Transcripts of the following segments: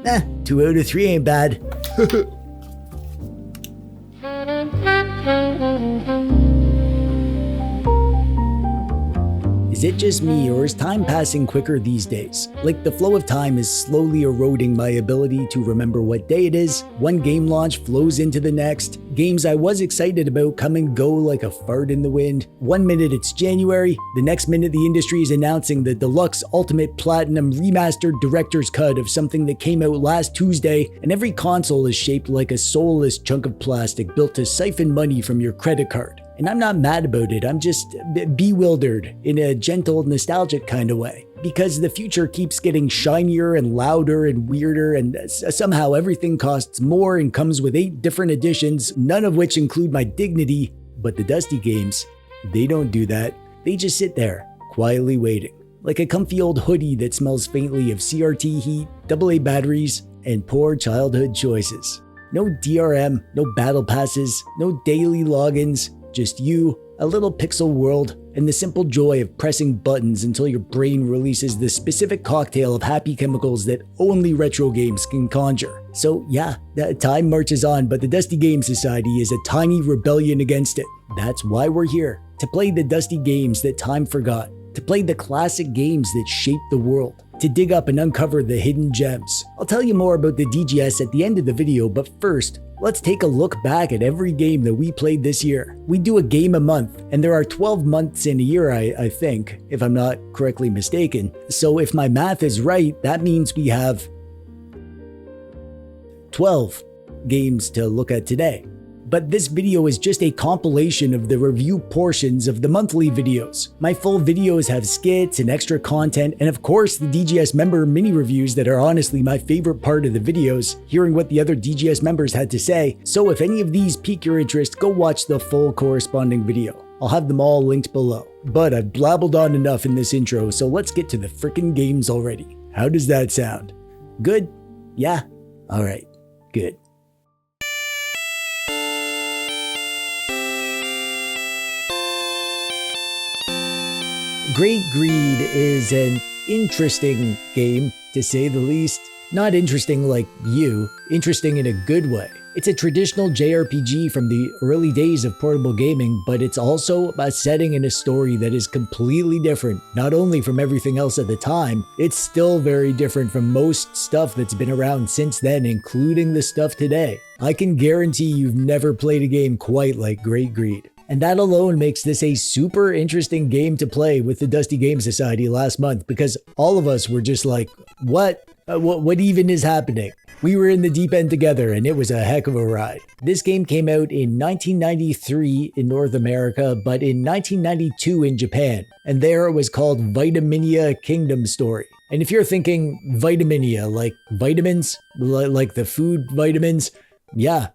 2 out of 3 ain't bad. Is it just me, or is time passing quicker these days? Like the flow of time is slowly eroding my ability to remember what day it is. One game launch flows into the next. Games I was excited about come and go like a fart in the wind. One minute it's January, the next minute the industry is announcing the deluxe ultimate platinum remastered director's cut of something that came out last Tuesday, and every console is shaped like a soulless chunk of plastic built to siphon money from your credit card. And I'm not mad about it, I'm just bewildered in a gentle, nostalgic kind of way. Because the future keeps getting shinier and louder and weirder, and somehow everything costs more and comes with 8 different editions, none of which include my dignity. But the Dusty games, they don't do that. They just sit there, quietly waiting. Like a comfy old hoodie that smells faintly of CRT heat, AA batteries, and poor childhood choices. No DRM, no battle passes, no daily logins. Just you, a little pixel world, and the simple joy of pressing buttons until your brain releases the specific cocktail of happy chemicals that only retro games can conjure. So yeah, time marches on, but the Dusty Game Society is a tiny rebellion against it. That's why we're here, to play the Dusty games that time forgot, to play the classic games that shaped the world, to dig up and uncover the hidden gems. I'll tell you more about the DGS at the end of the video, but first, let's take a look back at every game that we played this year. We do a game a month, and there are 12 months in a year, I think, if I'm not correctly mistaken. So if my math is right, that means we have 12 games to look at today. But this video is just a compilation of the review portions of the monthly videos. My full videos have skits and extra content, and of course the DGS member mini reviews that are honestly my favorite part of the videos, hearing what the other DGS members had to say. So if any of these pique your interest, go watch the full corresponding video. I'll have them all linked below. But I've blabbled on enough in this intro, so let's get to the frickin' games already. How does that sound? Good? Yeah? Alright, good. Great Greed is an interesting game, to say the least. Not interesting like you, interesting in a good way. It's a traditional JRPG from the early days of portable gaming, but it's also a setting and a story that is completely different, not only from everything else at the time, it's still very different from most stuff that's been around since then, including the stuff today. I can guarantee you've never played a game quite like Great Greed. And that alone makes this a super interesting game to play with the Dusty Game Society last month, because all of us were just like, what even is happening? We were in the deep end together, and it was a heck of a ride. This game came out in 1993 in North America, but in 1992 in Japan, and there it was called Vitaminia Kingdom Story. And if you're thinking Vitaminia, like vitamins, like the food vitamins, yeah.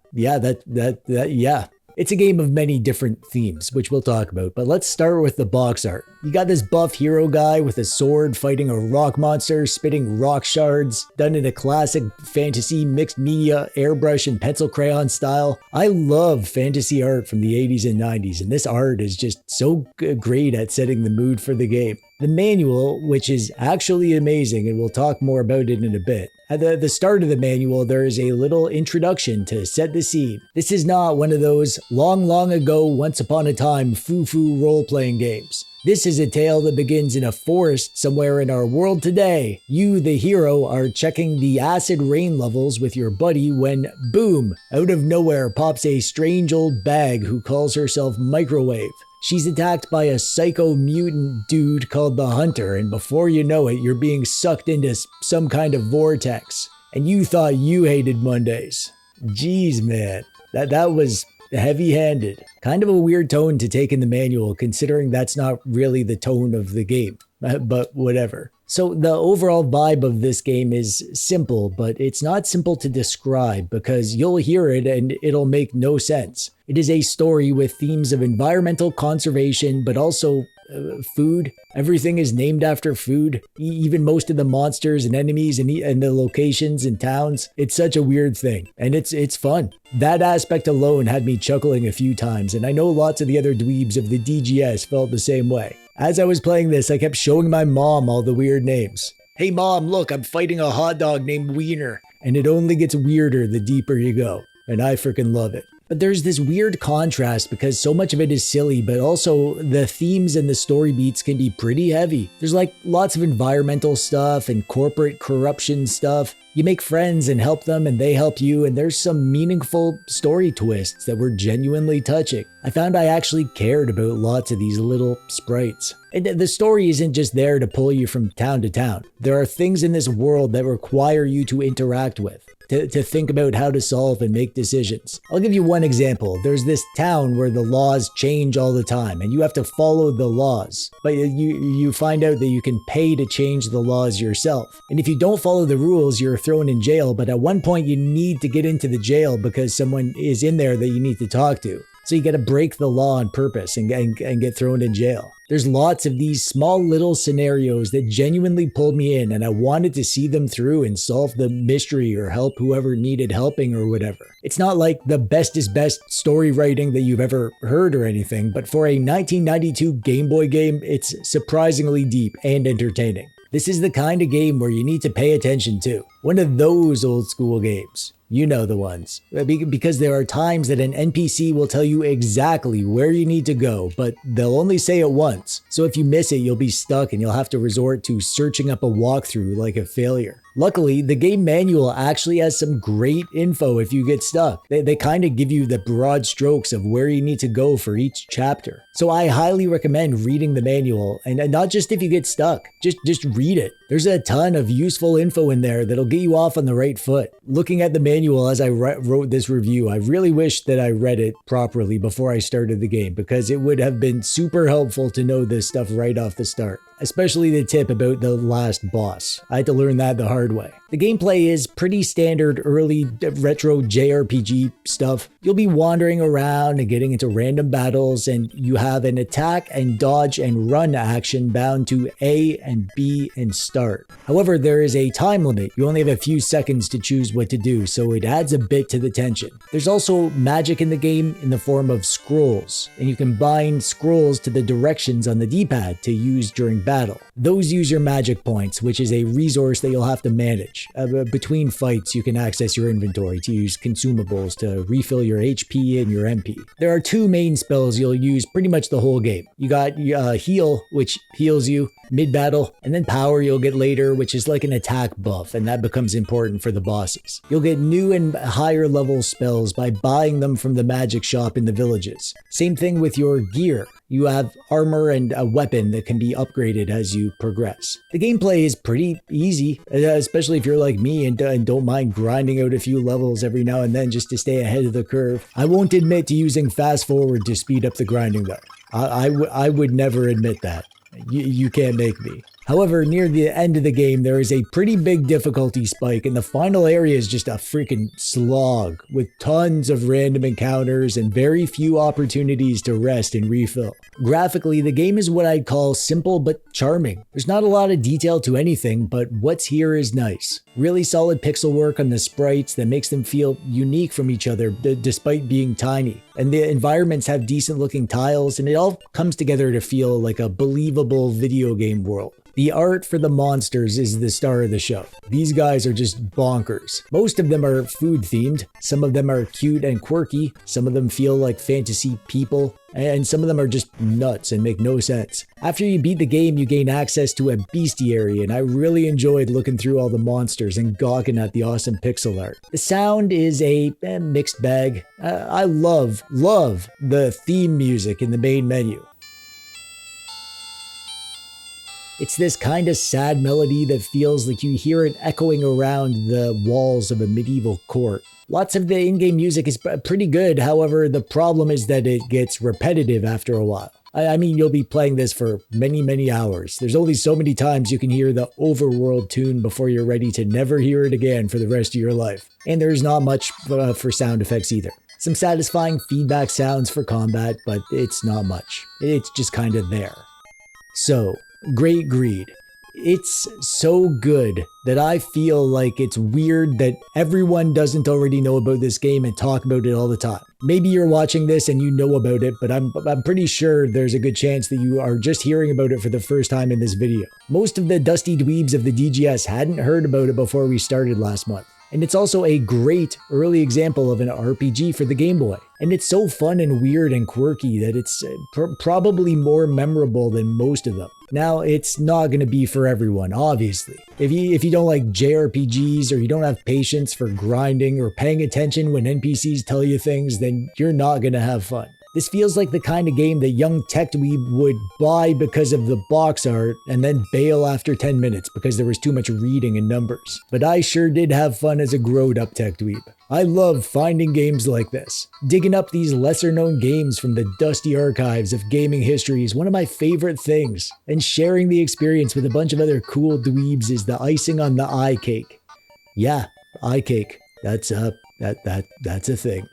It's a game of many different themes, which we'll talk about, but let's start with the box art. You got this buff hero guy with a sword fighting a rock monster, spitting rock shards, done in a classic fantasy mixed media airbrush and pencil crayon style. I love fantasy art from the 80s and 90s, and this art is just so great at setting the mood for the game. The manual, which is actually amazing, and we'll talk more about it in a bit. At the start of the manual, there is a little introduction to set the scene. This is not one of those long ago, once upon a time foo-foo role-playing games. This is a tale that begins in a forest somewhere in our world today. You, the hero, are checking the acid rain levels with your buddy when, boom, out of nowhere pops a strange old bag who calls herself Microwave. She's attacked by a psycho mutant dude called the Hunter, and before you know it, you're being sucked into some kind of vortex. And you thought you hated Mondays. Jeez, man. That was heavy-handed. Kind of a weird tone to take in the manual, considering that's not really the tone of the game. But whatever. So the overall vibe of this game is simple, but it's not simple to describe because you'll hear it and it'll make no sense. It is a story with themes of environmental conservation, but also food. Everything is named after food, even most of the monsters and enemies and the locations and towns. It's such a weird thing, and it's fun. That aspect alone had me chuckling a few times, and I know lots of the other dweebs of the DGS felt the same way. As I was playing this, I kept showing my mom all the weird names. Hey mom, look, I'm fighting a hot dog named Wiener. and it only gets weirder the deeper you go, and I freaking love it. But there's this weird contrast because so much of it is silly, but also the themes and the story beats can be pretty heavy. There's like lots of environmental stuff and corporate corruption stuff. You make friends and help them and they help you, and there's some meaningful story twists that were genuinely touching. I found I actually cared about lots of these little sprites. And the story isn't just there to pull you from town to town. There are things in this world that require you to interact with, to think about how to solve and make decisions. I'll give you one example. There's this town where the laws change all the time and you have to follow the laws. But you find out that you can pay to change the laws yourself. And if you don't follow the rules, you're thrown in jail. But at one point you need to get into the jail because someone is in there that you need to talk to. So you got to break the law on purpose and get thrown in jail. There's lots of these small little scenarios that genuinely pulled me in, and I wanted to see them through and solve the mystery or help whoever needed helping or whatever. It's not like the bestest best story writing that you've ever heard or anything, but for a 1992 Game Boy game, it's surprisingly deep and entertaining. This is the kind of game where you need to pay attention to. One of those old school games. You know the ones. Because there are times that an NPC will tell you exactly where you need to go, but they'll only say it once. So if you miss it, you'll be stuck and you'll have to resort to searching up a walkthrough like a failure. Luckily, the game manual actually has some great info if you get stuck. They kind of give you the broad strokes of where you need to go for each chapter. So I highly recommend reading the manual, and not just if you get stuck, just read it. There's a ton of useful info in there that'll get you off on the right foot. Looking at the manual as I wrote this review, I really wish that I read it properly before I started the game, because it would have been super helpful to know this stuff right off the start. Especially the tip about the last boss. I had to learn that the hard way. The gameplay is pretty standard early retro JRPG stuff. You'll be wandering around and getting into random battles, and you have an attack and dodge and run action bound to A and B and start. However, there is a time limit. You only have a few seconds to choose what to do, so it adds a bit to the tension. There's also magic in the game in the form of scrolls, and you can bind scrolls to the directions on the D-pad to use during battle. Those use your magic points, which is a resource that you'll have to manage. Between fights, you can access your inventory to use consumables to refill your HP and your MP. There are two main spells you'll use pretty much the whole game. You got heal, which heals you mid-battle, and then power you'll get later, which is like an attack buff, and that becomes important for the bosses. You'll get new and higher level spells by buying them from the magic shop in the villages. Same thing with your gear. You have armor and a weapon that can be upgraded as you progress. The gameplay is pretty easy, especially if you're like me and don't mind grinding out a few levels every now and then just to stay ahead of the curve. I won't admit to using fast forward to speed up the grinding though. I would never admit that. You can't make me. However, near the end of the game, there is a pretty big difficulty spike, and the final area is just a freaking slog with tons of random encounters and very few opportunities to rest and refill. Graphically, the game is what I'd call simple but charming. There's not a lot of detail to anything, but what's here is nice. Really solid pixel work on the sprites that makes them feel unique from each other despite being tiny. And the environments have decent looking tiles, and it all comes together to feel like a believable video game world. The art for the monsters is the star of the show. These guys are just bonkers. Most of them are food themed, some of them are cute and quirky, some of them feel like fantasy people, and some of them are just nuts and make no sense. After you beat the game, you gain access to a bestiary, and I really enjoyed looking through all the monsters and gawking at the awesome pixel art. The sound is a mixed bag. I love the theme music in the main menu. It's this kind of sad melody that feels like you hear it echoing around the walls of a medieval court. Lots of the in-game music is pretty good, however, the problem is that it gets repetitive after a while. I mean, you'll be playing this for many hours. There's only so many times you can hear the overworld tune before you're ready to never hear it again for the rest of your life. And there's not much for sound effects either. Some satisfying feedback sounds for combat, but it's not much. It's just kind of there. So, Great Greed. It's so good that I feel like it's weird that everyone doesn't already know about this game and talk about it all the time. Maybe you're watching this and you know about it, but I'm pretty sure there's a good chance that you are just hearing about it for the first time in this video. Most of the dusty dweebs of the DGS hadn't heard about it before we started last month. And it's also a great early example of an RPG for the Game Boy. And it's so fun and weird and quirky that it's probably more memorable than most of them. Now, it's not going to be for everyone, obviously. If you don't like JRPGs or you don't have patience for grinding or paying attention when NPCs tell you things, then you're not going to have fun. This feels like the kind of game that young TechDweeb would buy because of the box art and then bail after 10 minutes because there was too much reading and numbers. But I sure did have fun as a grown-up TechDweeb. I love finding games like this. Digging up these lesser-known games from the dusty archives of gaming history is one of my favorite things, and sharing the experience with a bunch of other cool dweebs is the icing on the eye cake. Yeah, eye cake. That's a thing.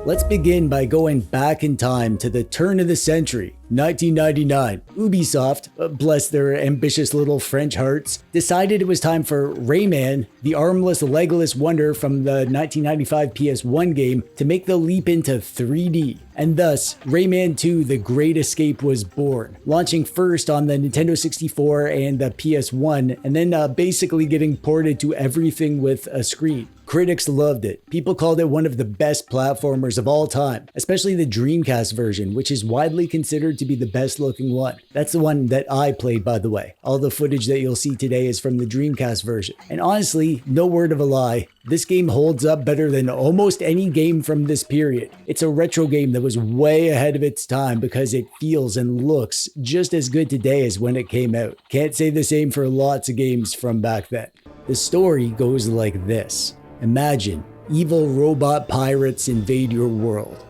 Let's begin by going back in time to the turn of the century, 1999. Ubisoft, bless their ambitious little French hearts, decided it was time for Rayman, the armless, legless wonder from the 1995 PS1 game, to make the leap into 3D. And thus, Rayman 2: The Great Escape was born, launching first on the Nintendo 64 and the PS1, and then basically getting ported to everything with a screen. Critics loved it. People called it one of the best platformers of all time, especially the Dreamcast version, which is widely considered to be the best looking one. That's the one that I played, by the way. All the footage that you'll see today is from the Dreamcast version. And honestly, no word of a lie, this game holds up better than almost any game from this period. It's a retro game that was way ahead of its time because it feels and looks just as good today as when it came out. Can't say the same for lots of games from back then. The story goes like this. Imagine evil robot pirates invade your world.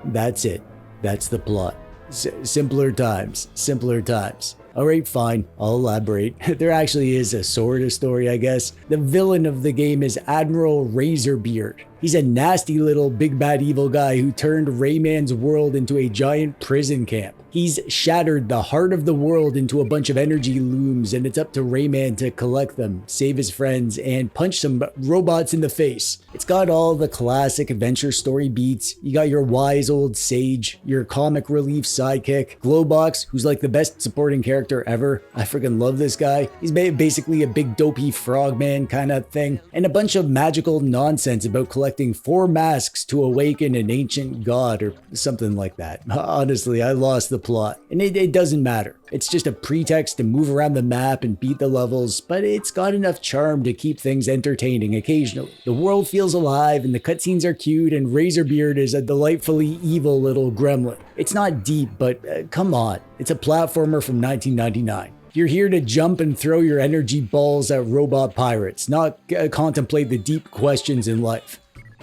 That's it. That's the plot. Simpler times. Simpler times. Alright, fine, I'll elaborate. There actually is a sort of story, I guess. The villain of the game is Admiral Razorbeard. He's a nasty little big bad evil guy who turned Rayman's world into a giant prison camp. He's shattered the heart of the world into a bunch of energy looms, and it's up to Rayman to collect them, save his friends, and punch some robots in the face. It's got all the classic adventure story beats. You got your wise old sage, your comic relief sidekick, Glowbox, who's like the best supporting character ever. I freaking love this guy. He's basically a big dopey frogman kind of thing, and a bunch of magical nonsense about collecting 4 masks to awaken an ancient god or something like that. Honestly, I lost the plot, and it doesn't matter. It's just a pretext to move around the map and beat the levels, but it's got enough charm to keep things entertaining occasionally. The world feels alive and the cutscenes are cute, and Razorbeard is a delightfully evil little gremlin. It's not deep, but come on, it's a platformer from 1999. You're here to jump and throw your energy balls at robot pirates, not contemplate the deep questions in life.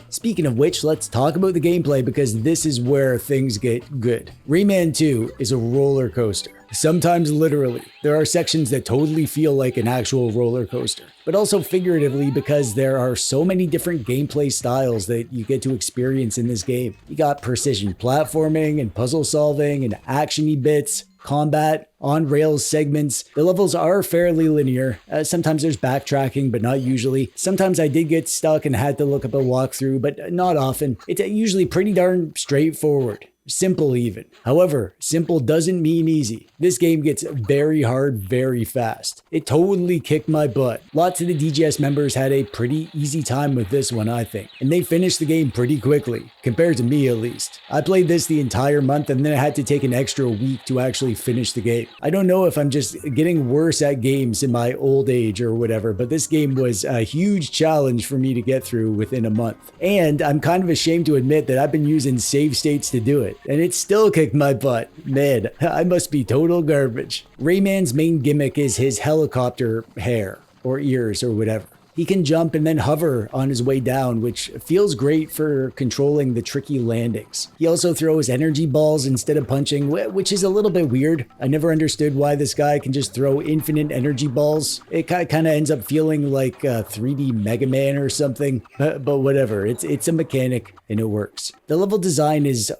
Speaking of which, let's talk about the gameplay because this is where things get good. Rayman 2 is a roller coaster. Sometimes literally. There are sections that totally feel like an actual roller coaster, but also figuratively because there are so many different gameplay styles that you get to experience in this game. You got precision platforming and puzzle solving and actiony bits, combat, on-rails segments. The levels are fairly linear. Sometimes there's backtracking, but not usually. Sometimes I did get stuck and had to look up a walkthrough, but not often. It's usually pretty darn straightforward. Simple even. However, simple doesn't mean easy. This game gets very hard very fast. It totally kicked my butt. Lots of the DGS members had a pretty easy time with this one, I think, and they finished the game pretty quickly, compared to me at least. I played this the entire month and then I had to take an extra week to actually finish the game. I don't know if I'm just getting worse at games in my old age or whatever, but this game was a huge challenge for me to get through within a month. And I'm kind of ashamed to admit that I've been using save states to do it. And it still kicked my butt. Man, I must be total garbage. Rayman's main gimmick is his helicopter hair, or ears, or whatever. He can jump and then hover on his way down, which feels great for controlling the tricky landings. He also throws energy balls instead of punching, which is a little bit weird. I never understood why this guy can just throw infinite energy balls. It kind of ends up feeling like 3D Mega Man or something, but whatever. It's a mechanic and it works. The level design is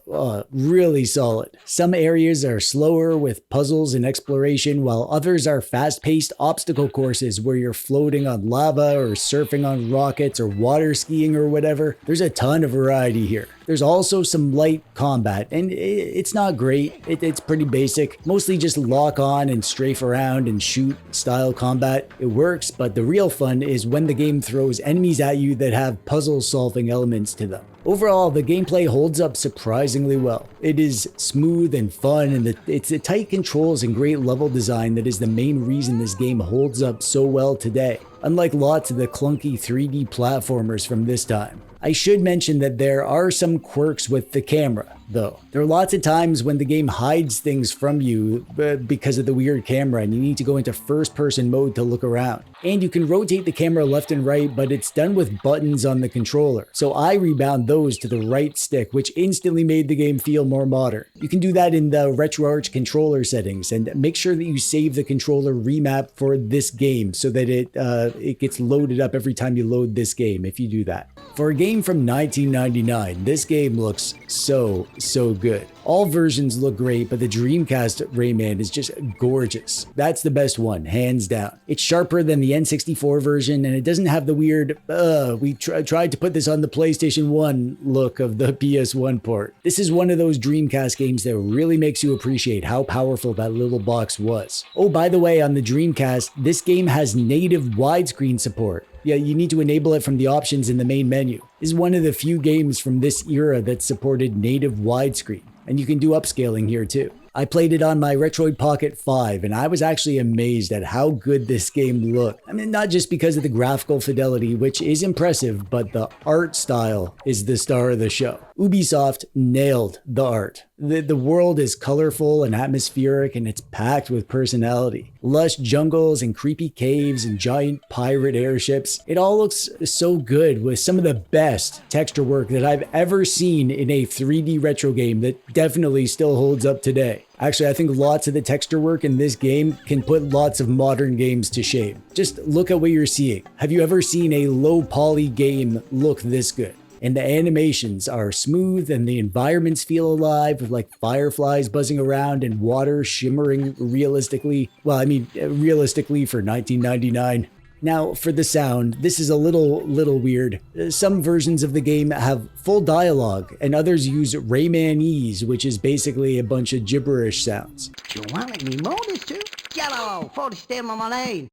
really solid. Some areas are slower with puzzles and exploration, while others are fast-paced obstacle courses where you're floating on lava or or surfing on rockets or water skiing or whatever. There's a ton of variety here. There's also some light combat, and it's not great. It's pretty basic. Mostly just lock on and strafe around and shoot style combat. It works, but the real fun is when the game throws enemies at you that have puzzle-solving elements to them. Overall, the gameplay holds up surprisingly well. It is smooth and fun, and it's the tight controls and great level design that is the main reason this game holds up so well today, unlike lots of the clunky 3D platformers from this time. I should mention that there are some quirks with the camera, though. There are lots of times when the game hides things from you because of the weird camera, and you need to go into first-person mode to look around. And you can rotate the camera left and right, but it's done with buttons on the controller. So I rebound those to the right stick, which instantly made the game feel more modern. You can do that in the RetroArch controller settings, and make sure that you save the controller remap for this game so that it gets loaded up every time you load this game if you do that. For a game from 1999, this game looks so good. All versions look great, but the Dreamcast Rayman is just gorgeous. That's the best one, hands down. It's sharper than the N64 version, and it doesn't have the weird, we tried to put this on the PlayStation 1 look of the PS1 port. This is one of those Dreamcast games that really makes you appreciate how powerful that little box was. Oh, by the way, on the Dreamcast, this game has native widescreen support. Yeah, you need to enable it from the options in the main menu. This is one of the few games from this era that supported native widescreen, and you can do upscaling here too. I played it on my Retroid Pocket 5, and I was actually amazed at how good this game looked. I mean, not just because of the graphical fidelity, which is impressive, but the art style is the star of the show. Ubisoft nailed the art. The world is colorful and atmospheric, and it's packed with personality. Lush jungles and creepy caves and giant pirate airships. It all looks so good, with some of the best texture work that I've ever seen in a 3D retro game that definitely still holds up today. Actually, I think lots of the texture work in this game can put lots of modern games to shame. Just look at what you're seeing. Have you ever seen a low poly game look this good? And the animations are smooth, and the environments feel alive with like fireflies buzzing around and water shimmering realistically. Well, I mean, realistically for 1999. Now, for the sound, this is a little weird. Some versions of the game have full dialogue, and others use Raymanese, which is basically a bunch of gibberish sounds. You want me more too? Yellow, 40 stem on my lane.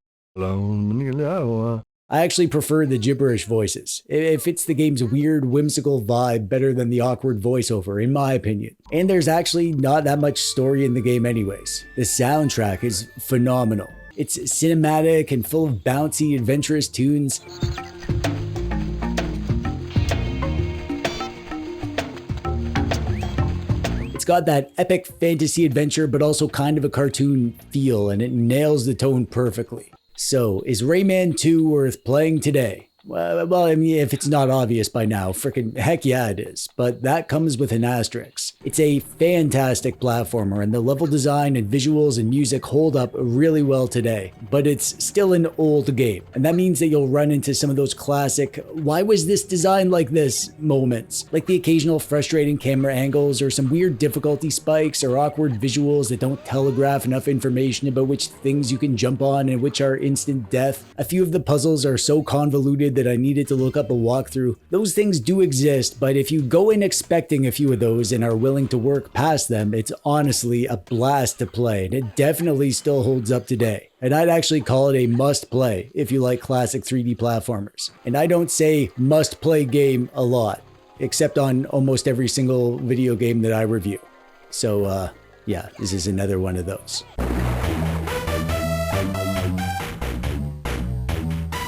I actually prefer the gibberish voices. It fits the game's weird, whimsical vibe better than the awkward voiceover, in my opinion. And there's actually not that much story in the game anyways. The soundtrack is phenomenal. It's cinematic and full of bouncy, adventurous tunes. It's got that epic fantasy adventure, but also kind of a cartoon feel, and it nails the tone perfectly. So, is Rayman 2 worth playing today? Well, I mean, if it's not obvious by now, frickin' heck yeah it is, but that comes with an asterisk. It's a fantastic platformer, and the level design and visuals and music hold up really well today, but it's still an old game, and that means that you'll run into some of those classic, why was this designed like this moments, like the occasional frustrating camera angles or some weird difficulty spikes or awkward visuals that don't telegraph enough information about which things you can jump on and which are instant death. A few of the puzzles are so convoluted that I needed to look up a walkthrough. Those things do exist, but if you go in expecting a few of those and are willing to work past them, it's honestly a blast to play, and it definitely still holds up today. And I'd actually call it a must-play if you like classic 3D platformers. And I don't say must-play game a lot, except on almost every single video game that I review. So, yeah, this is another one of those.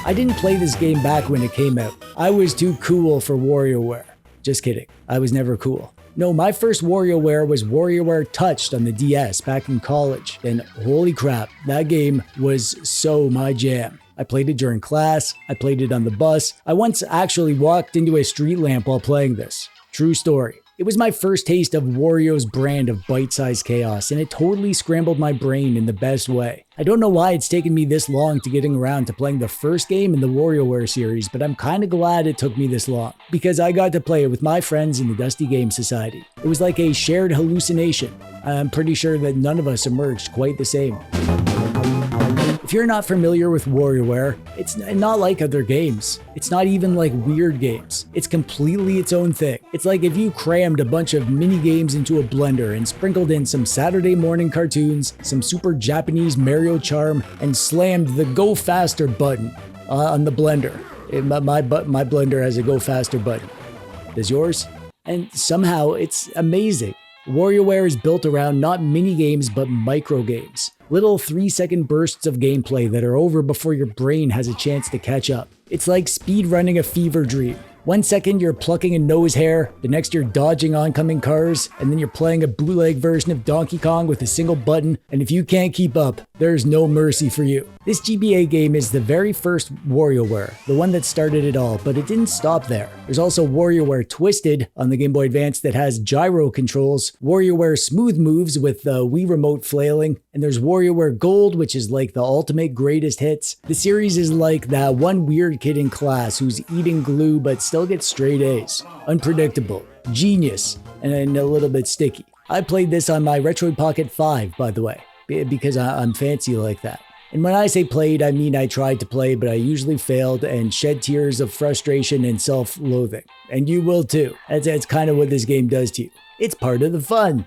I didn't play this game back when it came out. I was too cool for WarioWare. Just kidding. I was never cool. No, my first WarioWare was WarioWare Touched on the DS back in college. And holy crap, that game was so my jam. I played it during class. I played it on the bus. I once actually walked into a street lamp while playing this. True story. It was my first taste of Wario's brand of bite-sized chaos, and it totally scrambled my brain in the best way. I don't know why it's taken me this long to getting around to playing the first game in the WarioWare series, but I'm kinda glad it took me this long, because I got to play it with my friends in the Dusty Game Society. It was like a shared hallucination. I'm pretty sure that none of us emerged quite the same. If you're not familiar with WarioWare, it's not like other games. It's not even like weird games. It's completely its own thing. It's like if you crammed a bunch of mini games into a blender and sprinkled in some Saturday morning cartoons, some super Japanese Mario charm, and slammed the go faster button on the blender. My blender has a go faster button. Does yours? And somehow it's amazing. WarioWare is built around not mini-games but micro-games. Little 3-second bursts of gameplay that are over before your brain has a chance to catch up. It's like speedrunning a fever dream. 1 second you're plucking a nose hair, the next you're dodging oncoming cars, and then you're playing a bootleg version of Donkey Kong with a single button, and if you can't keep up, there's no mercy for you. This GBA game is the very first WarioWare, the one that started it all, but it didn't stop there. There's also WarioWare Twisted on the Game Boy Advance that has gyro controls, WarioWare Smooth Moves with the Wii Remote flailing, and there's WarioWare Gold, which is like the ultimate greatest hits. The series is like that one weird kid in class who's eating glue but still gets straight A's. Unpredictable, genius, and a little bit sticky. I played this on my Retroid Pocket 5, by the way, because I'm fancy like that. And when I say played, I mean I tried to play, but I usually failed and shed tears of frustration and self-loathing. And you will too. That's kind of what this game does to you. It's part of the fun.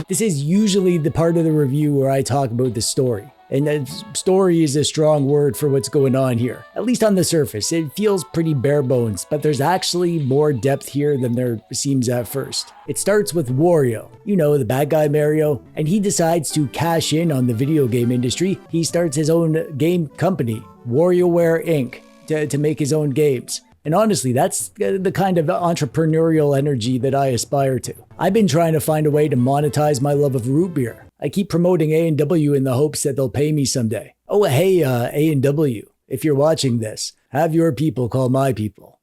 This is usually the part of the review where I talk about the story. And story is a strong word for what's going on here. At least on the surface, it feels pretty bare bones, but there's actually more depth here than there seems at first. It starts with Wario, you know, the bad guy Mario, and he decides to cash in on the video game industry. He starts his own game company, WarioWare Inc., to make his own games. And honestly, that's the kind of entrepreneurial energy that I aspire to. I've been trying to find a way to monetize my love of root beer. I keep promoting A&W in the hopes that they'll pay me someday. Oh, hey, A&W, if you're watching this, have your people call my people.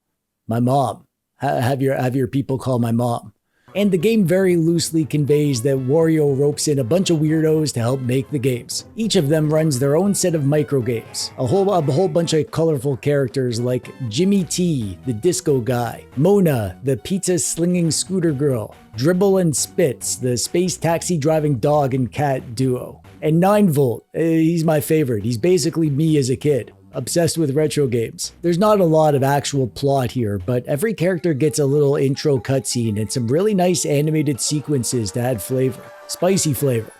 My mom. Have your people call my mom. And the game very loosely conveys that Wario ropes in a bunch of weirdos to help make the games. Each of them runs their own set of microgames. A whole bunch of colorful characters like Jimmy T, the disco guy, Mona, the pizza-slinging scooter girl, Dribble and Spitz, the space taxi driving dog and cat duo, and 9volt, he's my favorite. He's basically me as a kid. Obsessed with retro games. There's not a lot of actual plot here, but every character gets a little intro cutscene and some really nice animated sequences to add flavor. Spicy flavor.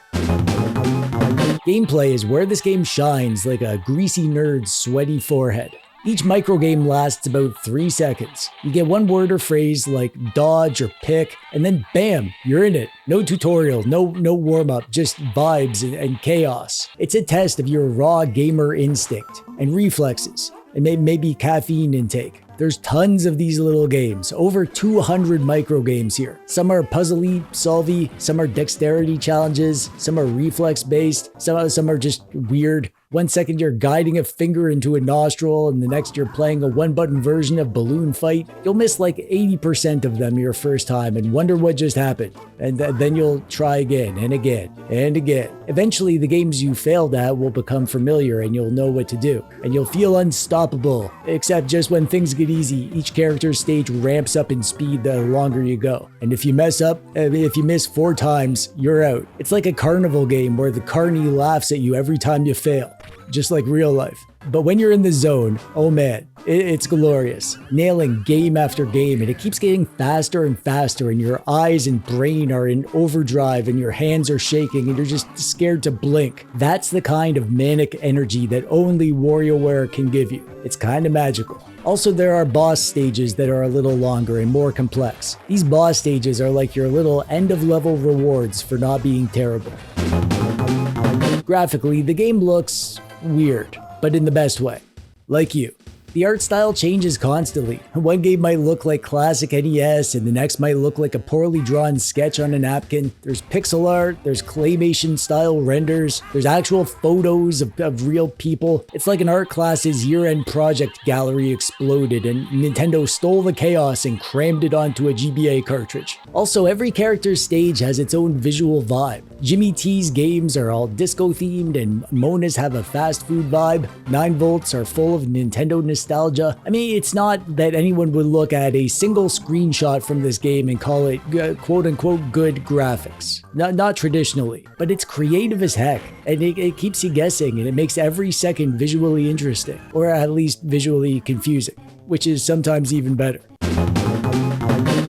Gameplay is where this game shines like a greasy nerd's sweaty forehead. Each microgame lasts about 3 seconds. You get one word or phrase like dodge or pick, and then bam, you're in it. No tutorial, no warm-up, just vibes and chaos. It's a test of your raw gamer instinct and reflexes, and maybe caffeine intake. There's tons of these little games, over 200 microgames here. Some are puzzly, solvey, some are dexterity challenges, some are reflex-based, some are just weird. 1 second you're guiding a finger into a nostril, and the next you're playing a one-button version of Balloon Fight. You'll miss like 80% of them your first time and wonder what just happened. And then you'll try again and again and again. Eventually, the games you failed at will become familiar and you'll know what to do. And you'll feel unstoppable, except just when things get easy, each character's stage ramps up in speed the longer you go. And if you mess up, if you miss 4 times, you're out. It's like a carnival game where the carny laughs at you every time you fail. Just like real life. But when you're in the zone, oh man, it's glorious. Nailing game after game, and it keeps getting faster and faster, and your eyes and brain are in overdrive, and your hands are shaking, and you're just scared to blink. That's the kind of manic energy that only WarioWare can give you. It's kind of magical. Also, there are boss stages that are a little longer and more complex. These boss stages are like your little end-of-level rewards for not being terrible. Graphically, the game looks weird, but in the best way. Like you. The art style changes constantly. One game might look like classic NES, and the next might look like a poorly drawn sketch on a napkin. There's pixel art, there's claymation style renders, there's actual photos of real people. It's like an art class's year-end project gallery exploded, and Nintendo stole the chaos and crammed it onto a GBA cartridge. Also, every character's stage has its own visual vibe. Jimmy T's games are all disco themed, and Mona's have a fast food vibe. 9volts are full of Nintendo nostalgia. nostalgia. I mean, it's not that anyone would look at a single screenshot from this game and call it quote-unquote good graphics. Not traditionally, but it's creative as heck, and it keeps you guessing, and it makes every second visually interesting, or at least visually confusing, which is sometimes even better.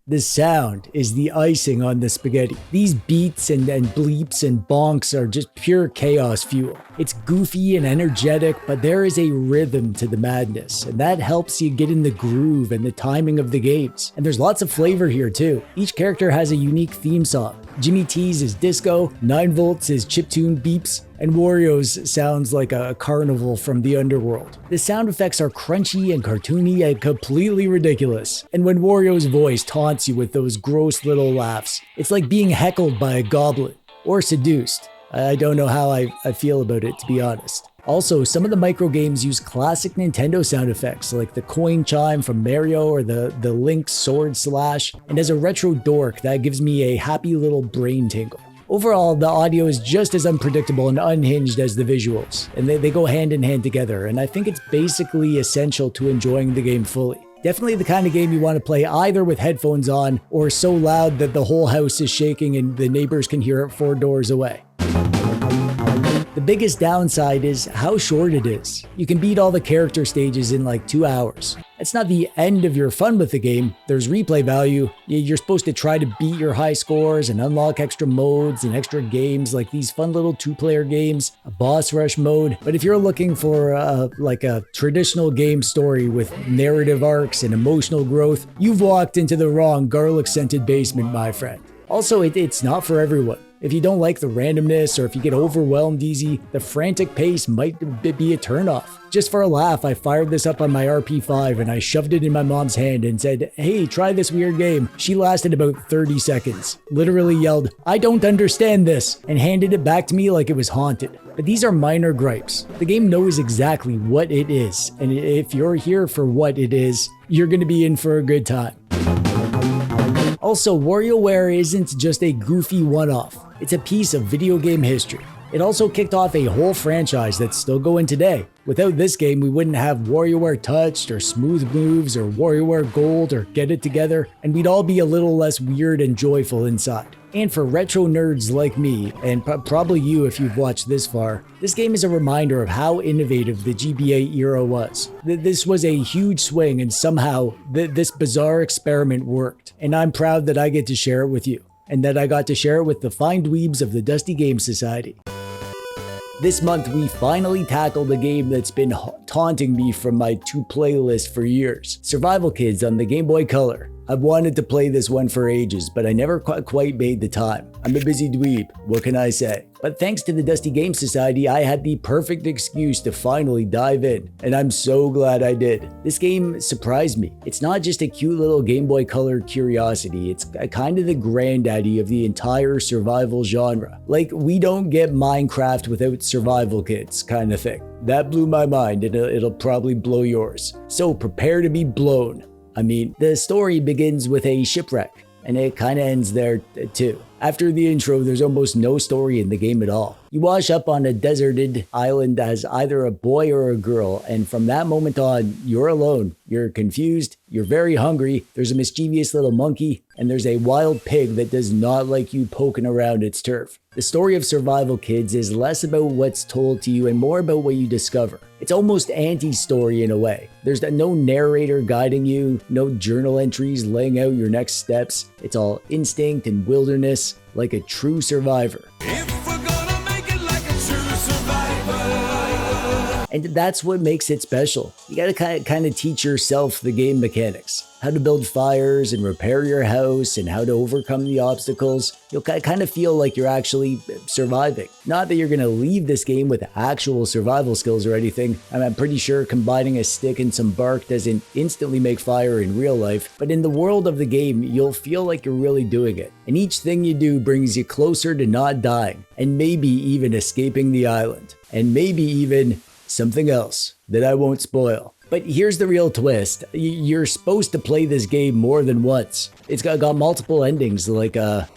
The sound is the icing on the spaghetti. These beats and bleeps and bonks are just pure chaos fuel. It's goofy and energetic, but there is a rhythm to the madness, and that helps you get in the groove and the timing of the games. And there's lots of flavor here too. Each character has a unique theme song. Jimmy T's is disco, 9 Volts is chiptune beeps, and Wario's sounds like a carnival from the underworld. The sound effects are crunchy and cartoony and completely ridiculous. And when Wario's voice taunts you with those gross little laughs, it's like being heckled by a goblin, or seduced. I don't know how I feel about it, to be honest. Also, some of the microgames use classic Nintendo sound effects, like the coin chime from Mario or the Link sword slash, and as a retro dork, that gives me a happy little brain tingle. Overall, the audio is just as unpredictable and unhinged as the visuals, and they go hand in hand together, and I think it's basically essential to enjoying the game fully. Definitely the kind of game you want to play either with headphones on, or so loud that the whole house is shaking and the neighbors can hear it 4 doors away. The biggest downside is how short it is. You can beat all the character stages in like 2 hours. It's not the end of your fun with the game. There's replay value. You're supposed to try to beat your high scores and unlock extra modes and extra games like these fun little 2-player games, a boss rush mode. But if you're looking for like a traditional game story with narrative arcs and emotional growth, you've walked into the wrong garlic-scented basement, my friend. Also, it's not for everyone. If you don't like the randomness or if you get overwhelmed easy, the frantic pace might be a turnoff. Just for a laugh, I fired this up on my RP5 and I shoved it in my mom's hand and said, "Hey, try this weird game." She lasted about 30 seconds, literally yelled, "I don't understand this," and handed it back to me like it was haunted. But these are minor gripes. The game knows exactly what it is, and if you're here for what it is, you're going to be in for a good time. Also, WarioWare isn't just a goofy one-off. It's a piece of video game history. It also kicked off a whole franchise that's still going today. Without this game, we wouldn't have WarioWare Touched or Smooth Moves or WarioWare Gold or Get It Together, and we'd all be a little less weird and joyful inside. And for retro nerds like me, and probably you if you've watched this far, this game is a reminder of how innovative the GBA era was. This was a huge swing, and somehow this bizarre experiment worked. And I'm proud that I get to share it with you, and that I got to share it with the fine dweebs of the Dusty Game Society. This month, we finally tackled a game that's been taunting me from my to-play list for years. Survival Kids on the Game Boy Color. I've wanted to play this one for ages, but I never quite made the time. I'm a busy dweeb, what can I say? But thanks to the Dusty Game Society, I had the perfect excuse to finally dive in, and I'm so glad I did. This game surprised me. It's not just a cute little Game Boy Color curiosity, it's kind of the granddaddy of the entire survival genre. Like, we don't get Minecraft without Survival Kids kind of thing. That blew my mind, and it'll probably blow yours. So prepare to be blown. I mean, the story begins with a shipwreck, and it kind of ends there too. After the intro, there's almost no story in the game at all. You wash up on a deserted island as either a boy or a girl, and from that moment on, you're alone. You're confused, you're very hungry, there's a mischievous little monkey, and there's a wild pig that does not like you poking around its turf. The story of Survival Kids is less about what's told to you and more about what you discover. It's almost anti-story in a way. There's no narrator guiding you, no journal entries laying out your next steps. It's all instinct and wilderness, like a true survivor. And that's what makes it special. You gotta kind of teach yourself the game mechanics. How to build fires and repair your house and how to overcome the obstacles. You'll kind of feel like you're actually surviving. Not that you're gonna leave this game with actual survival skills or anything. I'm pretty sure combining a stick and some bark doesn't instantly make fire in real life, but in the world of the game, you'll feel like you're really doing it. And each thing you do brings you closer to not dying, and maybe even escaping the island. And maybe even something else that I won't spoil. But here's the real twist. You're supposed to play this game more than once. It's got multiple endings, like a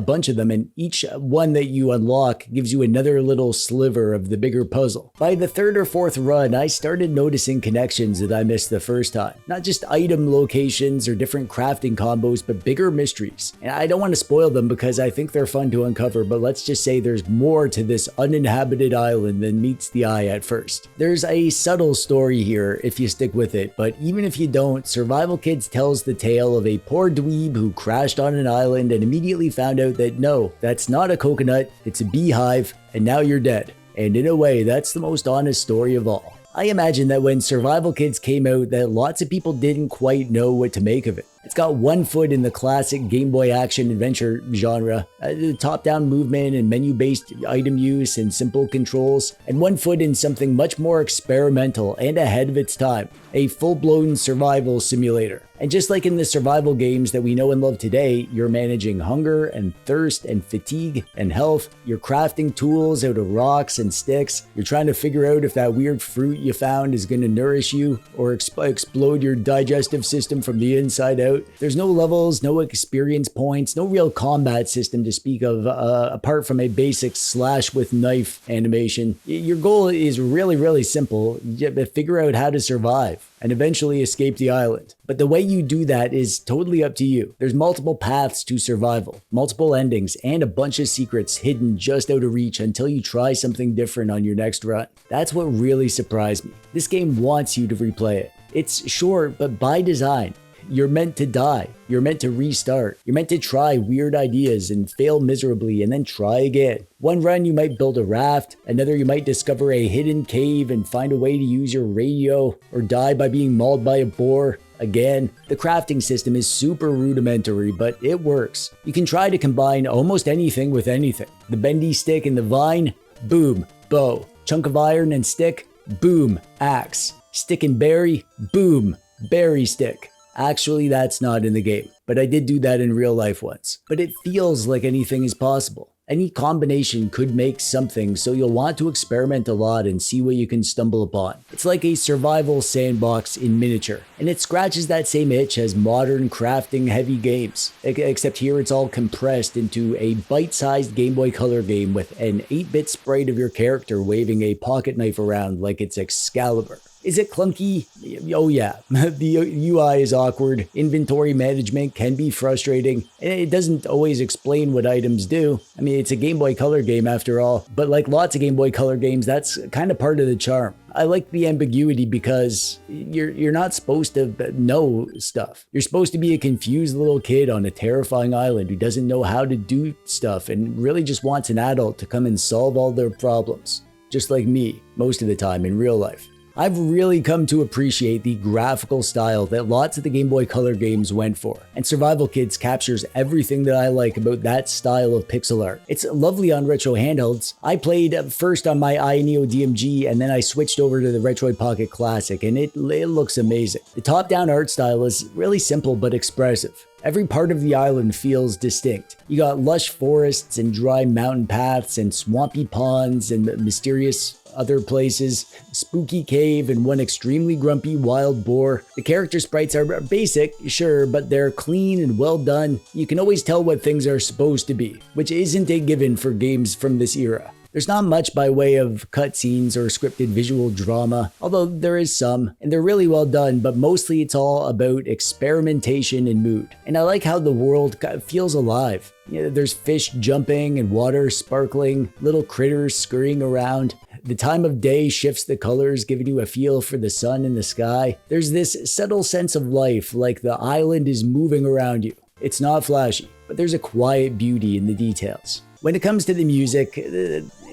bunch of them, and each one that you unlock gives you another little sliver of the bigger puzzle. By the third or fourth run, I started noticing connections that I missed the first time. Not just item locations or different crafting combos, but bigger mysteries. And I don't want to spoil them because I think they're fun to uncover, but let's just say there's more to this uninhabited island than meets the eye at first. There's a subtle story here if you stick with it, but even if you don't, Survival Kids tells the tale of a poor dweeb who crashed on an island and immediately found out that no, that's not a coconut, it's a beehive, and now you're dead. And in a way, that's the most honest story of all. I imagine that when Survival Kids came out that lots of people didn't quite know what to make of it. It's got one foot in the classic Game Boy action adventure genre, the top-down movement and menu-based item use and simple controls, and one foot in something much more experimental and ahead of its time, a full-blown survival simulator. And just like in the survival games that we know and love today, you're managing hunger and thirst and fatigue and health, you're crafting tools out of rocks and sticks, you're trying to figure out if that weird fruit you found is going to nourish you or explode your digestive system from the inside out. There's no levels, no experience points, no real combat system to speak of apart from a basic slash with knife animation. Your goal is really simple. You have to figure out how to survive and eventually escape the island. But the way you do that is totally up to you. There's multiple paths to survival, multiple endings, and a bunch of secrets hidden just out of reach until you try something different on your next run. That's what really surprised me. This game wants you to replay it. It's short, but by design. You're meant to die. You're meant to restart. You're meant to try weird ideas and fail miserably and then try again. One run you might build a raft, another you might discover a hidden cave and find a way to use your radio, or die by being mauled by a boar. Again, the crafting system is super rudimentary, but it works. You can try to combine almost anything with anything. The bendy stick and the vine, boom, bow. Chunk of iron and stick, boom, axe. Stick and berry, boom, berry stick. Actually, that's not in the game, but I did do that in real life once. But it feels like anything is possible. Any combination could make something, so you'll want to experiment a lot and see what you can stumble upon. It's like a survival sandbox in miniature, and it scratches that same itch as modern crafting heavy games. Except here it's all compressed into a bite-sized Game Boy Color game with an 8-bit sprite of your character waving a pocket knife around like it's Excalibur. Is it clunky? Oh yeah, the UI is awkward, inventory management can be frustrating, and it doesn't always explain what items do. I mean, it's a Game Boy Color game after all, but like lots of Game Boy Color games, that's kind of part of the charm. I like the ambiguity because you're not supposed to know stuff. You're supposed to be a confused little kid on a terrifying island who doesn't know how to do stuff and really just wants an adult to come and solve all their problems. Just like me, most of the time in real life. I've really come to appreciate the graphical style that lots of the Game Boy Color games went for, and Survival Kids captures everything that I like about that style of pixel art. It's lovely on retro handhelds. I played first on my iNeo DMG and then I switched over to the Retroid Pocket Classic, and it looks amazing. The top-down art style is really simple but expressive. Every part of the island feels distinct. You got lush forests and dry mountain paths and swampy ponds and mysterious other places, spooky cave and one extremely grumpy wild boar. The character sprites are basic, sure, but they're clean and well done. You can always tell what things are supposed to be, which isn't a given for games from this era. There's not much by way of cutscenes or scripted visual drama, although there is some, and they're really well done, but mostly it's all about experimentation and mood. And I like how the world feels alive. There's fish jumping and water sparkling, little critters scurrying around. The time of day shifts the colors, giving you a feel for the sun and the sky. There's this subtle sense of life, like the island is moving around you. It's not flashy, but there's a quiet beauty in the details. When it comes to the music,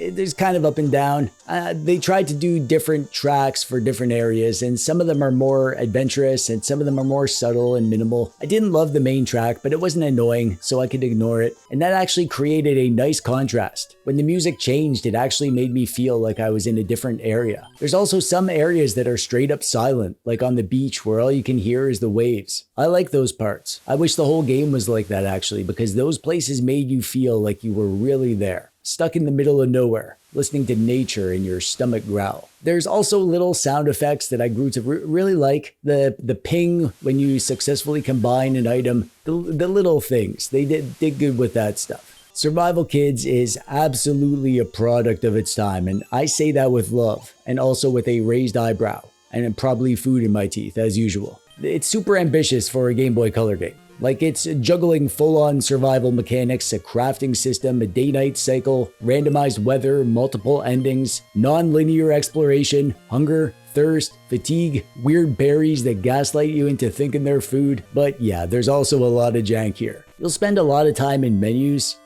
there's kind of up and down. They tried to do different tracks for different areas, and some of them are more adventurous and some of them are more subtle and minimal. I didn't love the main track, but it wasn't annoying, so I could ignore it. And that actually created a nice contrast. When the music changed, it actually made me feel like I was in a different area. There's also some areas that are straight up silent, like on the beach where all you can hear is the waves. I like those parts. I wish the whole game was like that actually, because those places made you feel like you were really there. stuck in the middle of nowhere, listening to nature and your stomach growl. There's also little sound effects that I grew to really like. The ping when you successfully combine an item, the little things. They did good with that stuff. Survival Kids is absolutely a product of its time, and I say that with love, and also with a raised eyebrow, and probably food in my teeth, as usual. It's super ambitious for a Game Boy Color game. Like, it's juggling full-on survival mechanics, a crafting system, a day-night cycle, randomized weather, multiple endings, non-linear exploration, hunger, thirst, fatigue, weird berries that gaslight you into thinking they're food. But yeah, there's also a lot of jank here. You'll spend a lot of time in menus,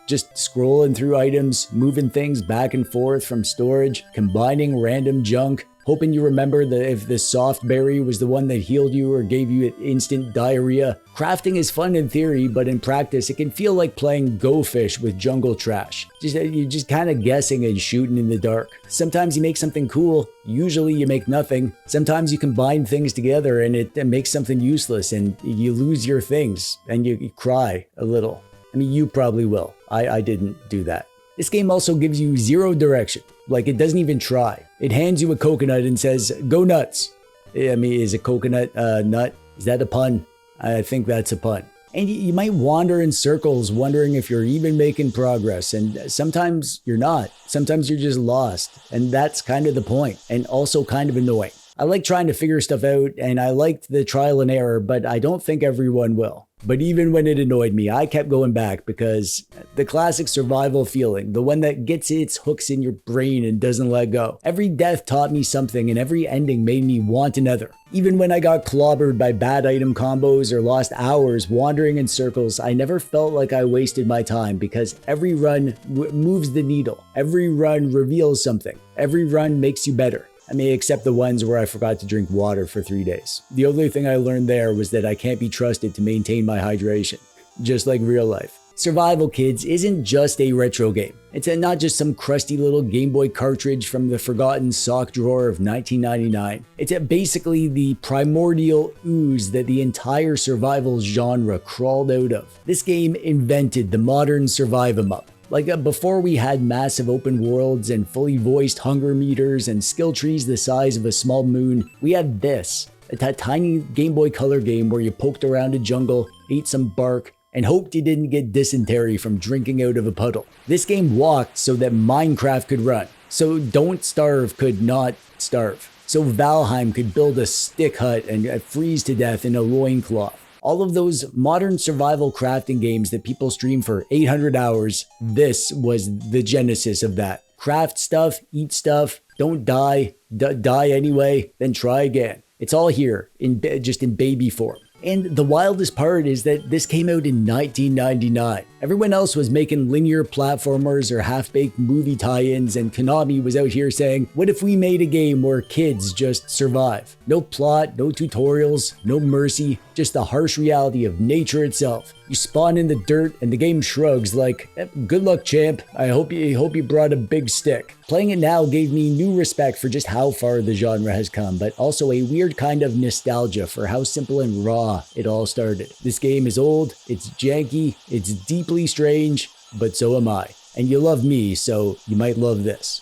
just scrolling through items, moving things back and forth from storage, combining random junk, hoping you remember if the soft berry was the one that healed you or gave you instant diarrhea. Crafting is fun in theory, but in practice, it can feel like playing Go Fish with jungle trash. You're just kind of guessing and shooting in the dark. Sometimes you make something cool, usually you make nothing. Sometimes you combine things together and it makes something useless and you lose your things and you cry a little. I mean, you probably will. I didn't do that. This game also gives you zero direction. Like, it doesn't even try. It hands you a coconut and says, go nuts. I mean, is a coconut nut? Is that a pun? I think that's a pun. And you might wander in circles wondering if you're even making progress. And sometimes you're not. Sometimes you're just lost. And that's kind of the point. And also kind of annoying. I like trying to figure stuff out, and I liked the trial and error, but I don't think everyone will. But even when it annoyed me, I kept going back because the classic survival feeling, the one that gets its hooks in your brain and doesn't let go. Every death taught me something, and every ending made me want another. Even when I got clobbered by bad item combos or lost hours wandering in circles, I never felt like I wasted my time because every run moves the needle. Every run reveals something. Every run makes you better. I mean, except the ones where I forgot to drink water for 3 days. The only thing I learned there was that I can't be trusted to maintain my hydration, just like real life. Survival Kids isn't just a retro game. It's not just some crusty little Game Boy cartridge from the forgotten sock drawer of 1999. It's basically the primordial ooze that the entire survival genre crawled out of. This game invented the modern survive-em-up. Like before we had massive open worlds and fully voiced hunger meters and skill trees the size of a small moon, we had this. A tiny Game Boy Color game where you poked around a jungle, ate some bark, and hoped you didn't get dysentery from drinking out of a puddle. This game walked so that Minecraft could run. So Don't Starve could not starve. So Valheim could build a stick hut and freeze to death in a loincloth. All of those modern survival crafting games that people stream for 800 hours, this was the genesis of that. Craft stuff, eat stuff, don't die, die anyway, then try again. It's all here, just in baby form. And the wildest part is that this came out in 1999. Everyone else was making linear platformers or half-baked movie tie-ins, and Konami was out here saying, what if we made a game where kids just survive? No plot, no tutorials, no mercy, just the harsh reality of nature itself. You spawn in the dirt and the game shrugs like, good luck, champ. I hope you brought a big stick. Playing it now gave me new respect for just how far the genre has come, but also a weird kind of nostalgia for how simple and raw it all started. This game is old, it's janky, it's deeply strange, but so am I. And you love me, so you might love this.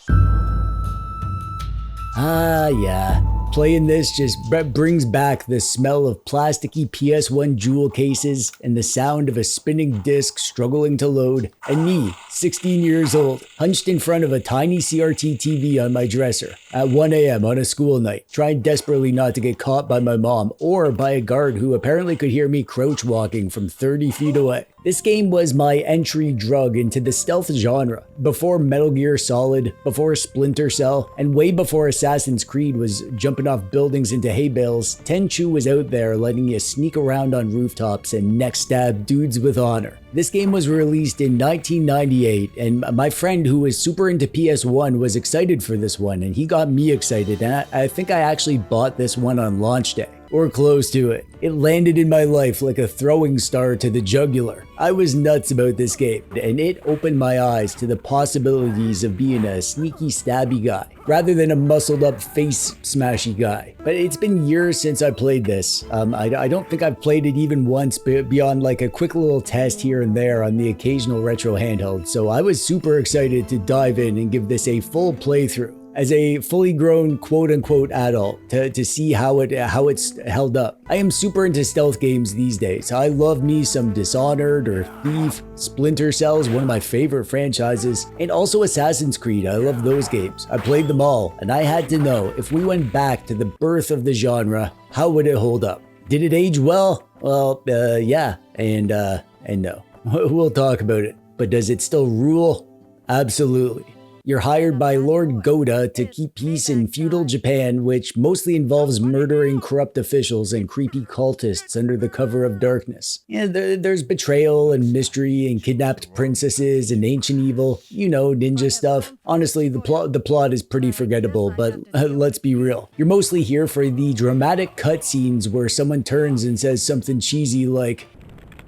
Ah, yeah. Playing this just brings back the smell of plasticky PS1 jewel cases and the sound of a spinning disc struggling to load, and me, 16 years old, hunched in front of a tiny CRT TV on my dresser at 1 a.m. on a school night, trying desperately not to get caught by my mom or by a guard who apparently could hear me crouch walking from 30 feet away. This game was my entry drug into the stealth genre, before Metal Gear Solid, before Splinter Cell, and way before Assassin's Creed was jumping off buildings into hay bales. Tenchu was out there letting you sneak around on rooftops and neck stab dudes with honor. This game was released in 1998, and my friend who was super into PS1 was excited for this one, and he got me excited, and I think I actually bought this one on launch day. or close to it. It landed in my life like a throwing star to the jugular. I was nuts about this game, and it opened my eyes to the possibilities of being a sneaky stabby guy, rather than a muscled up face smashy guy. But it's been years since I played this. I don't think I've played it even once beyond like a quick little test here and there on the occasional retro handheld, so I was super excited to dive in and give this a full playthrough as a fully grown quote-unquote adult to see how it's held up. I am super into stealth games these days. I love me some Dishonored or Thief, Splinter Cell is one of my favorite franchises, and also Assassin's Creed. I love those games. I played them all, and I had to know if we went back to the birth of the genre, how would it hold up? Did it age well? Well, yeah, and no. We'll talk about it. But does it still rule? Absolutely. You're hired by Lord Goda to keep peace in feudal Japan, which mostly involves murdering corrupt officials and creepy cultists under the cover of darkness. Yeah, there's betrayal and mystery and kidnapped princesses and ancient evil, you know, ninja stuff. Honestly, the plot is pretty forgettable, but let's be real. You're mostly here for the dramatic cutscenes where someone turns and says something cheesy like,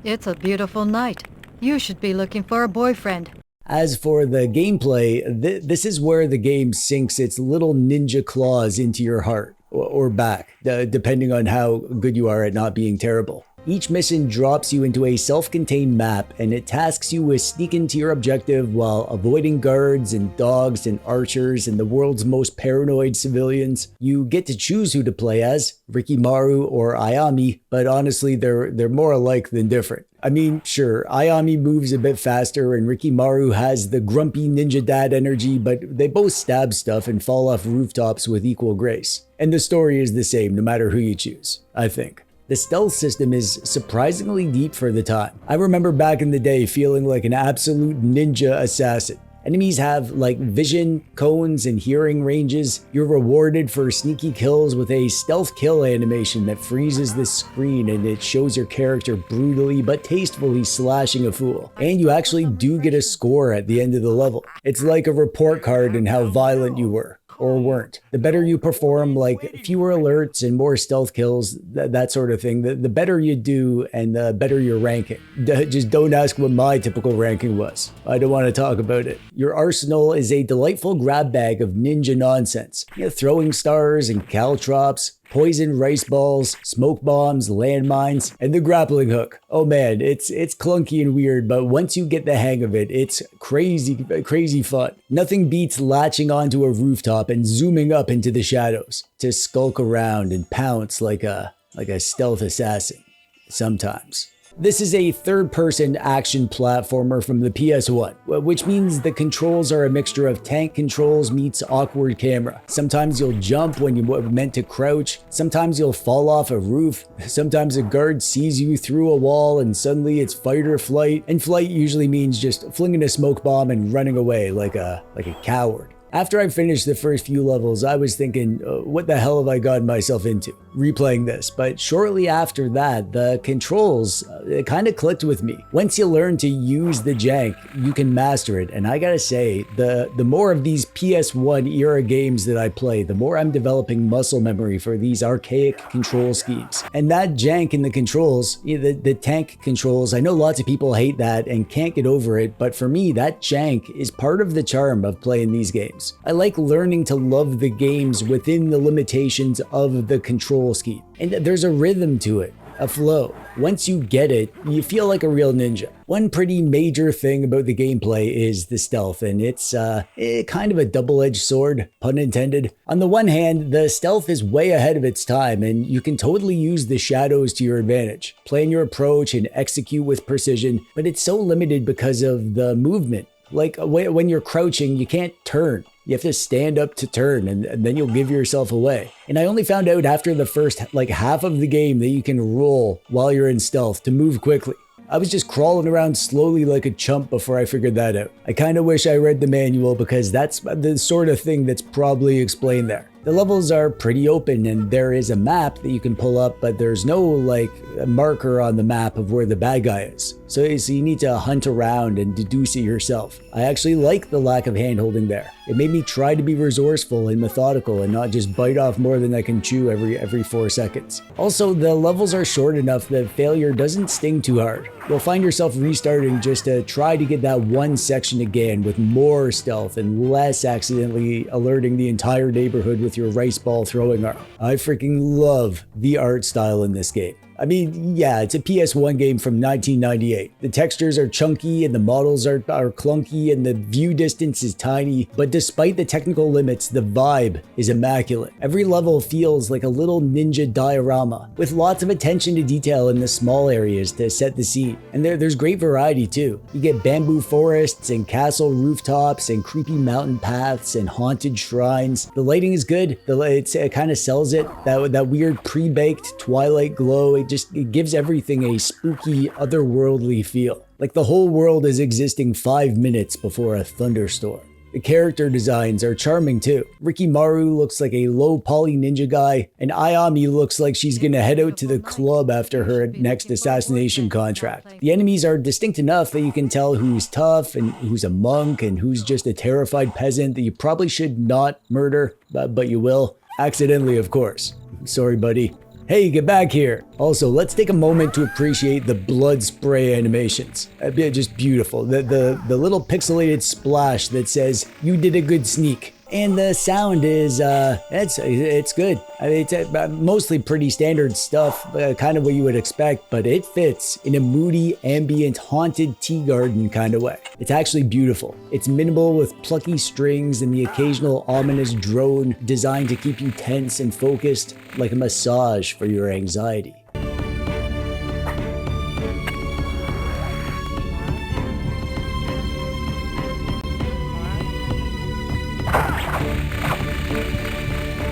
"It's a beautiful night. You should be looking for a boyfriend." As for the gameplay, this is where the game sinks its little ninja claws into your heart, or back, depending on how good you are at not being terrible. Each mission drops you into a self-contained map, and it tasks you with sneaking to your objective while avoiding guards and dogs and archers and the world's most paranoid civilians. You get to choose who to play as, Rikimaru or Ayami, but honestly they're more alike than different. I mean, sure, Ayami moves a bit faster and Rikimaru has the grumpy ninja dad energy, but they both stab stuff and fall off rooftops with equal grace. And the story is the same no matter who you choose, I think. The stealth system is surprisingly deep for the time. I remember back in the day feeling like an absolute ninja assassin. Enemies have like vision, cones, and hearing ranges. You're rewarded for sneaky kills with a stealth kill animation that freezes the screen and it shows your character brutally but tastefully slashing a fool. And you actually do get a score at the end of the level. It's like a report card in how violent you were. Or weren't. The better you perform, like fewer alerts and more stealth kills, that sort of thing, the better you do and the better your ranking. Just don't ask what my typical ranking was. I don't want to talk about it. Your arsenal is a delightful grab bag of ninja nonsense. You know, throwing stars and caltrops, poison rice balls, smoke bombs, landmines, and the grappling hook. Oh man, it's clunky and weird, but once you get the hang of it, it's crazy fun. Nothing beats latching onto a rooftop and zooming up into the shadows to skulk around and pounce like a stealth assassin. Sometimes. This is a third-person action platformer from the PS1, which means the controls are a mixture of tank controls meets awkward camera. Sometimes you'll jump when you're meant to crouch, sometimes you'll fall off a roof, sometimes a guard sees you through a wall and suddenly it's fight or flight, and flight usually means just flinging a smoke bomb and running away like a coward. After I finished the first few levels, I was thinking, what the hell have I gotten myself into? Replaying this, but shortly after that, the controls, it kind of clicked with me. Once you learn to use the jank, you can master it, and I gotta say, the more of these PS1 era games that I play, the more I'm developing muscle memory for these archaic control schemes. And that jank in the controls, the tank controls, I know lots of people hate that and can't get over it, but for me, that jank is part of the charm of playing these games. I like learning to love the games within the limitations of the control scheme. And there's a rhythm to it, a flow. Once you get it, you feel like a real ninja. One pretty major thing about the gameplay is the stealth, and it's kind of a double-edged sword, pun intended. On the one hand, the stealth is way ahead of its time, and you can totally use the shadows to your advantage, plan your approach and execute with precision, but it's so limited because of the movement. Like when you're crouching, you can't turn. You have to stand up to turn and then you'll give yourself away. And I only found out after the first half of the game that you can roll while you're in stealth to move quickly. I was just crawling around slowly like a chump before I figured that out. I kind of wish I read the manual because that's the sort of thing that's probably explained there. The levels are pretty open and there is a map that you can pull up, but there's no like marker on the map of where the bad guy is. So you need to hunt around and deduce it yourself. I actually like the lack of handholding there. It made me try to be resourceful and methodical and not just bite off more than I can chew every 4 seconds. Also, the levels are short enough that failure doesn't sting too hard. You'll find yourself restarting just to try to get that one section again with more stealth and less accidentally alerting the entire neighborhood with your rice ball throwing arm. I freaking love the art style in this game. I mean, yeah, it's a PS1 game from 1998. The textures are chunky and the models are clunky and the view distance is tiny, but despite the technical limits, the vibe is immaculate. Every level feels like a little ninja diorama, with lots of attention to detail in the small areas to set the scene. And there's great variety too. You get bamboo forests and castle rooftops and creepy mountain paths and haunted shrines. The lighting is good. It kind of sells it. That weird pre-baked twilight glow. It gives everything a spooky, otherworldly feel. Like the whole world is existing 5 minutes before a thunderstorm. The character designs are charming too. Rikimaru looks like a low poly ninja guy, and Ayami looks like she's gonna head out to the club after her next assassination contract. The enemies are distinct enough that you can tell who's tough and who's a monk and who's just a terrified peasant that you probably should not murder, but you will. Accidentally, of course. Sorry, buddy. Hey, get back here. Also, let's take a moment to appreciate the blood spray animations. Just beautiful. The little pixelated splash that says, "You did a good sneak." And the sound is, it's good. I mean, it's mostly pretty standard stuff, kind of what you would expect, but it fits in a moody, ambient, haunted tea garden kind of way. It's actually beautiful. It's minimal with plucky strings and the occasional ominous drone designed to keep you tense and focused, like a massage for your anxiety.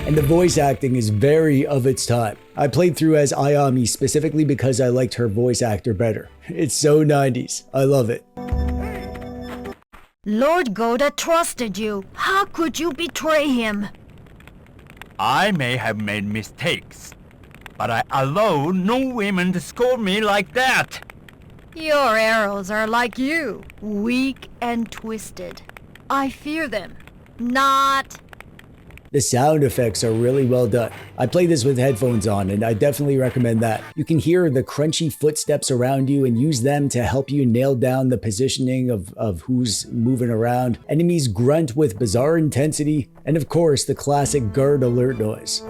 And the voice acting is very of its time. I played through as Ayami specifically because I liked her voice actor better. It's so 90s. I love it. Lord Goda trusted you. How could you betray him? I may have made mistakes, but I allow no women to scold me like that. Your arrows are like you, weak and twisted. I fear them. Not. The sound effects are really well done. I played this with headphones on and I definitely recommend that. You can hear the crunchy footsteps around you and use them to help you nail down the positioning of who's moving around. Enemies grunt with bizarre intensity, and of course the classic guard alert noise,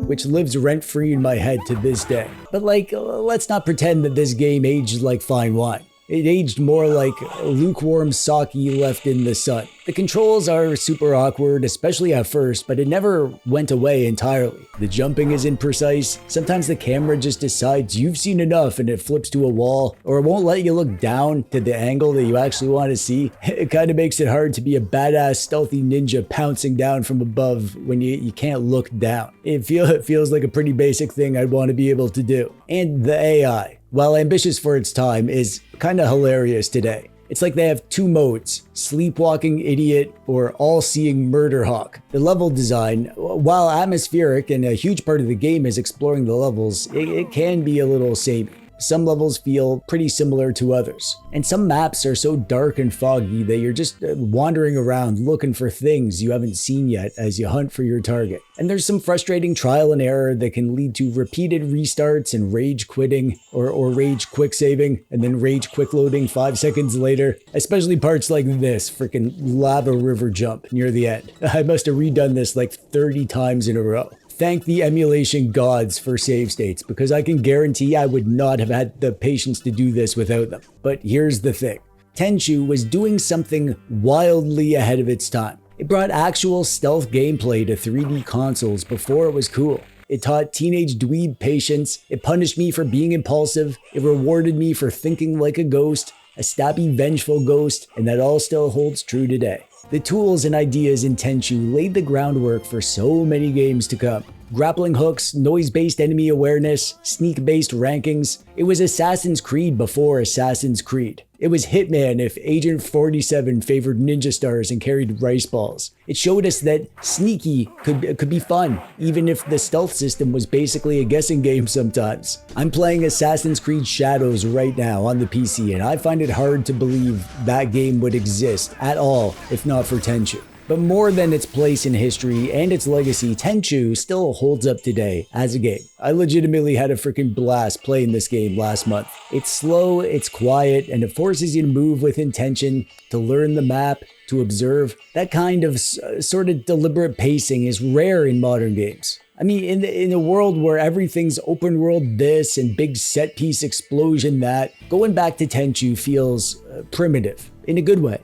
which lives rent-free in my head to this day. But let's not pretend that this game aged like fine wine. It aged more like lukewarm sake left in the sun. The controls are super awkward, especially at first, but it never went away entirely. The jumping is imprecise. Sometimes the camera just decides you've seen enough and it flips to a wall, or it won't let you look down to the angle that you actually want to see. It kind of makes it hard to be a badass stealthy ninja pouncing down from above when you can't look down. It feels like a pretty basic thing I'd want to be able to do. And the AI, while ambitious for its time, is kind of hilarious today. It's like they have 2 modes, Sleepwalking Idiot or All-Seeing Murder Hawk. The level design, while atmospheric and a huge part of the game is exploring the levels, it can be a little samey. Some levels feel pretty similar to others, and some maps are so dark and foggy that you're just wandering around looking for things you haven't seen yet as you hunt for your target. And there's some frustrating trial and error that can lead to repeated restarts and rage quitting, or rage quick saving, and then rage quick loading 5 seconds later. Especially parts like this freaking lava river jump near the end. I must have redone this like 30 times in a row. Thank the emulation gods for save states, because I can guarantee I would not have had the patience to do this without them. But here's the thing. Tenchu was doing something wildly ahead of its time. It brought actual stealth gameplay to 3D consoles before it was cool. It taught teenage dweeb patience, it punished me for being impulsive, it rewarded me for thinking like a ghost, a stabby vengeful ghost, and that all still holds true today. The tools and ideas in Tenchu laid the groundwork for so many games to come. Grappling hooks, noise-based enemy awareness, sneak-based rankings. It was Assassin's Creed before Assassin's Creed. It was Hitman if Agent 47 favored ninja stars and carried rice balls. It showed us that sneaky could be fun, even if the stealth system was basically a guessing game sometimes. I'm playing Assassin's Creed Shadows right now on the PC, and I find it hard to believe that game would exist at all if not for Tenchu. But more than its place in history and its legacy, Tenchu still holds up today as a game. I legitimately had a freaking blast playing this game last month. It's slow, it's quiet, and it forces you to move with intention, to learn the map, to observe. That kind of sort of deliberate pacing is rare in modern games. I mean, in a world where everything's open world this and big set piece explosion that, going back to Tenchu feels primitive in a good way.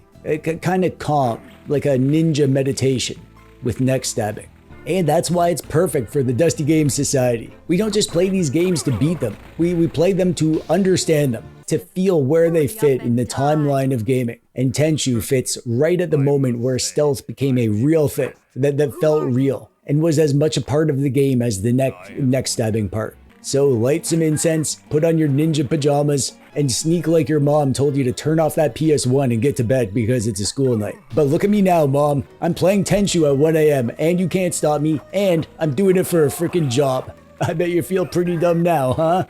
Kind of calm, like a ninja meditation with neck stabbing. And that's why it's perfect for the Dusty Games Society. We don't just play these games to beat them. We play them to understand them, to feel where they fit in the timeline of gaming. And Tenchu fits right at the moment where stealth became a real thing that felt real and was as much a part of the game as the neck stabbing part. So light some incense, put on your ninja pajamas, and sneak like your mom told you to turn off that PS1 and get to bed because it's a school night. But look at me now, Mom. I'm playing Tenchu at 1 a.m. and you can't stop me, and I'm doing it for a freaking job. I bet you feel pretty dumb now, huh?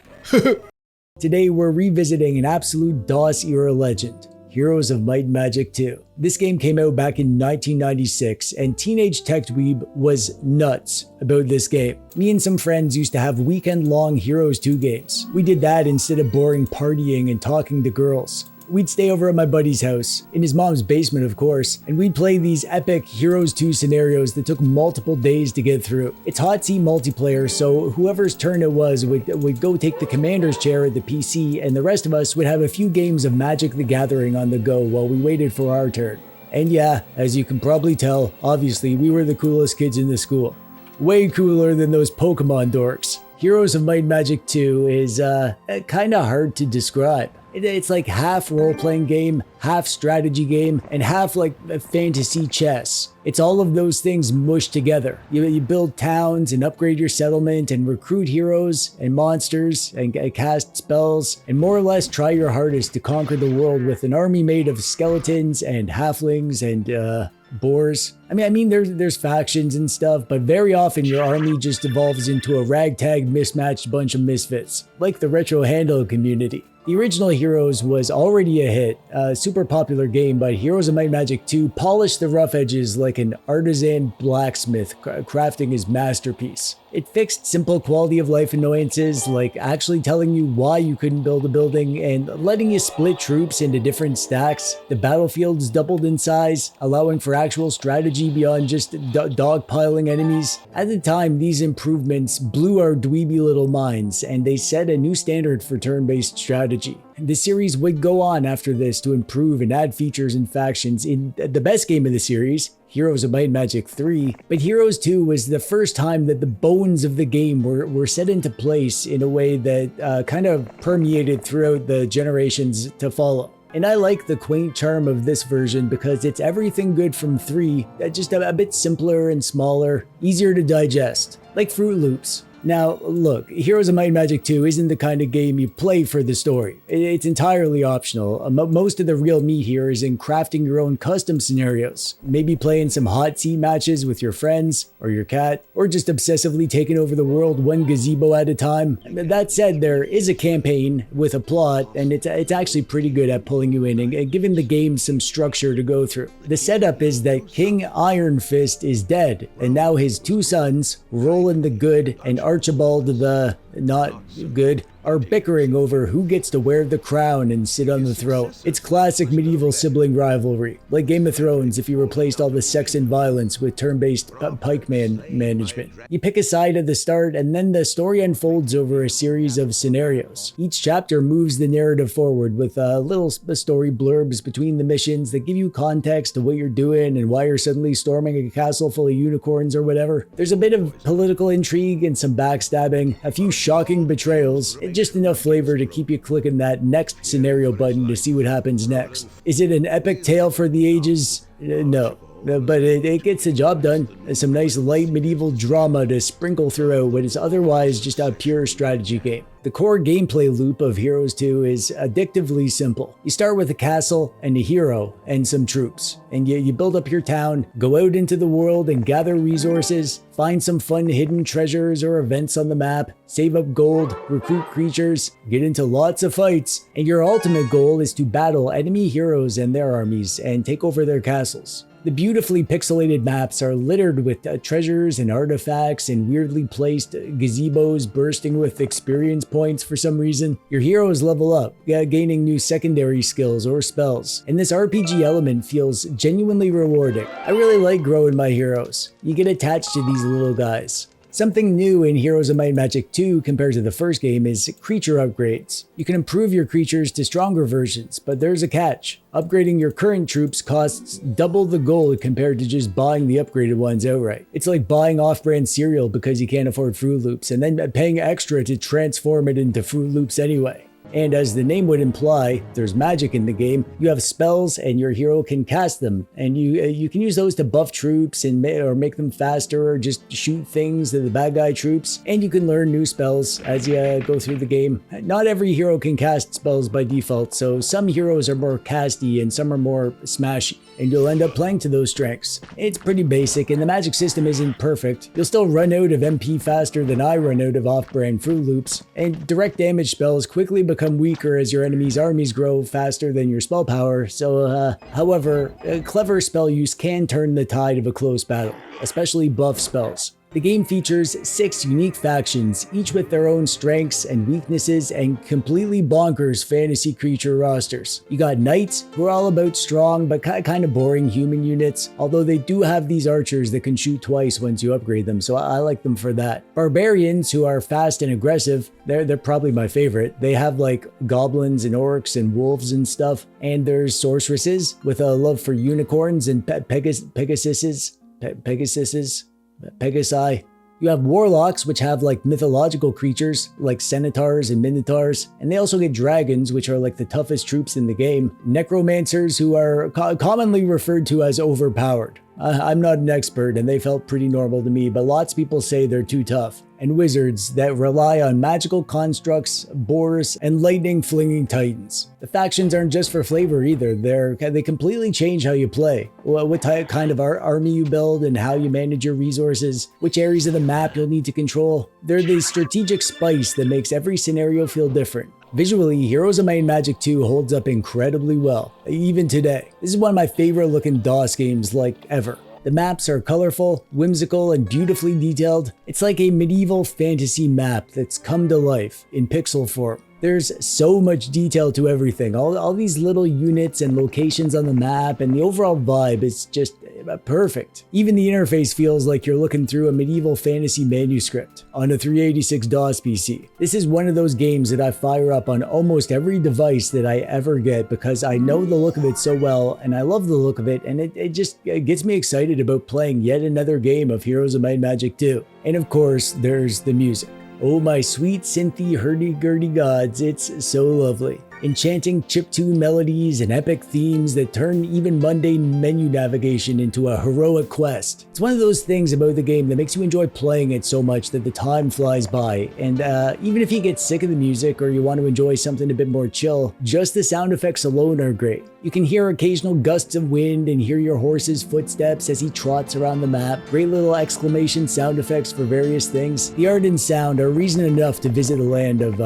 Today we're revisiting an absolute DOS era legend, Heroes of Might and Magic 2. This game came out back in 1996, and teenage TechDweeb was nuts about this game. Me and some friends used to have weekend-long Heroes 2 games. We did that instead of boring partying and talking to girls. We'd stay over at my buddy's house, in his mom's basement of course, and we'd play these epic Heroes 2 scenarios that took multiple days to get through. It's hot seat multiplayer, so whoever's turn it was would go take the commander's chair at the PC, and the rest of us would have a few games of Magic the Gathering on the go while we waited for our turn. And yeah, as you can probably tell, obviously we were the coolest kids in the school. Way cooler than those Pokemon dorks. Heroes of Might and Magic 2 is kinda hard to describe. It's like half role-playing game, half strategy game, and half like fantasy chess. It's all of those things mushed together. You build towns and upgrade your settlement and recruit heroes and monsters and cast spells and more or less try your hardest to conquer the world with an army made of skeletons and halflings and boars. I mean, there's factions and stuff, but very often your army just evolves into a ragtag mismatched bunch of misfits, like the retro handle community. The original Heroes was already a hit, a super popular game, but Heroes of Might and Magic 2 polished the rough edges like an artisan blacksmith crafting his masterpiece. It fixed simple quality of life annoyances like actually telling you why you couldn't build a building and letting you split troops into different stacks. The battlefields doubled in size, allowing for actual strategy beyond just dogpiling enemies. At the time, these improvements blew our dweeby little minds, and they set a new standard for turn-based strategy. The series would go on after this to improve and add features and factions in the best game of the series, Heroes of Might and Magic 3, but Heroes 2 was the first time that the bones of the game were set into place in a way that kind of permeated throughout the generations to follow. And I like the quaint charm of this version because it's everything good from 3, just a bit simpler and smaller, easier to digest, like Fruit Loops. Now, look, Heroes of Might and Magic 2 isn't the kind of game you play for the story. It's entirely optional. Most of the real meat here is in crafting your own custom scenarios. Maybe playing some hot seat matches with your friends, or your cat, or just obsessively taking over the world one gazebo at a time. That said, there is a campaign with a plot, and it's actually pretty good at pulling you in and giving the game some structure to go through. The setup is that King Iron Fist is dead, and now his two sons, Roland the Good and Archibald the not good, are bickering over who gets to wear the crown and sit on the throne. It's classic medieval sibling rivalry, like Game of Thrones if you replaced all the sex and violence with turn-based pikeman management. You pick a side at the start, and then the story unfolds over a series of scenarios. Each chapter moves the narrative forward with little story blurbs between the missions that give you context to what you're doing and why you're suddenly storming a castle full of unicorns or whatever. There's a bit of political intrigue and some backstabbing, a few shocking betrayals, and just enough flavor to keep you clicking that next scenario button to see what happens next. Is it an epic tale for the ages? No. but it gets the job done. There's some nice light medieval drama to sprinkle throughout what is otherwise just a pure strategy game. The core gameplay loop of Heroes 2 is addictively simple. You start with a castle and a hero and some troops, and you build up your town, go out into the world and gather resources, find some fun hidden treasures or events on the map, save up gold, recruit creatures, get into lots of fights, and your ultimate goal is to battle enemy heroes and their armies and take over their castles. The beautifully pixelated maps are littered with treasures and artifacts and weirdly placed gazebos bursting with experience points for some reason. Your heroes level up, gaining new secondary skills or spells, and this RPG element feels genuinely rewarding. I really like growing my heroes. You get attached to these little guys. Something new in Heroes of Might and Magic 2 compared to the first game is creature upgrades. You can improve your creatures to stronger versions, but there's a catch. Upgrading your current troops costs double the gold compared to just buying the upgraded ones outright. It's like buying off-brand cereal because you can't afford Fruit Loops, and then paying extra to transform it into Fruit Loops anyway. And as the name would imply, there's magic in the game. You have spells and your hero can cast them, and you can use those to buff troops or make them faster, or just shoot things at the bad guy troops. And you can learn new spells as you go through the game. Not every hero can cast spells by default, so some heroes are more casty and some are more smashy, and you'll end up playing to those strengths. It's pretty basic, and the magic system isn't perfect. You'll still run out of MP faster than I run out of off-brand Fruit Loops, and direct damage spells quickly become weaker as your enemy's armies grow faster than your spell power. So, however, clever spell use can turn the tide of a close battle, especially buff spells. The game features 6 unique factions, each with their own strengths and weaknesses and completely bonkers fantasy creature rosters. You got knights, who are all about strong but kind of boring human units, although they do have these archers that can shoot twice once you upgrade them, so I like them for that. Barbarians, who are fast and aggressive, they're probably my favorite. They have like goblins and orcs and wolves and stuff. And there's sorceresses with a love for unicorns and Pegasi. You have warlocks, which have like mythological creatures like centaurs and minotaurs, and they also get dragons, which are like the toughest troops in the game. Necromancers, who are commonly referred to as overpowered. I'm not an expert, and they felt pretty normal to me, but lots of people say they're too tough. And wizards that rely on magical constructs, boars, and lightning-flinging titans. The factions aren't just for flavor either. They completely change how you play, what kind of army you build, and how you manage your resources, which areas of the map you'll need to control. They're the strategic spice that makes every scenario feel different. Visually, Heroes of Might and Magic 2 holds up incredibly well, even today. This is one of my favorite looking DOS games like ever. The maps are colorful, whimsical, and beautifully detailed. It's like a medieval fantasy map that's come to life in pixel form. There's so much detail to everything, all these little units and locations on the map, and the overall vibe is just perfect. Even the interface feels like you're looking through a medieval fantasy manuscript on a 386 DOS PC. This is one of those games that I fire up on almost every device that I ever get because I know the look of it so well, and I love the look of it, and it just gets me excited about playing yet another game of Heroes of Might and Magic 2. And of course, there's the music. Oh my sweet synthy hurdy-gurdy gods, it's so lovely. Enchanting chiptune melodies and epic themes that turn even mundane menu navigation into a heroic quest. It's one of those things about the game that makes you enjoy playing it so much that the time flies by, and even if you get sick of the music or you want to enjoy something a bit more chill, just the sound effects alone are great. You can hear occasional gusts of wind and hear your horse's footsteps as he trots around the map. Great little exclamation sound effects for various things. The art and sound are reason enough to visit a land of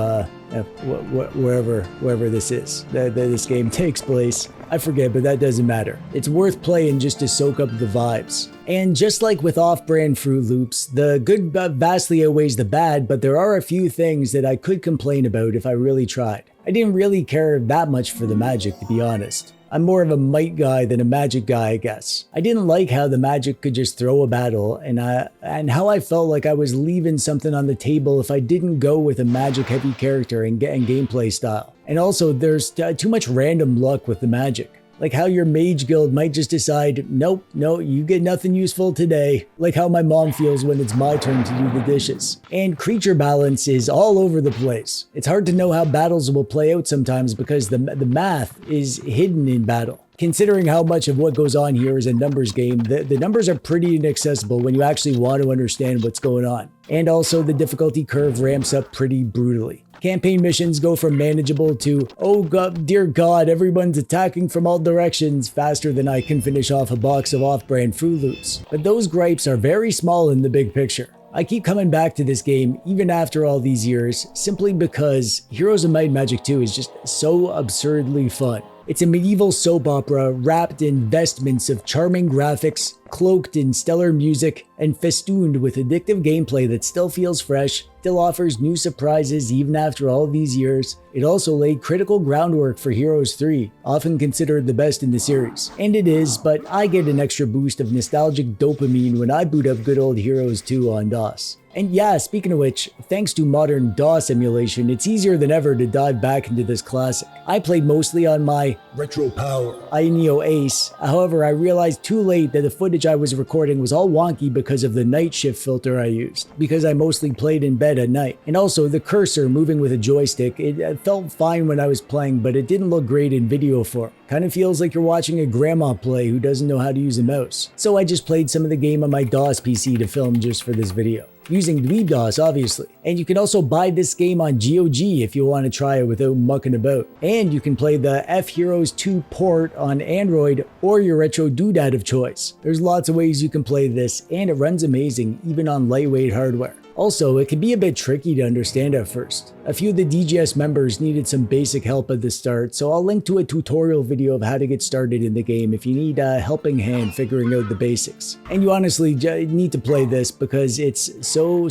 wherever this is, that this game takes place. I forget, but that doesn't matter. It's worth playing just to soak up the vibes. And just like with off-brand Fruit Loops, the good vastly outweighs the bad, but there are a few things that I could complain about if I really tried. I didn't really care that much for the magic, to be honest. I'm more of a might guy than a magic guy, I guess. I didn't like how the magic could just throw a battle, and how I felt like I was leaving something on the table if I didn't go with a magic-heavy character and gameplay style. And also, there's too much random luck with the magic. Like how your mage guild might just decide, nope, no, you get nothing useful today. Like how my mom feels when it's my turn to do the dishes. And creature balance is all over the place. It's hard to know how battles will play out sometimes because the math is hidden in battle. Considering how much of what goes on here is a numbers game, the numbers are pretty inaccessible when you actually want to understand what's going on. And also the difficulty curve ramps up pretty brutally. Campaign missions go from manageable to, oh god, dear god, everyone's attacking from all directions faster than I can finish off a box of off-brand Fruit Loops. But those gripes are very small in the big picture. I keep coming back to this game even after all these years, simply because Heroes of Might and Magic 2 is just so absurdly fun. It's a medieval soap opera wrapped in vestments of charming graphics, cloaked in stellar music, and festooned with addictive gameplay that still feels fresh, still offers new surprises even after all these years. It also laid critical groundwork for Heroes 3, often considered the best in the series. And it is, but I get an extra boost of nostalgic dopamine when I boot up good old Heroes 2 on DOS. And yeah, speaking of which, thanks to modern DOS emulation, it's easier than ever to dive back into this classic. I played mostly on my Retro Power iNeo Ace, however I realized too late that the footage I was recording was all wonky because of the night shift filter I used, because I mostly played in bed at night. And also the cursor moving with a joystick, it felt fine when I was playing, but it didn't look great in video form. Kind of feels like you're watching a grandma play who doesn't know how to use a mouse. So I just played some of the game on my DOS PC to film just for this video. Using Dweeb DOS, obviously. And you can also buy this game on GOG if you want to try it without mucking about. And you can play the F-Heroes 2 port on Android or your retro doodad of choice. There's lots of ways you can play this, and it runs amazing even on lightweight hardware. Also, it can be a bit tricky to understand at first. A few of the DGS members needed some basic help at the start, so I'll link to a tutorial video of how to get started in the game if you need a helping hand figuring out the basics. And you honestly need to play this because it's so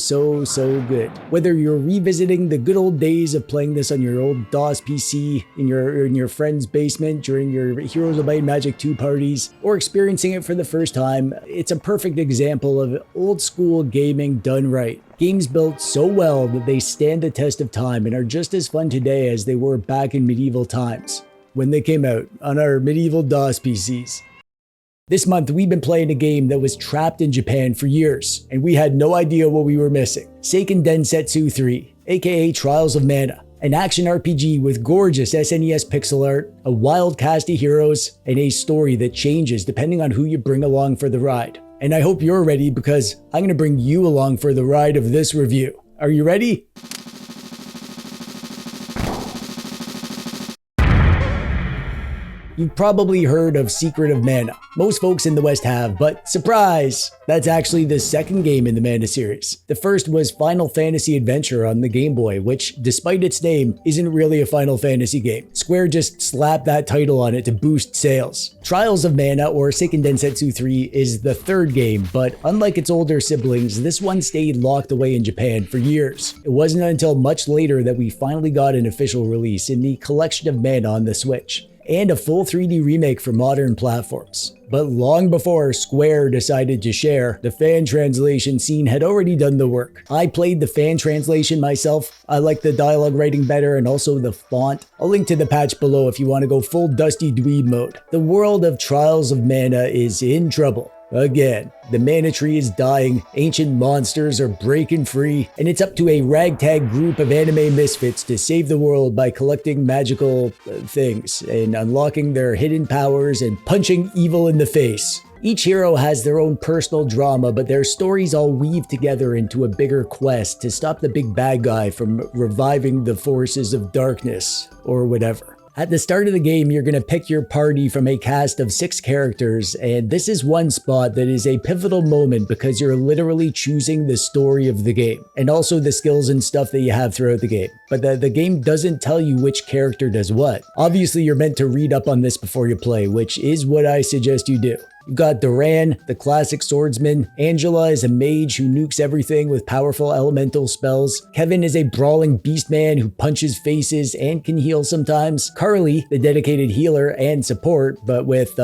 good. Whether you're revisiting the good old days of playing this on your old DOS PC in your friend's basement during your Heroes of Might and Magic 2 parties, or experiencing it for the first time, it's a perfect example of old school gaming done right. Games built so well that they stand the test of time and are just as fun today as they were back in medieval times, when they came out on our medieval DOS PCs. This month, we've been playing a game that was trapped in Japan for years, and we had no idea what we were missing. Seiken Densetsu 3, aka Trials of Mana, an action RPG with gorgeous SNES pixel art, a wild cast of heroes, and a story that changes depending on who you bring along for the ride. And I hope you're ready because I'm going to bring you along for the ride of this review. Are you ready? You've probably heard of Secret of Mana. Most folks in the West have, but surprise! That's actually the second game in the Mana series. The first was Final Fantasy Adventure on the Game Boy, which, despite its name, isn't really a Final Fantasy game. Square just slapped that title on it to boost sales. Trials of Mana, or Seiken Densetsu 3, is the third game, but unlike its older siblings, this one stayed locked away in Japan for years. It wasn't until much later that we finally got an official release in the Collection of Mana on the Switch, and a full 3D remake for modern platforms. But long before Square decided to share, the fan translation scene had already done the work. I played the fan translation myself. I like the dialogue writing better and also the font. I'll link to the patch below if you want to go full dusty dweeb mode. The world of Trials of Mana is in trouble. Again, the mana tree is dying, ancient monsters are breaking free, and it's up to a ragtag group of anime misfits to save the world by collecting magical things and unlocking their hidden powers and punching evil in the face. Each hero has their own personal drama, but their stories all weave together into a bigger quest to stop the big bad guy from reviving the forces of darkness, or whatever. At the start of the game, you're going to pick your party from a cast of 6 characters, and this is one spot that is a pivotal moment because you're literally choosing the story of the game, and also the skills and stuff that you have throughout the game. But the game doesn't tell you which character does what. Obviously, you're meant to read up on this before you play, which is what I suggest you do. You've got Duran, the classic swordsman. Angela is a mage who nukes everything with powerful elemental spells. Kevin is a brawling beastman who punches faces and can heal sometimes. Carly, the dedicated healer and support, but with,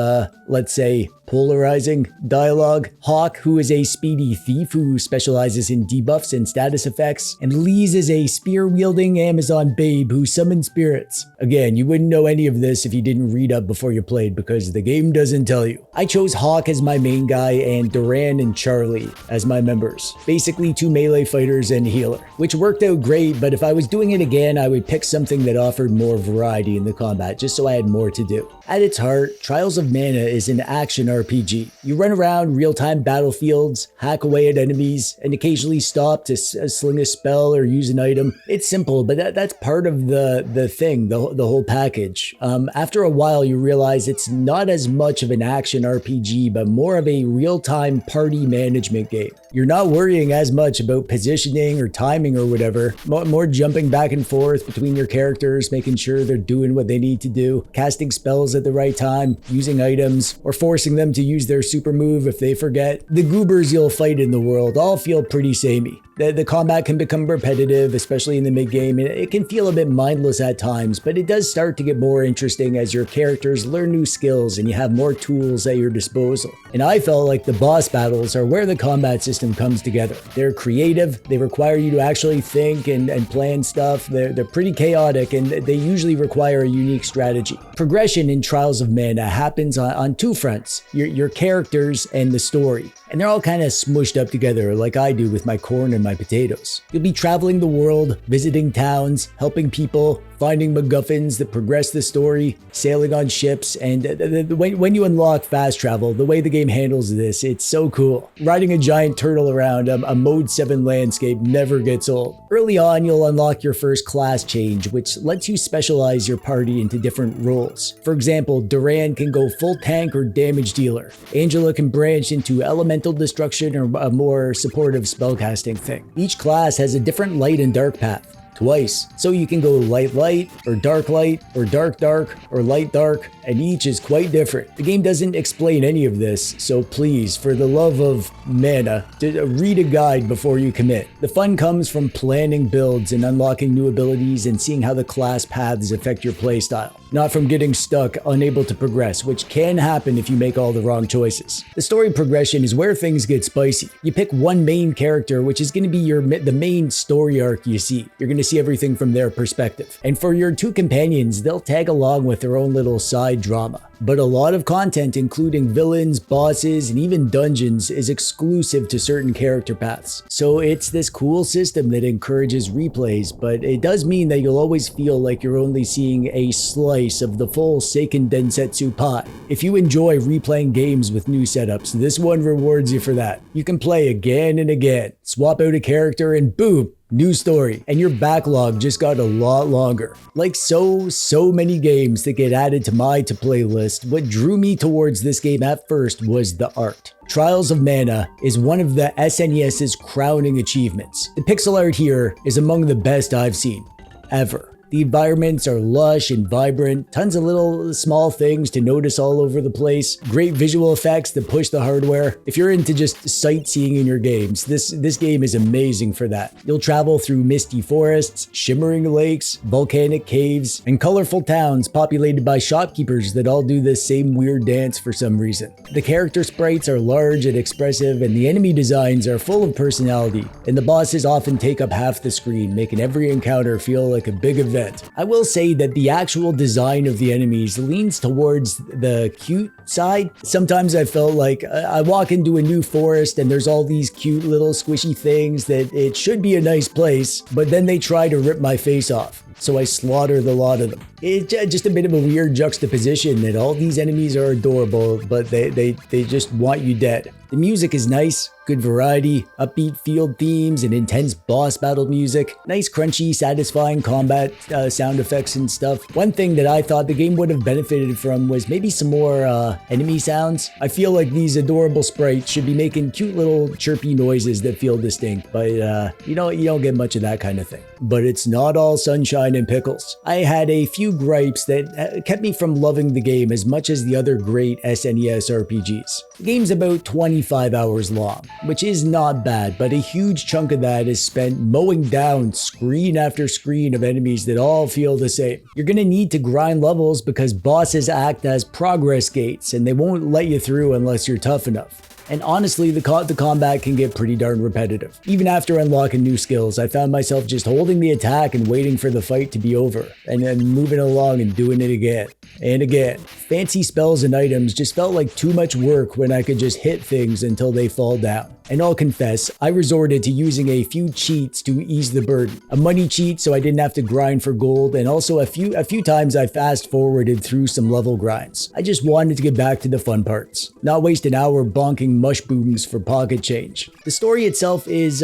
let's say, polarizing dialogue. Hawk, who is a speedy thief who specializes in debuffs and status effects. And Lise is a spear-wielding Amazon babe who summons spirits. Again, you wouldn't know any of this if you didn't read up before you played because the game doesn't tell you. I chose chose Hawk as my main guy and Duran and Charlie as my members. Basically 2 melee fighters and a healer, which worked out great, but if I was doing it again, I would pick something that offered more variety in the combat, just so I had more to do. At its heart, Trials of Mana is an action RPG. You run around real-time battlefields, hack away at enemies, and occasionally stop to sling a spell or use an item. It's simple, but that's part of the thing, the whole package. After a while, you realize it's not as much of an action RPG, but more of a real-time party management game. You're not worrying as much about positioning or timing or whatever, more jumping back and forth between your characters, making sure they're doing what they need to do, casting spells at the right time, using items, or forcing them to use their super move if they forget. The goobers you'll fight in the world all feel pretty samey. The combat can become repetitive, especially in the mid-game, and it can feel a bit mindless at times, but it does start to get more interesting as your characters learn new skills and you have more tools at your disposal. And I felt like the boss battles are where the combat system comes together. They're creative, they require you to actually think and plan stuff, they're pretty chaotic, and they usually require a unique strategy. Progression in Trials of Mana happens on 2 fronts, your characters and the story. And they're all kind of smushed up together like I do with my corn and my potatoes. You'll be traveling the world, visiting towns, helping people, finding MacGuffins that progress the story, sailing on ships, and when you unlock fast travel, the way the game handles this, it's so cool. Riding a giant turtle around a Mode 7 landscape never gets old. Early on, you'll unlock your first class change, which lets you specialize your party into different roles. For example, Duran can go full tank or damage dealer. Angela can branch into elemental destruction or a more supportive spellcasting thing. Each class has a different light and dark path. Twice. So you can go light or dark or dark or light dark, and each is quite different. The game doesn't explain any of this, so please, for the love of mana, read a guide before you commit. The fun comes from planning builds and unlocking new abilities and seeing how the class paths affect your playstyle, not from getting stuck, unable to progress, which can happen if you make all the wrong choices. The story progression is where things get spicy. You pick one main character, which is going to be the main story arc you see. You're going to see everything from their perspective. And for your 2 companions, they'll tag along with their own little side drama. But a lot of content, including villains, bosses, and even dungeons, is exclusive to certain character paths. So it's this cool system that encourages replays, but it does mean that you'll always feel like you're only seeing a slice of the full Seiken Densetsu pie. If you enjoy replaying games with new setups, this one rewards you for that. You can play again and again, swap out a character, and boom, new story, and your backlog just got a lot longer. Like so many games that get added to my to-play list, what drew me towards this game at first was the art. Trials of Mana is one of the SNES's crowning achievements. The pixel art here is among the best I've seen, ever. The environments are lush and vibrant, tons of little small things to notice all over the place, great visual effects that push the hardware. If you're into just sightseeing in your games, this game is amazing for that. You'll travel through misty forests, shimmering lakes, volcanic caves, and colorful towns populated by shopkeepers that all do this same weird dance for some reason. The character sprites are large and expressive, and the enemy designs are full of personality, and the bosses often take up half the screen, making every encounter feel like a big event. I will say that the actual design of the enemies leans towards the cute side. Sometimes I felt like I walk into a new forest and there's all these cute little squishy things that it should be a nice place, but then they try to rip my face off. So I slaughter the lot of them. It's just a bit of a weird juxtaposition that all these enemies are adorable, but they just want you dead. The music is nice, good variety, upbeat field themes and intense boss battle music, nice crunchy, satisfying combat sound effects and stuff. One thing that I thought the game would have benefited from was maybe some more enemy sounds. I feel like these adorable sprites should be making cute little chirpy noises that feel distinct, but you don't get much of that kind of thing. But it's not all sunshine and pickles. I had a few gripes that kept me from loving the game as much as the other great SNES RPGs. The game's about 25 hours long, which is not bad, but a huge chunk of that is spent mowing down screen after screen of enemies that all feel the same. You're gonna need to grind levels because bosses act as progress gates and they won't let you through unless you're tough enough. And honestly, the combat can get pretty darn repetitive. Even after unlocking new skills, I found myself just holding the attack and waiting for the fight to be over, and then moving along and doing it again and again. Fancy spells and items just felt like too much work when I could just hit things until they fall down. And I'll confess, I resorted to using a few cheats to ease the burden. A money cheat so I didn't have to grind for gold, and also a few times I fast forwarded through some level grinds. I just wanted to get back to the fun parts, not waste an hour bonking mush booms for pocket change. The story itself is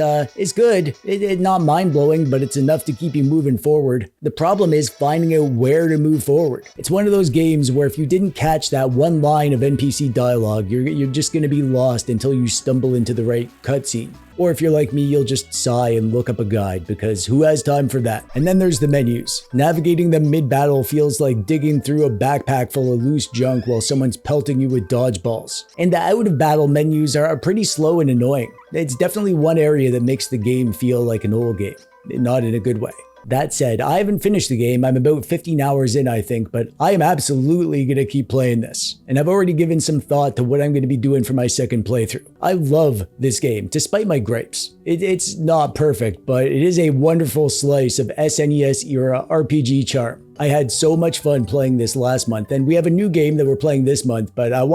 good. It's not mind-blowing, but it's enough to keep you moving forward. The problem is finding out where to move forward. It's one of those games where if you didn't catch that one line of NPC dialogue, you're just going to be lost until you stumble into the right cutscene. Or if you're like me, you'll just sigh and look up a guide, because who has time for that? And then there's the menus. Navigating them mid-battle feels like digging through a backpack full of loose junk while someone's pelting you with dodgeballs. And the out-of-battle menus are pretty slow and annoying. It's definitely one area that makes the game feel like an old game, not in a good way. That said, I haven't finished the game. I'm about 15 hours in, I think, but I am absolutely going to keep playing this. And I've already given some thought to what I'm going to be doing for my second playthrough. I love this game, despite my gripes. It's not perfect, but it is a wonderful slice of SNES era RPG charm. I had so much fun playing this last month, and we have a new game that we're playing this month, but I don't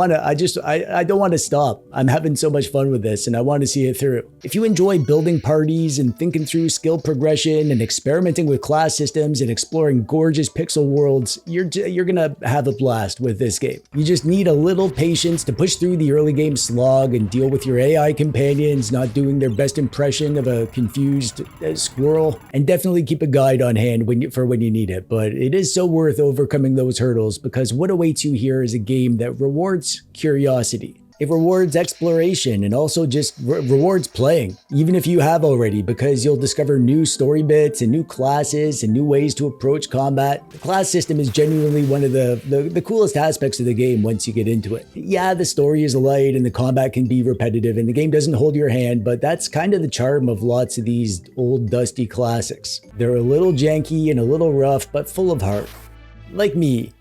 want to stop. I'm having so much fun with this, and I want to see it through. If you enjoy building parties and thinking through skill progression and experimenting with class systems and exploring gorgeous pixel worlds, you're gonna have a blast with this game. You just need a little patience to push through the early game slog and deal with your AI companions not doing their best impression of a confused squirrel, and definitely keep a guide on hand when you need it, but it is so worth overcoming those hurdles, because what awaits you here is a game that rewards curiosity. It rewards exploration and also just rewards playing, even if you have already, because you'll discover new story bits and new classes and new ways to approach combat. The class system is genuinely one of the coolest aspects of the game once you get into it. Yeah, the story is light and the combat can be repetitive and the game doesn't hold your hand, but that's kind of the charm of lots of these old dusty classics. They're a little janky and a little rough, but full of heart. Like me.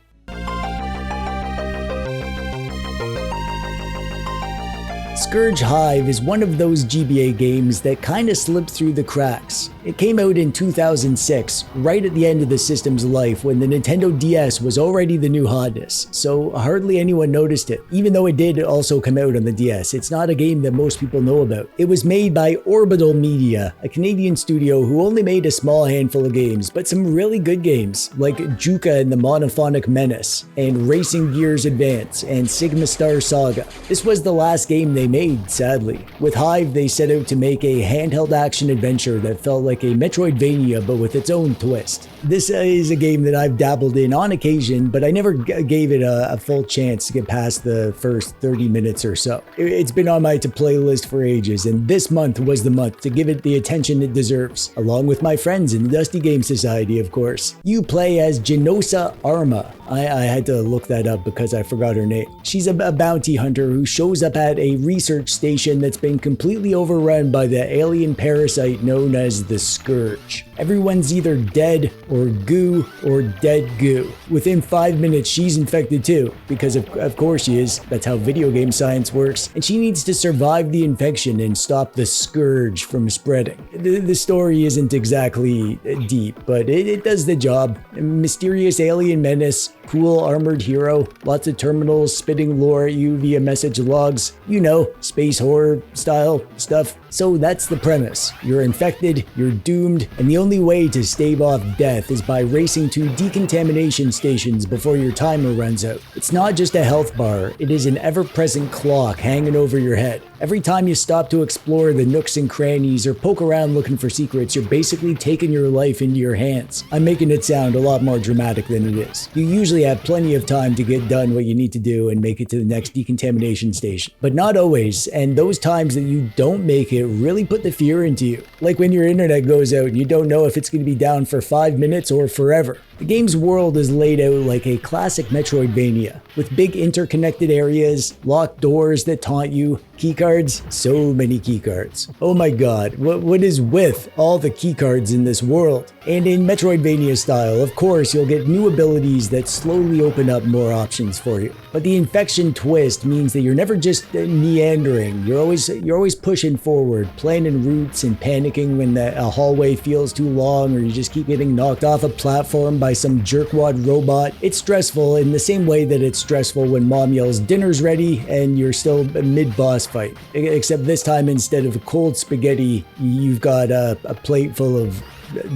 Scurge Hive is one of those GBA games that kinda slipped through the cracks. It came out in 2006, right at the end of the system's life when the Nintendo DS was already the new hotness, so hardly anyone noticed it. Even though it did also come out on the DS, it's not a game that most people know about. It was made by Orbital Media, a Canadian studio who only made a small handful of games, but some really good games, like Juka and the Monophonic Menace, and Racing Gears Advance, and Sigma Star Saga. This was the last game they made, sadly. With Hive, they set out to make a handheld action adventure that felt like a Metroidvania but with its own twist. This is a game that I've dabbled in on occasion, but I never gave it a full chance to get past the first 30 minutes or so. It's been on my to-play list for ages, and this month was the month to give it the attention it deserves, along with my friends in the Dusty Game Society, of course. You play as Genosa Arma. I had to look that up because I forgot her name. She's a bounty hunter who shows up at a research station that's been completely overrun by the alien parasite known as the Scurge. Everyone's either dead or goo or dead goo. Within 5 minutes, she's infected too, because of course she is. That's how video game science works. And she needs to survive the infection and stop the Scurge from spreading. The story isn't exactly deep, but it does the job. A mysterious alien menace, cool armored hero, lots of terminals spitting lore at you via message logs. You know, space horror style stuff. So that's the premise. You're infected, you're doomed, and the only way to stave off death is by racing to decontamination stations before your timer runs out. It's not just a health bar, it is an ever-present clock hanging over your head. Every time you stop to explore the nooks and crannies or poke around looking for secrets, you're basically taking your life into your hands. I'm making it sound a lot more dramatic than it is. You usually have plenty of time to get done what you need to do and make it to the next decontamination station. But not always, and those times that you don't make it really put the fear into you. Like when your internet goes out and you don't know if it's going to be down for 5 minutes or forever. The game's world is laid out like a classic Metroidvania, with big interconnected areas, locked doors that taunt you, keycards, so many keycards. Oh my god, what is with all the keycards in this world? And in Metroidvania style, of course, you'll get new abilities that slowly open up more options for you. But the infection twist means that you're never just meandering, you're always pushing forward, planning routes and panicking when a hallway feels too long or you just keep getting knocked off a platform by some jerkwad robot. It's stressful in the same way that it's stressful when mom yells dinner's ready and you're still mid-boss fight. Except this time, instead of cold spaghetti, you've got a plate full of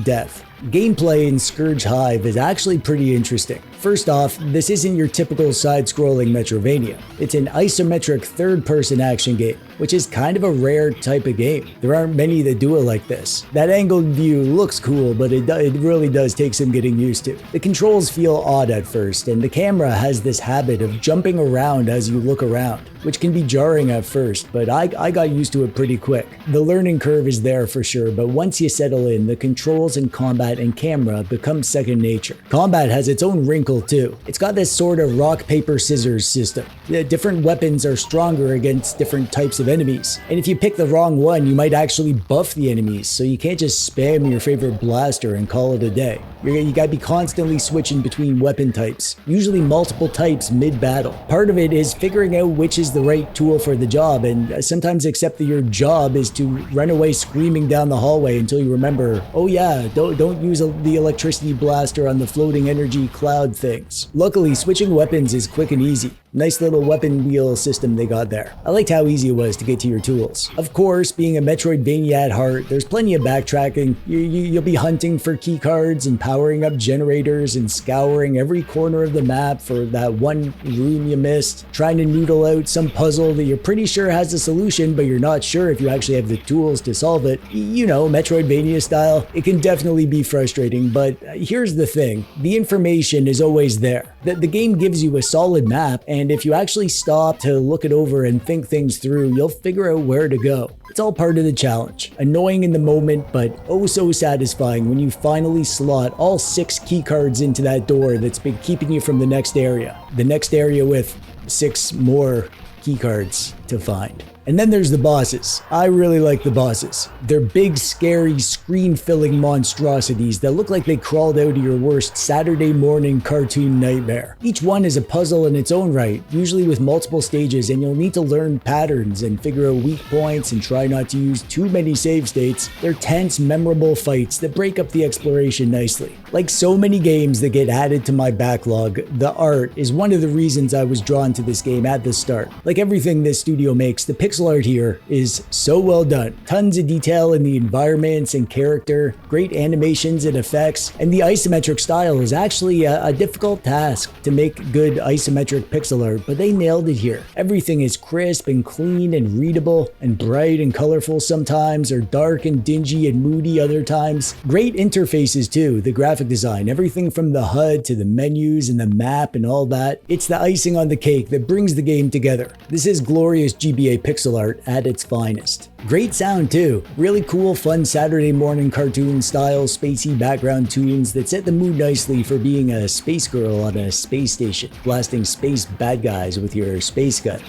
death. Gameplay in Scurge Hive is actually pretty interesting. First off, this isn't your typical side-scrolling Metrovania. It's an isometric third-person action game, which is kind of a rare type of game. There aren't many that do it like this. That angled view looks cool, but it really does take some getting used to. The controls feel odd at first, and the camera has this habit of jumping around as you look around, which can be jarring at first, but I got used to it pretty quick. The learning curve is there for sure, but once you settle in, the controls and combat and camera become second nature. Combat has its own wrinkle too. It's got this sort of rock, paper, scissors system. The different weapons are stronger against different types of enemies, and if you pick the wrong one, you might actually buff the enemies, so you can't just spam your favorite blaster and call it a day. You gotta be constantly switching between weapon types, usually multiple types mid-battle. Part of it is figuring out which is the right tool for the job, and sometimes accept that your job is to run away screaming down the hallway until you remember, oh yeah, don't use the electricity blaster on the floating energy cloud things. Luckily, switching weapons is quick and easy. Nice little weapon wheel system they got there. I liked how easy it was to get to your tools. Of course, being a Metroidvania at heart, there's plenty of backtracking. You'll be hunting for keycards and powering up generators and scouring every corner of the map for that one room you missed, trying to noodle out some puzzle that you're pretty sure has a solution, but you're not sure if you actually have the tools to solve it. You know, Metroidvania style. It can definitely be frustrating, but here's the thing. The information is always there. The game gives you a solid map, and if you actually stop to look it over and think things through, you'll figure out where to go. It's all part of the challenge. Annoying in the moment, but oh so satisfying when you finally slot all 6 keycards into that door that's been keeping you from the next area. The next area with 6 more keycards to find. And then there's the bosses. I really like the bosses. They're big, scary, screen-filling monstrosities that look like they crawled out of your worst Saturday morning cartoon nightmare. Each one is a puzzle in its own right, usually with multiple stages, and you'll need to learn patterns and figure out weak points and try not to use too many save states. They're tense, memorable fights that break up the exploration nicely. Like so many games that get added to my backlog, the art is one of the reasons I was drawn to this game at the start. Like everything this studio makes, the pixel art here is so well done. Tons of detail in the environments and character, great animations and effects, and the isometric style is actually a difficult task to make good isometric pixel art, but they nailed it here. Everything is crisp and clean and readable, and bright and colorful sometimes, or dark and dingy and moody other times. Great interfaces too, the graphic design, everything from the HUD to the menus and the map and all that. It's the icing on the cake that brings the game together. This is glorious GBA pixel art at its finest. Great sound too. Really cool, fun Saturday morning cartoon style, spacey background tunes that set the mood nicely for being a space girl on a space station, blasting space bad guys with your space gun.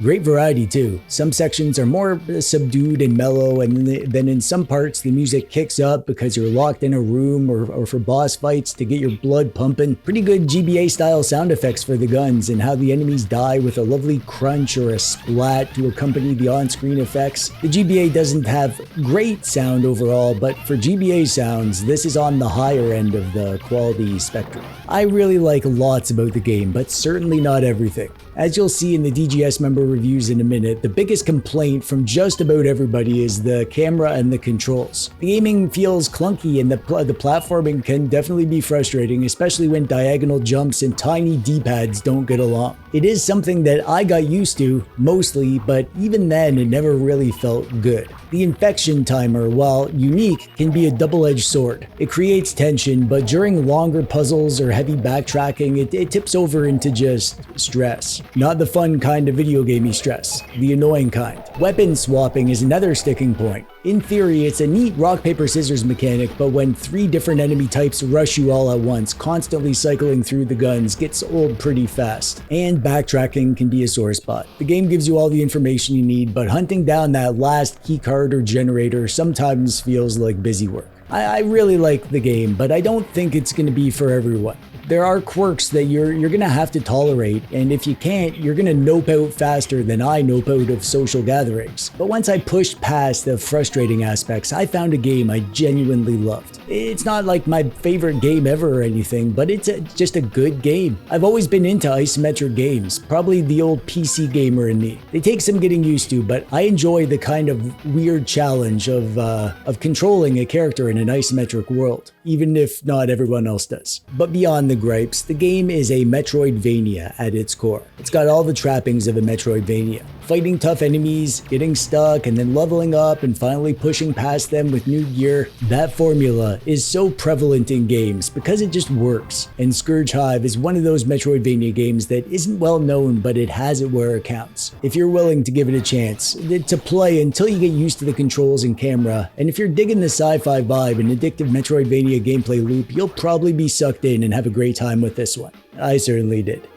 Great variety too. Some sections are more subdued and mellow, and then in some parts the music kicks up because you're locked in a room or for boss fights to get your blood pumping. Pretty good GBA style sound effects for the guns and how the enemies die with a lovely crunch or a splat to accompany the on-screen effects. The GBA doesn't have great sound overall, but for GBA sounds, this is on the higher end of the quality spectrum. I really like lots about the game, but certainly not everything. As you'll see in the DGS member reviews in a minute, the biggest complaint from just about everybody is the camera and the controls. The gaming feels clunky and the platforming can definitely be frustrating, especially when diagonal jumps and tiny D-pads don't get along. It is something that I got used to, mostly, but even then it never really felt good. The infection timer, while unique, can be a double-edged sword. It creates tension, but during longer puzzles or heavy backtracking, it tips over into just stress. Not the fun kind of video gamey stress, the annoying kind. Weapon swapping is another sticking point. In theory, it's a neat rock, paper, scissors mechanic, but when 3 different enemy types rush you all at once, constantly cycling through the guns gets old pretty fast. And backtracking can be a sore spot. The game gives you all the information you need, but hunting down that last keycard or generator sometimes feels like busy work. I really like the game, but I don't think it's going to be for everyone. There are quirks that you're going to have to tolerate, and if you can't, you're going to nope out faster than I nope out of social gatherings. But once I pushed past the frustrating aspects, I found a game I genuinely loved. It's not like my favorite game ever or anything, but it's just a good game. I've always been into isometric games, probably the old PC gamer in me. They take some getting used to, but I enjoy the kind of weird challenge of controlling a character in an isometric world, even if not everyone else does. But beyond the gripes, the game is a Metroidvania at its core. It's got all the trappings of a Metroidvania. Fighting tough enemies, getting stuck, and then leveling up and finally pushing past them with new gear. That formula is so prevalent in games because it just works. And Scurge Hive is one of those Metroidvania games that isn't well known, but it has it where it counts. If you're willing to give it a chance, to play until you get used to the controls and camera, and if you're digging the sci-fi vibe and addictive Metroidvania gameplay loop, you'll probably be sucked in and have a great time with this one. I certainly did.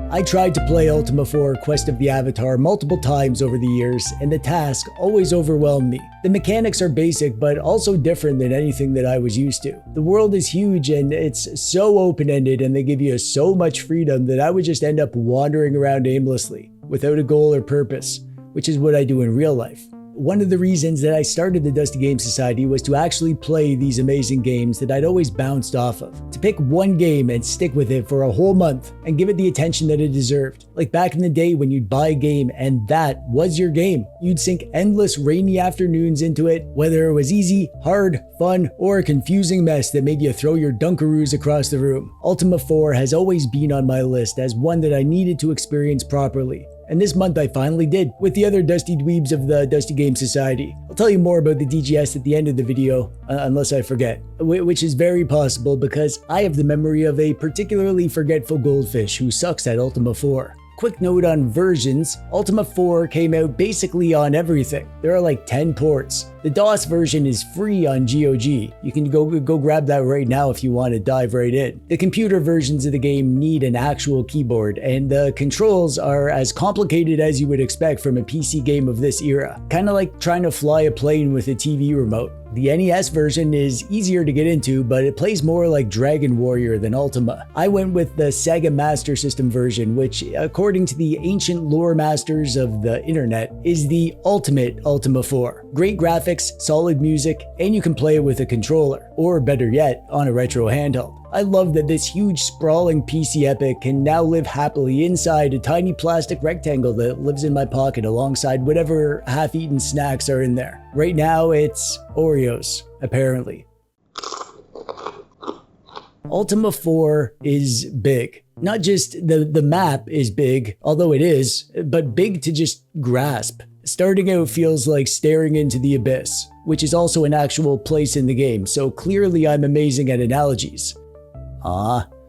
I tried to play Ultima 4 Quest of the Avatar multiple times over the years, and the task always overwhelmed me. The mechanics are basic, but also different than anything that I was used to. The world is huge and it's so open-ended, and they give you so much freedom that I would just end up wandering around aimlessly, without a goal or purpose, which is what I do in real life. One of the reasons that I started the Dusty Game Society was to actually play these amazing games that I'd always bounced off of. To pick one game and stick with it for a whole month and give it the attention that it deserved. Like back in the day when you'd buy a game and that was your game. You'd sink endless rainy afternoons into it, whether it was easy, hard, fun, or a confusing mess that made you throw your Dunkaroos across the room. Ultima 4 has always been on my list as one that I needed to experience properly. And this month I finally did, with the other Dusty Dweebs of the Dusty Game Society. I'll tell you more about the DGS at the end of the video, unless I forget, which is very possible because I have the memory of a particularly forgetful goldfish who sucks at Ultima 4. Quick note on versions, Ultima 4 came out basically on everything. There are like 10 ports. The DOS version is free on GOG. You can go grab that right now if you want to dive right in. The computer versions of the game need an actual keyboard, and the controls are as complicated as you would expect from a PC game of this era. Kinda like trying to fly a plane with a TV remote. The NES version is easier to get into, but it plays more like Dragon Warrior than Ultima. I went with the Sega Master System version, which, according to the ancient lore masters of the internet, is the ultimate Ultima 4. Great graphics, solid music, and you can play it with a controller, or better yet, on a retro handheld. I love that this huge sprawling PC epic can now live happily inside a tiny plastic rectangle that lives in my pocket alongside whatever half-eaten snacks are in there. Right now it's Oreos, apparently. Ultima 4 is big. Not just the map is big, although it is, but big to just grasp. Starting out feels like staring into the abyss, which is also an actual place in the game, so clearly I'm amazing at analogies.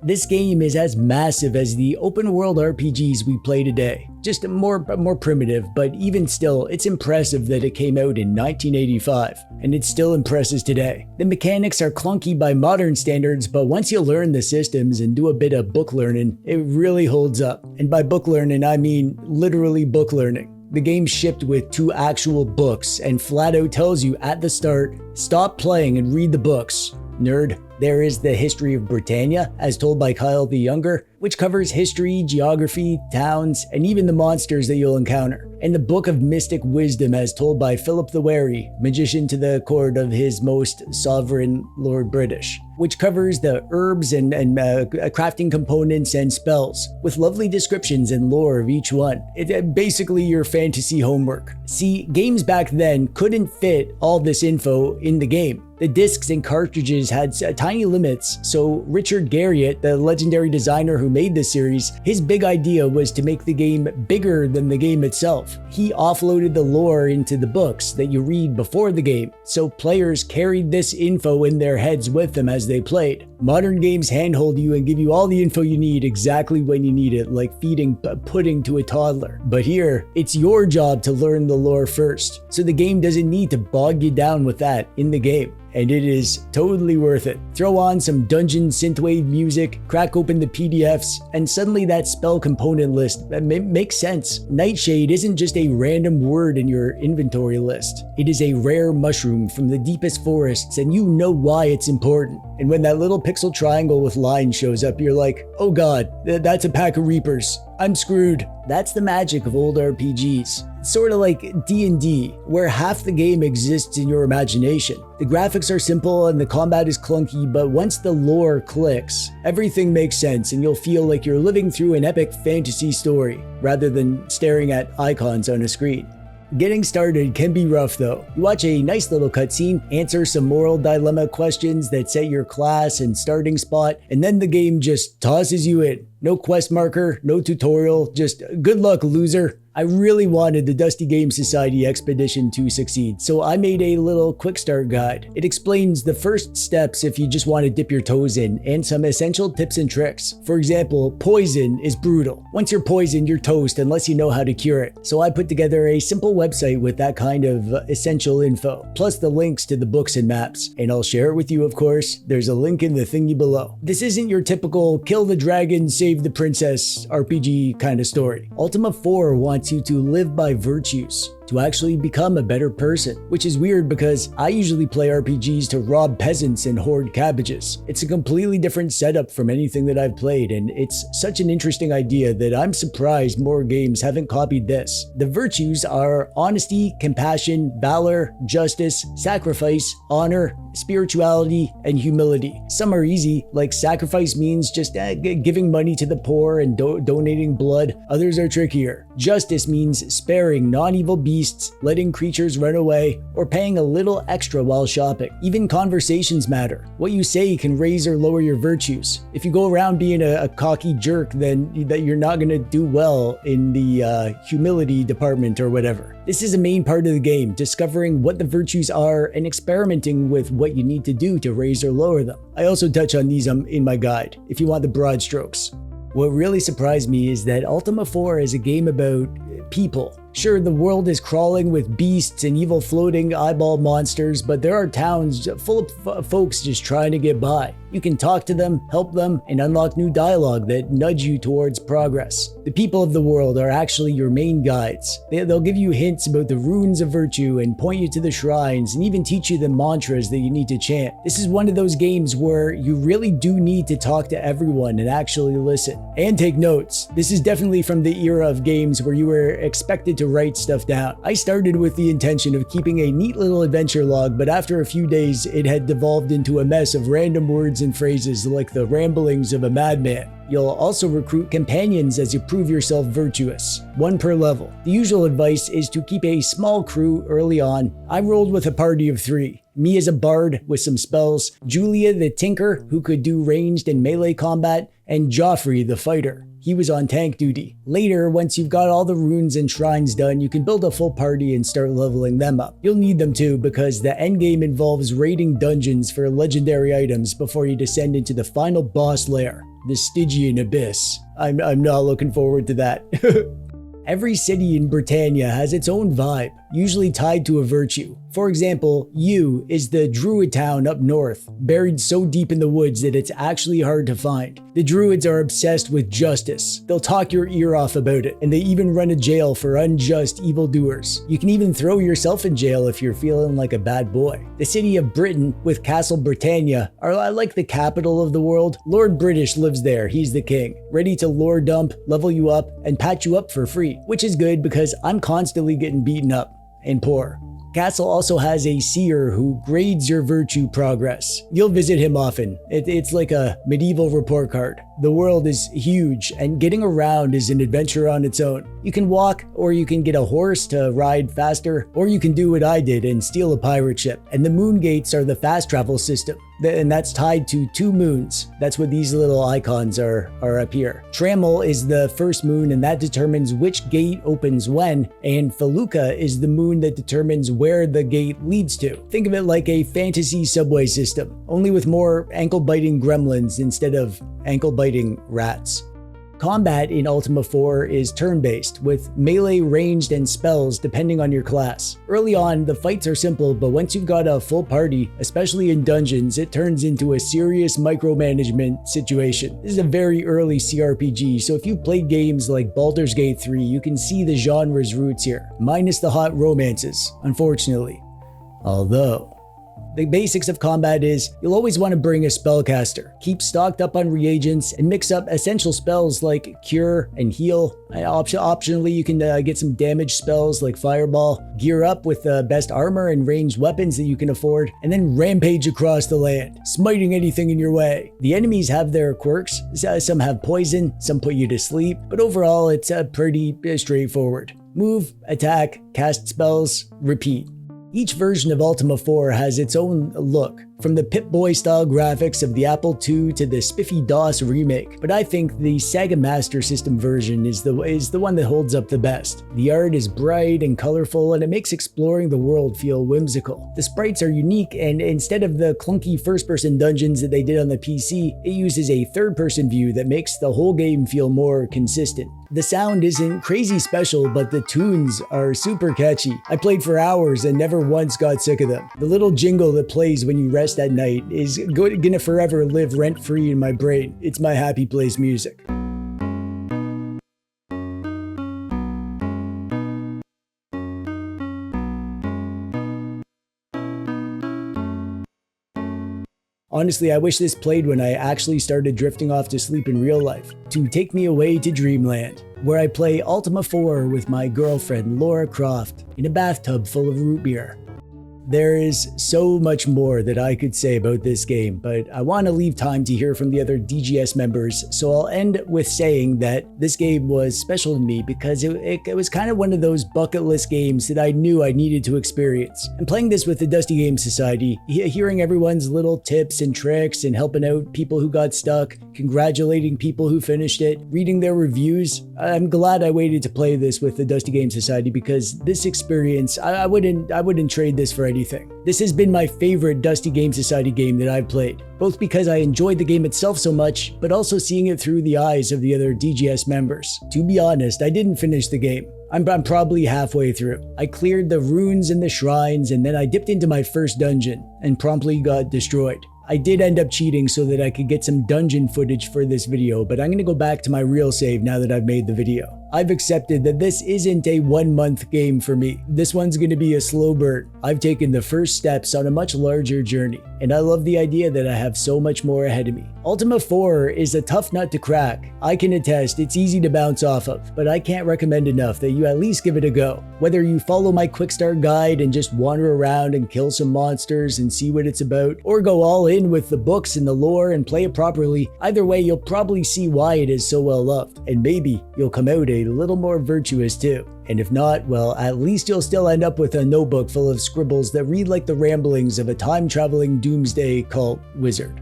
This game is as massive as the open world RPGs we play today. Just more primitive, but even still, it's impressive that it came out in 1985, and it still impresses today. The mechanics are clunky by modern standards, but once you learn the systems and do a bit of book learning, it really holds up. And by book learning, I mean literally book learning. The game shipped with 2 actual books and flat out tells you at the start, stop playing and read the books. Nerd. There is the history of Britannia, as told by Kyle the Younger, which covers history, geography, towns, and even the monsters that you'll encounter. And the Book of Mystic Wisdom as told by Philip the Wary, magician to the court of His Most Sovereign Lord British, which covers the herbs and crafting components and spells, with lovely descriptions and lore of each one. It's basically your fantasy homework. See, games back then couldn't fit all this info in the game. The discs and cartridges had tiny limits, so Richard Garriott, the legendary designer who made this series, his big idea was to make the game bigger than the game itself. He offloaded the lore into the books that you read before the game, so players carried this info in their heads with them as they played. Modern games handhold you and give you all the info you need exactly when you need it, like feeding pudding to a toddler. But here, it's your job to learn the lore first, so the game doesn't need to bog you down with that in the game. And it is totally worth it. Throw on some dungeon synthwave music, crack open the PDFs, and suddenly that spell component list makes sense. Nightshade isn't just a random word in your inventory list. It is a rare mushroom from the deepest forests, and you know why it's important. And when that little pixel triangle with lines shows up, you're like, oh god, that's a pack of reapers. I'm screwed. That's the magic of old RPGs. It's sort of like D&D, where half the game exists in your imagination. The graphics are simple and the combat is clunky, but once the lore clicks, everything makes sense and you'll feel like you're living through an epic fantasy story, rather than staring at icons on a screen. Getting started can be rough though. You watch a nice little cutscene, answer some moral dilemma questions that set your class and starting spot, and then the game just tosses you in. No quest marker, no tutorial, just good luck, loser. I really wanted the Dusty Game Society expedition to succeed, so I made a little quick start guide. It explains the first steps if you just want to dip your toes in, and some essential tips and tricks. For example, poison is brutal. Once you're poisoned, you're toast unless you know how to cure it. So I put together a simple website with that kind of essential info, plus the links to the books and maps. And I'll share it with you, of course. There's a link in the thingy below. This isn't your typical kill the dragon, save the princess RPG kind of story. Ultima 4 wants you to live by virtues, to actually become a better person, which is weird because I usually play RPGs to rob peasants and hoard cabbages. It's a completely different setup from anything that I've played, and it's such an interesting idea that I'm surprised more games haven't copied this. The virtues are honesty, compassion, valor, justice, sacrifice, honor, spirituality, and humility. Some are easy, like sacrifice means just giving money to the poor and donating blood. Others are trickier. Justice means sparing non-evil beasts, letting creatures run away, or paying a little extra while shopping. Even conversations matter. What you say can raise or lower your virtues. If you go around being a cocky jerk, then you're not going to do well in the humility department or whatever. This is a main part of the game, discovering what the virtues are and experimenting with what you need to do to raise or lower them. I also touch on these in my guide, if you want the broad strokes. What really surprised me is that Ultima 4 is a game about people. Sure, the world is crawling with beasts and evil floating eyeball monsters, but there are towns full of folks just trying to get by. You can talk to them, help them, and unlock new dialogue that nudge you towards progress. The people of the world are actually your main guides. They'll give you hints about the runes of virtue and point you to the shrines and even teach you the mantras that you need to chant. This is one of those games where you really do need to talk to everyone and actually listen. And take notes. This is definitely from the era of games where you were expected to write stuff down. I started with the intention of keeping a neat little adventure log, but after a few days it had devolved into a mess of random words and phrases like the ramblings of a madman. You'll also recruit companions as you prove yourself virtuous, 1 per level. The usual advice is to keep a small crew early on. I rolled with a party of 3. Me as a bard with some spells, Julia the tinker who could do ranged and melee combat, and Joffrey the fighter. He was on tank duty. Later, once you've got all the runes and shrines done, you can build a full party and start leveling them up. You'll need them too, because the endgame involves raiding dungeons for legendary items before you descend into the final boss lair, the Stygian Abyss. I'm not looking forward to that. Every city in Britannia has its own vibe, usually tied to a virtue. For example, U is the druid town up north, buried so deep in the woods that it's actually hard to find. The druids are obsessed with justice. They'll talk your ear off about it, and they even run a jail for unjust evildoers. You can even throw yourself in jail if you're feeling like a bad boy. The city of Britain, with Castle Britannia, are like the capital of the world. Lord British lives there, he's the king, ready to lore dump, level you up, and patch you up for free, which is good because I'm constantly getting beaten up and poor. Castle also has a seer who grades your virtue progress. You'll visit him often. It's like a medieval report card. The world is huge, and getting around is an adventure on its own. You can walk, or you can get a horse to ride faster, or you can do what I did and steal a pirate ship. And the moon gates are the fast travel system, and that's tied to 2 moons. That's what these little icons are up here. Trammel is the first moon, and that determines which gate opens when, and Feluca is the moon that determines where the gate leads to. Think of it like a fantasy subway system, only with more ankle-biting gremlins instead of ankle-biting rats. Combat in Ultima 4 is turn-based, with melee, ranged, and spells depending on your class. Early on, the fights are simple, but once you've got a full party, especially in dungeons, it turns into a serious micromanagement situation. This is a very early CRPG, so if you've played games like Baldur's Gate 3, you can see the genre's roots here, minus the hot romances, unfortunately. Although, the basics of combat is, you'll always want to bring a spellcaster. Keep stocked up on reagents and mix up essential spells like Cure and Heal. Optionally, you can get some damage spells like Fireball. Gear up with the best armor and ranged weapons that you can afford, and then rampage across the land, smiting anything in your way. The enemies have their quirks. Some have poison, some put you to sleep, but overall it's pretty straightforward. Move, attack, cast spells, repeat. Each version of Ultima 4 has its own look, from the Pip-Boy style graphics of the Apple II to the spiffy DOS remake, but I think the Sega Master System version is the one that holds up the best. The art is bright and colorful, and it makes exploring the world feel whimsical. The sprites are unique, and instead of the clunky first-person dungeons that they did on the PC, it uses a third-person view that makes the whole game feel more consistent. The sound isn't crazy special, but the tunes are super catchy. I played for hours and never once got sick of them. The little jingle that plays when you rest at night is gonna forever live rent-free in my brain. It's my happy place music. Honestly, I wish this played when I actually started drifting off to sleep in real life, to take me away to dreamland, where I play Ultima 4 with my girlfriend Laura Croft in a bathtub full of root beer. There is so much more that I could say about this game, but I want to leave time to hear from the other DGS members, so I'll end with saying that this game was special to me because it was kind of one of those bucket list games that I knew I needed to experience. And playing this with the Dusty Game Society, hearing everyone's little tips and tricks and helping out people who got stuck, congratulating people who finished it, reading their reviews, I'm glad I waited to play this with the Dusty Game Society because this experience, I wouldn't trade this for anything. This has been my favorite Dusty Game Society game that I've played, both because I enjoyed the game itself so much, but also seeing it through the eyes of the other DGS members. To be honest, I didn't finish the game. I'm probably halfway through. I cleared the runes and the shrines, and then I dipped into my first dungeon and promptly got destroyed. I did end up cheating so that I could get some dungeon footage for this video, but I'm gonna go back to my real save now that I've made the video. I've accepted that this isn't a 1-month game for me. This one's gonna be a slow burn. I've taken the first steps on a much larger journey, and I love the idea that I have so much more ahead of me. Ultima 4 is a tough nut to crack. I can attest it's easy to bounce off of, but I can't recommend enough that you at least give it a go. Whether you follow my quick start guide and just wander around and kill some monsters and see what it's about, or go all in with the books and the lore and play it properly, either way you'll probably see why it is so well loved, and maybe you'll come out a little more virtuous too. And if not, well, at least you'll still end up with a notebook full of scribbles that read like the ramblings of a time-traveling doomsday cult wizard.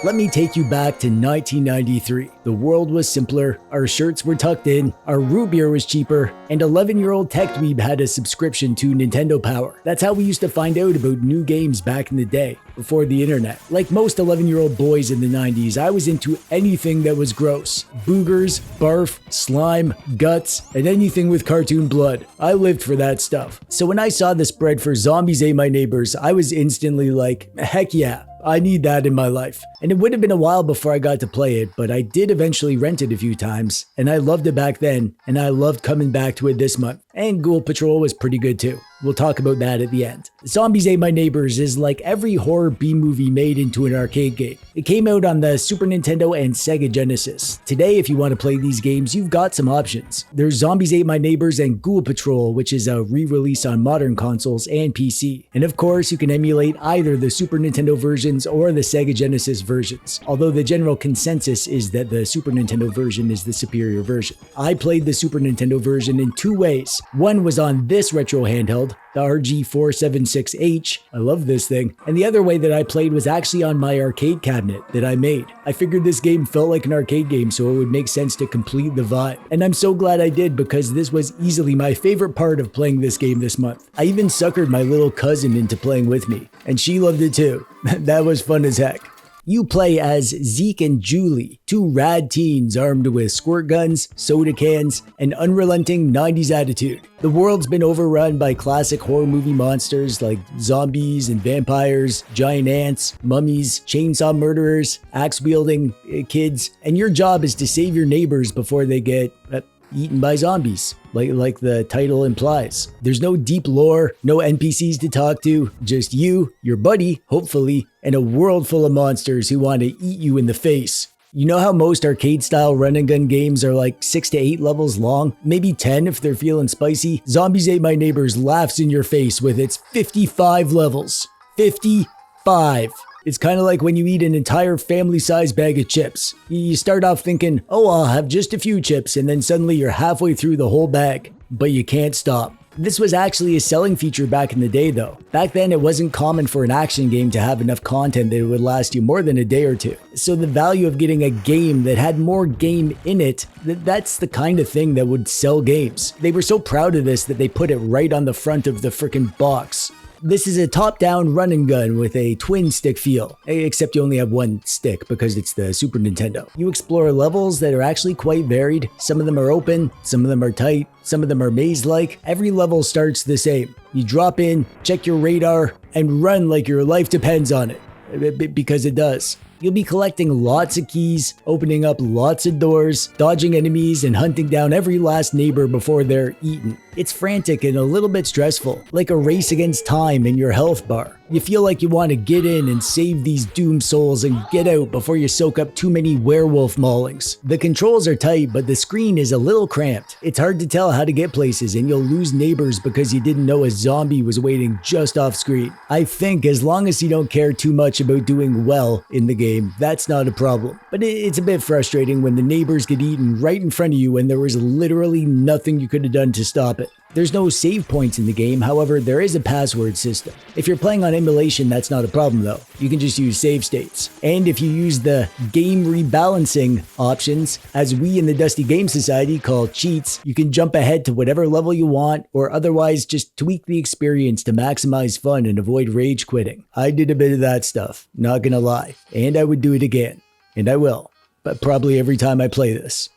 Let me take you back to 1993. The world was simpler, our shirts were tucked in, our root beer was cheaper, and 11-year-old TechDweeb had a subscription to Nintendo Power. That's how we used to find out about new games back in the day, before the internet. Like most 11-year-old boys in the 90s, I was into anything that was gross. Boogers, barf, slime, guts, and anything with cartoon blood. I lived for that stuff. So when I saw the spread for Zombies Ate My Neighbors, I was instantly like, heck yeah. I need that in my life. And it would have been a while before I got to play it, but I did eventually rent it a few times, and I loved it back then, and I loved coming back to it this month. And Ghoul Patrol was pretty good too. We'll talk about that at the end. Zombies Ate My Neighbors is like every horror B-movie made into an arcade game. It came out on the Super Nintendo and Sega Genesis. Today, if you want to play these games, you've got some options. There's Zombies Ate My Neighbors and Ghoul Patrol, which is a re-release on modern consoles and PC. And of course, you can emulate either the Super Nintendo versions or the Sega Genesis versions, although the general consensus is that the Super Nintendo version is the superior version. I played the Super Nintendo version in two ways. One was on this retro handheld, the RG476H, I love this thing, and the other way that I played was actually on my arcade cabinet that I made. I figured this game felt like an arcade game, so it would make sense to complete the vibe. And I'm so glad I did, because this was easily my favorite part of playing this game this month. I even suckered my little cousin into playing with me, and she loved it too. That was fun as heck. You play as Zeke and Julie, two rad teens armed with squirt guns, soda cans, and unrelenting 90s attitude. The world's been overrun by classic horror movie monsters like zombies and vampires, giant ants, mummies, chainsaw murderers, axe-wielding kids, and your job is to save your neighbors before they get eaten by zombies, like the title implies. There's no deep lore, no NPCs to talk to, just you, your buddy, hopefully, and a world full of monsters who want to eat you in the face. You know how most arcade-style run-and-gun games are like 6 to 8 levels long? Maybe 10 if they're feeling spicy? Zombies Ate My Neighbors laughs in your face with its 55 levels. 55! It's kind of like when you eat an entire family-sized bag of chips. You start off thinking, oh, I'll have just a few chips, and then suddenly you're halfway through the whole bag. But you can't stop. This was actually a selling feature back in the day though. Back then it wasn't common for an action game to have enough content that it would last you more than a day or two. So the value of getting a game that had more game in it, that's the kind of thing that would sell games. They were so proud of this that they put it right on the front of the frickin' box. This is a top-down run-and-gun with a twin-stick feel, except you only have one stick because it's the Super Nintendo. You explore levels that are actually quite varied. Some of them are open, some of them are tight, some of them are maze-like. Every level starts the same. You drop in, check your radar, and run like your life depends on it, because it does. You'll be collecting lots of keys, opening up lots of doors, dodging enemies, and hunting down every last neighbor before they're eaten. It's frantic and a little bit stressful, like a race against time in your health bar. You feel like you want to get in and save these doomed souls and get out before you soak up too many werewolf maulings. The controls are tight, but the screen is a little cramped. It's hard to tell how to get places, and you'll lose neighbors because you didn't know a zombie was waiting just off screen. I think as long as you don't care too much about doing well in the game, that's not a problem. But it's a bit frustrating when the neighbors get eaten right in front of you and there was literally nothing you could have done to stop it. There's no save points in the game, however, there is a password system. If you're playing on emulation, that's not a problem though. You can just use save states. And if you use the game rebalancing options, as we in the Dusty Game Society call cheats, you can jump ahead to whatever level you want, or otherwise just tweak the experience to maximize fun and avoid rage quitting. I did a bit of that stuff, not gonna lie, and I would do it again. And I will, but probably every time I play this.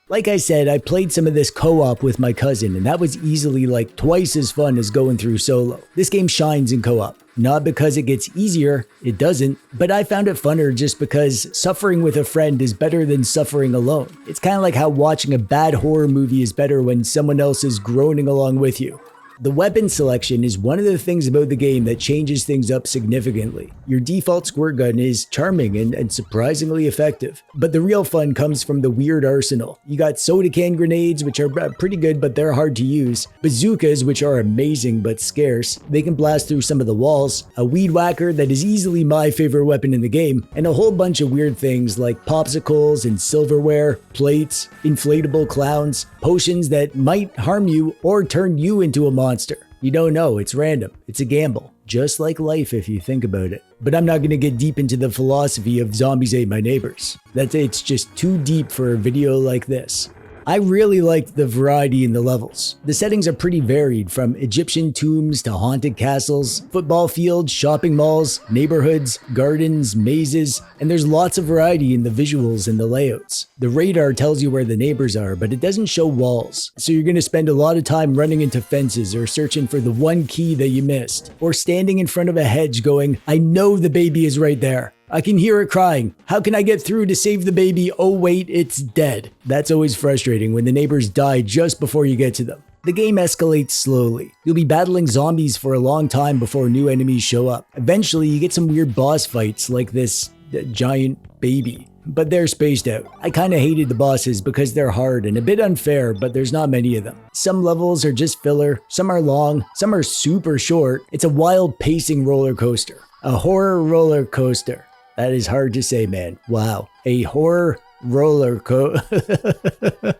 Like I said, I played some of this co-op with my cousin, and that was easily like twice as fun as going through solo. This game shines in co-op. Not because it gets easier, it doesn't, but I found it funner just because suffering with a friend is better than suffering alone. It's kind of like how watching a bad horror movie is better when someone else is groaning along with you. The weapon selection is one of the things about the game that changes things up significantly. Your default squirt gun is charming and surprisingly effective, but the real fun comes from the weird arsenal. You got soda can grenades, which are pretty good, but they're hard to use. Bazookas, which are amazing but scarce. They can blast through some of the walls. A weed whacker that is easily my favorite weapon in the game, and a whole bunch of weird things like popsicles and silverware, plates, inflatable clowns, potions that might harm you or turn you into a monster. You don't know, it's random, it's a gamble. just like life if you think about it. But I'm not going to get deep into the philosophy of Zombies Ate My Neighbors. It's just too deep for a video like this. I really liked the variety in the levels. The settings are pretty varied, from Egyptian tombs to haunted castles, football fields, shopping malls, neighborhoods, gardens, mazes, and there's lots of variety in the visuals and the layouts. The radar tells you where the neighbors are, but it doesn't show walls, so you're going to spend a lot of time running into fences or searching for the one key that you missed, or standing in front of a hedge going, I know the baby is right there. I can hear it crying. How can I get through to save the baby? Oh wait, it's dead. That's always frustrating when the neighbors die just before you get to them. The game escalates slowly. You'll be battling zombies for a long time before new enemies show up. Eventually, you get some weird boss fights like this giant baby, but they're spaced out. I kinda hated the bosses because they're hard and a bit unfair, but there's not many of them. Some levels are just filler, some are long, some are super short. It's a wild pacing roller coaster. A horror roller coaster. That is hard to say, man. Wow. A horror roller coaster.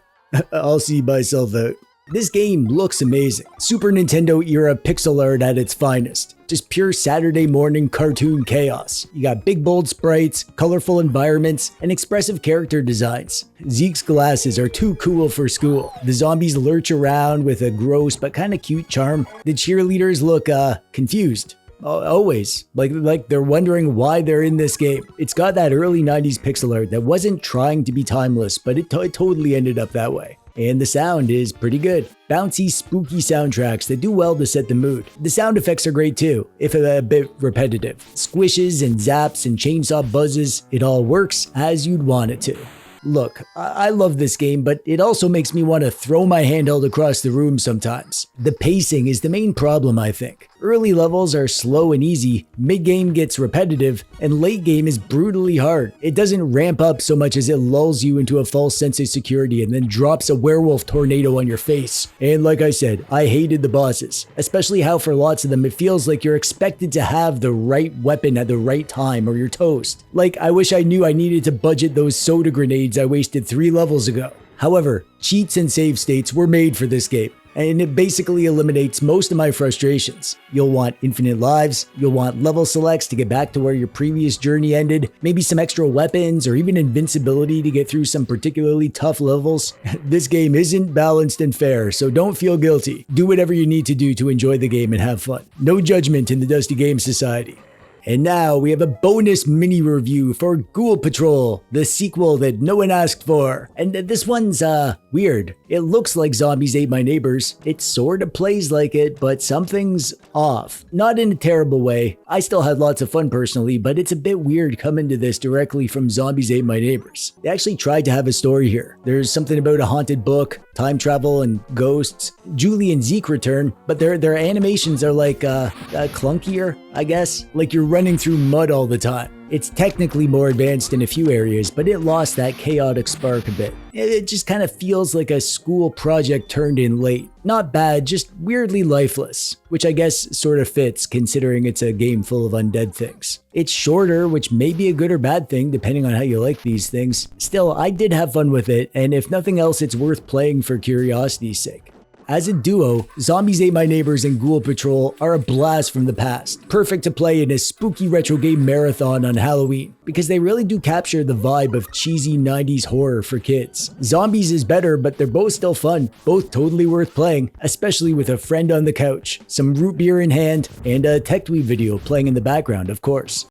I'll see myself out. This game looks amazing. Super Nintendo era pixel art at its finest. Just pure Saturday morning cartoon chaos. You got big bold sprites, colorful environments, and expressive character designs. Zeke's glasses are too cool for school. The zombies lurch around with a gross but kinda cute charm. The cheerleaders look, confused. Always. Like they're wondering why they're in this game. It's got that early 90s pixel art that wasn't trying to be timeless, but it totally ended up that way. And the sound is pretty good. Bouncy, spooky soundtracks that do well to set the mood. The sound effects are great too, if a bit repetitive. Squishes and zaps and chainsaw buzzes, it all works as you'd want it to. Look, I love this game, but it also makes me want to throw my handheld across the room sometimes. The pacing is the main problem, I think. Early levels are slow and easy, mid-game gets repetitive, and late game is brutally hard. It doesn't ramp up so much as it lulls you into a false sense of security and then drops a werewolf tornado on your face. And like I said, I hated the bosses, especially how for lots of them it feels like you're expected to have the right weapon at the right time or you're toast. Like, I wish I knew I needed to budget those soda grenades I wasted 3 levels ago. However, cheats and save states were made for this game, and it basically eliminates most of my frustrations. You'll want infinite lives, you'll want level selects to get back to where your previous journey ended, maybe some extra weapons or even invincibility to get through some particularly tough levels. This game isn't balanced and fair, so don't feel guilty. Do whatever you need to do to enjoy the game and have fun. No judgment in the Dusty Game Society. And now we have a bonus mini review for Ghoul Patrol, the sequel that no one asked for. And this one's, weird. It looks like Zombies Ate My Neighbors. It sorta plays like it, but something's off. Not in a terrible way. I still had lots of fun personally, but it's a bit weird coming to this directly from Zombies Ate My Neighbors. They actually tried to have a story here. There's something about a haunted book, time travel, and ghosts. Julie and Zeke return, but their animations are like, clunkier, I guess. Like you're running through mud all the time. It's technically more advanced in a few areas, but it lost that chaotic spark a bit. It just kind of feels like a school project turned in late. Not bad, just weirdly lifeless, which I guess sort of fits considering it's a game full of undead things. It's shorter, which may be a good or bad thing depending on how you like these things. Still, I did have fun with it, and if nothing else, it's worth playing for curiosity's sake. As a duo, Zombies Ate My Neighbors and Ghoul Patrol are a blast from the past, perfect to play in a spooky retro game marathon on Halloween, because they really do capture the vibe of cheesy 90s horror for kids. Zombies is better, but they're both still fun, both totally worth playing, especially with a friend on the couch, some root beer in hand, and a TechDweeb video playing in the background, of course.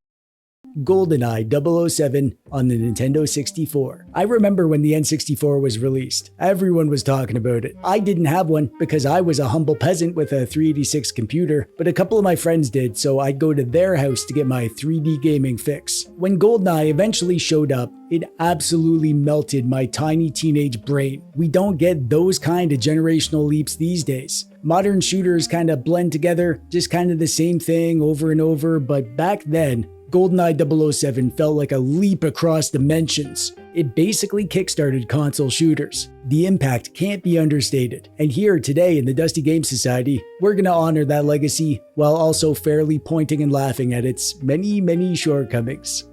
Goldeneye 007 on the Nintendo 64. I remember when the N64 was released. Everyone was talking about it. I didn't have one because I was a humble peasant with a 386 computer, but a couple of my friends did, so I'd go to their house to get my 3D gaming fix. When Goldeneye eventually showed up, it absolutely melted my tiny teenage brain. We don't get those kind of generational leaps these days. Modern shooters kind of blend together, just kind of the same thing over and over, but back then, GoldenEye 007 felt like a leap across dimensions. It basically kickstarted console shooters. The impact can't be understated. And here today in the Dusty Game Society, we're gonna honor that legacy while also fairly pointing and laughing at its many, many shortcomings.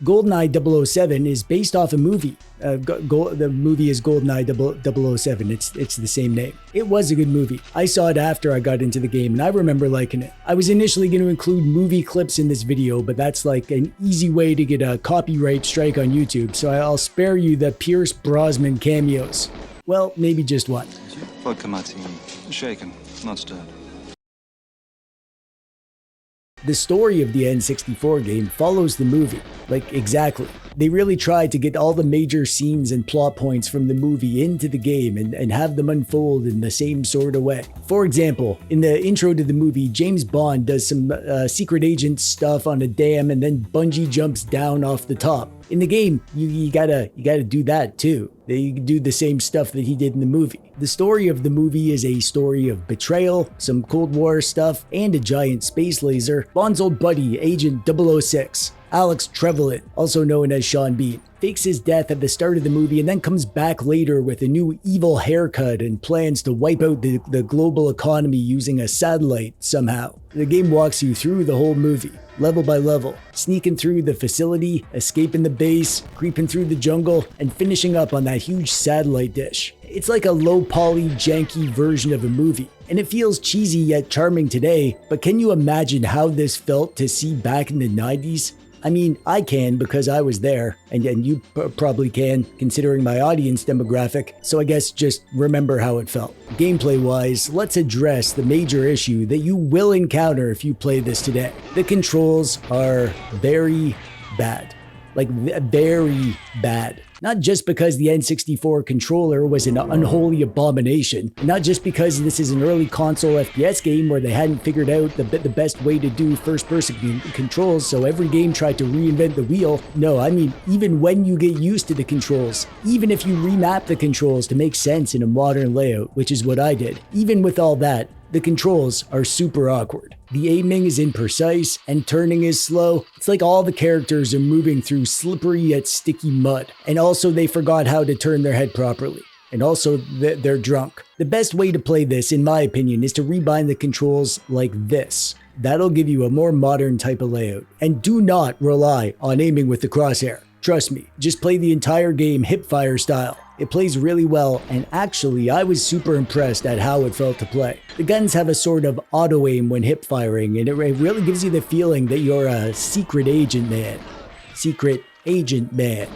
Goldeneye 007 is based off a movie. The movie is Goldeneye 007. It's the same name. It was a good movie. I saw it after I got into the game, and I remember liking it. I was initially going to include movie clips in this video, but that's like an easy way to get a copyright strike on YouTube, so I'll spare you the Pierce Brosnan cameos. Well, maybe just one. Vodka martini. Shaken, not stirred. The story of the N64 game follows the movie, like exactly. They really tried to get all the major scenes and plot points from the movie into the game and have them unfold in the same sort of way. For example, in the intro to the movie, James Bond does some secret agent stuff on a dam and then bungee jumps down off the top. In the game, you gotta do that too. They do the same stuff that he did in the movie. The story of the movie is a story of betrayal, some Cold War stuff, and a giant space laser. Bond's old buddy, Agent 006, Alex Trevelyan, also known as Sean Bean, fakes his death at the start of the movie and then comes back later with a new evil haircut and plans to wipe out the global economy using a satellite somehow. The game walks you through the whole movie, level by level, sneaking through the facility, escaping the base, creeping through the jungle, and finishing up on that huge satellite dish. It's like a low-poly, janky version of a movie, and it feels cheesy yet charming today, but can you imagine how this felt to see back in the 90s? I mean, I can because I was there, and you probably can considering my audience demographic, so I guess just remember how it felt. Gameplay-wise, let's address the major issue that you will encounter if you play this today. The controls are very bad. Like, very bad. Not just because the N64 controller was an unholy abomination, not just because this is an early console FPS game where they hadn't figured out the best way to do first-person controls, so every game tried to reinvent the wheel. No, I mean, even when you get used to the controls, even if you remap the controls to make sense in a modern layout, which is what I did, even with all that, the controls are super awkward. The aiming is imprecise and turning is slow. It's like all the characters are moving through slippery yet sticky mud. And also they forgot how to turn their head properly. And also they're drunk. The best way to play this, in my opinion, is to rebind the controls like this. That'll give you a more modern type of layout. And do not rely on aiming with the crosshair. Trust me, just play the entire game hipfire style. It plays really well, and actually I was super impressed at how it felt to play. The guns have a sort of auto-aim when hip firing, and it really gives you the feeling that you're a secret agent man. Secret agent man.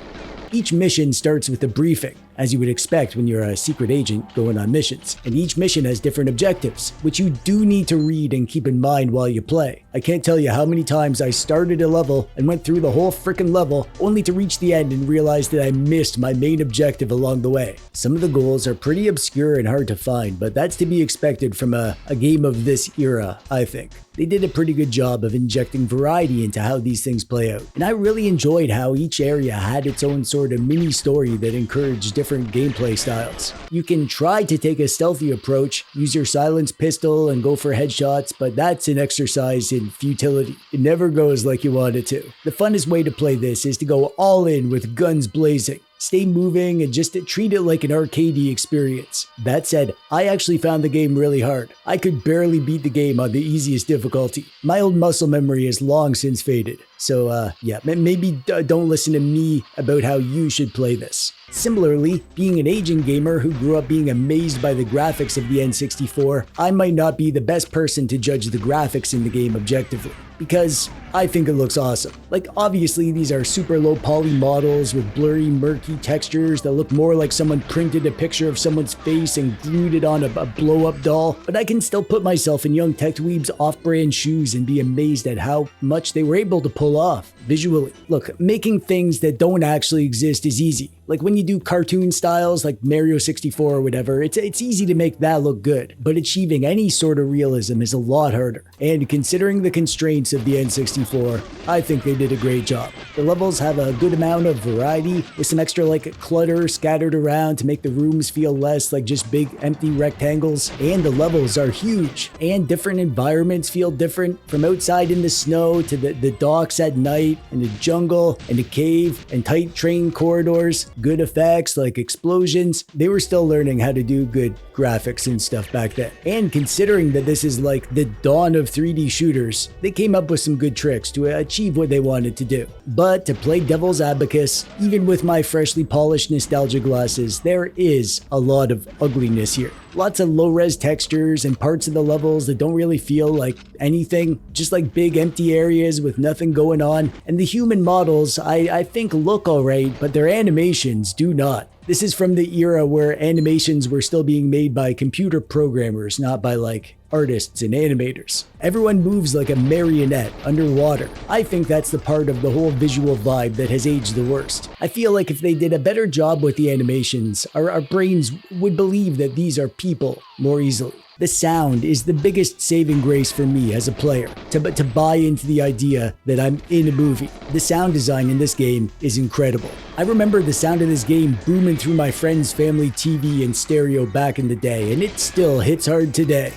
Each mission starts with a briefing, as you would expect when you're a secret agent going on missions, and each mission has different objectives, which you do need to read and keep in mind while you play. I can't tell you how many times I started a level and went through the whole frickin' level only to reach the end and realize that I missed my main objective along the way. Some of the goals are pretty obscure and hard to find, but that's to be expected from a game of this era, I think. They did a pretty good job of injecting variety into how these things play out, and I really enjoyed how each area had its own sort of mini story that encouraged different gameplay styles. You can try to take a stealthy approach, use your silenced pistol and go for headshots, but that's an exercise in futility. It never goes like you want it to. The funnest way to play this is to go all in with guns blazing. Stay moving and just treat it like an arcadey experience. That said, I actually found the game really hard. I could barely beat the game on the easiest difficulty. My old muscle memory has long since faded. So yeah, maybe don't listen to me about how you should play this. Similarly, being an aging gamer who grew up being amazed by the graphics of the N64, I might not be the best person to judge the graphics in the game objectively, because I think it looks awesome. Like, obviously these are super low poly models with blurry, murky textures that look more like someone printed a picture of someone's face and glued it on a blow-up doll, but I can still put myself in young TechDweeb's off-brand shoes and be amazed at how much they were able to pull off visually. Look, making things that don't actually exist is easy. Like when you do cartoon styles like Mario 64 or whatever, it's easy to make that look good, but achieving any sort of realism is a lot harder. And considering the constraints of the N64, I think they did a great job. The levels have a good amount of variety, with some extra like clutter scattered around to make the rooms feel less like just big empty rectangles, and the levels are huge, and different environments feel different, from outside in the snow to the docks at night, night, and a jungle, and a cave, and tight train corridors, good effects like explosions. They were still learning how to do good graphics and stuff back then. And considering that this is like the dawn of 3D shooters, they came up with some good tricks to achieve what they wanted to do. But to play devil's advocate, even with my freshly polished nostalgia glasses, there is a lot of ugliness here. Lots of low-res textures and parts of the levels that don't really feel like anything, just like big empty areas with nothing going on. And the human models, I think look alright, but their animations do not. This is from the era where animations were still being made by computer programmers, not by like artists and animators. Everyone moves like a marionette underwater. I think that's the part of the whole visual vibe that has aged the worst. I feel like if they did a better job with the animations, our brains would believe that these are people more easily. The sound is the biggest saving grace for me as a player, to buy into the idea that I'm in a movie. The sound design in this game is incredible. I remember the sound of this game booming through my friend's family TV and stereo back in the day, and it still hits hard today.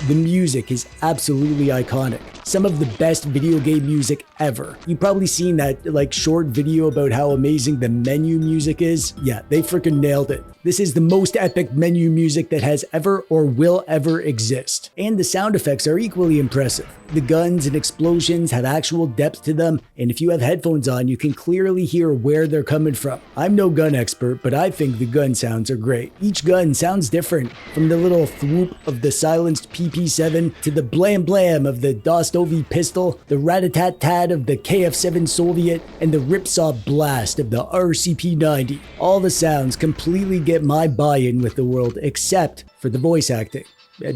The music is absolutely iconic. Some of the best video game music ever. You've probably seen that like short video about how amazing the menu music is. Yeah, they freaking nailed it. This is the most epic menu music that has ever or will ever exist. And the sound effects are equally impressive. The guns and explosions have actual depth to them, and if you have headphones on, you can clearly hear where they're coming from. I'm no gun expert, but I think the gun sounds are great. Each gun sounds different, from the little thwoop of the silenced PP7 to the blam blam of the DUSTMASTER pistol, the rat-a-tat-tat of the KF7 Soviet, and the ripsaw blast of the RCP-90. All the sounds completely get my buy-in with the world, except for the voice acting,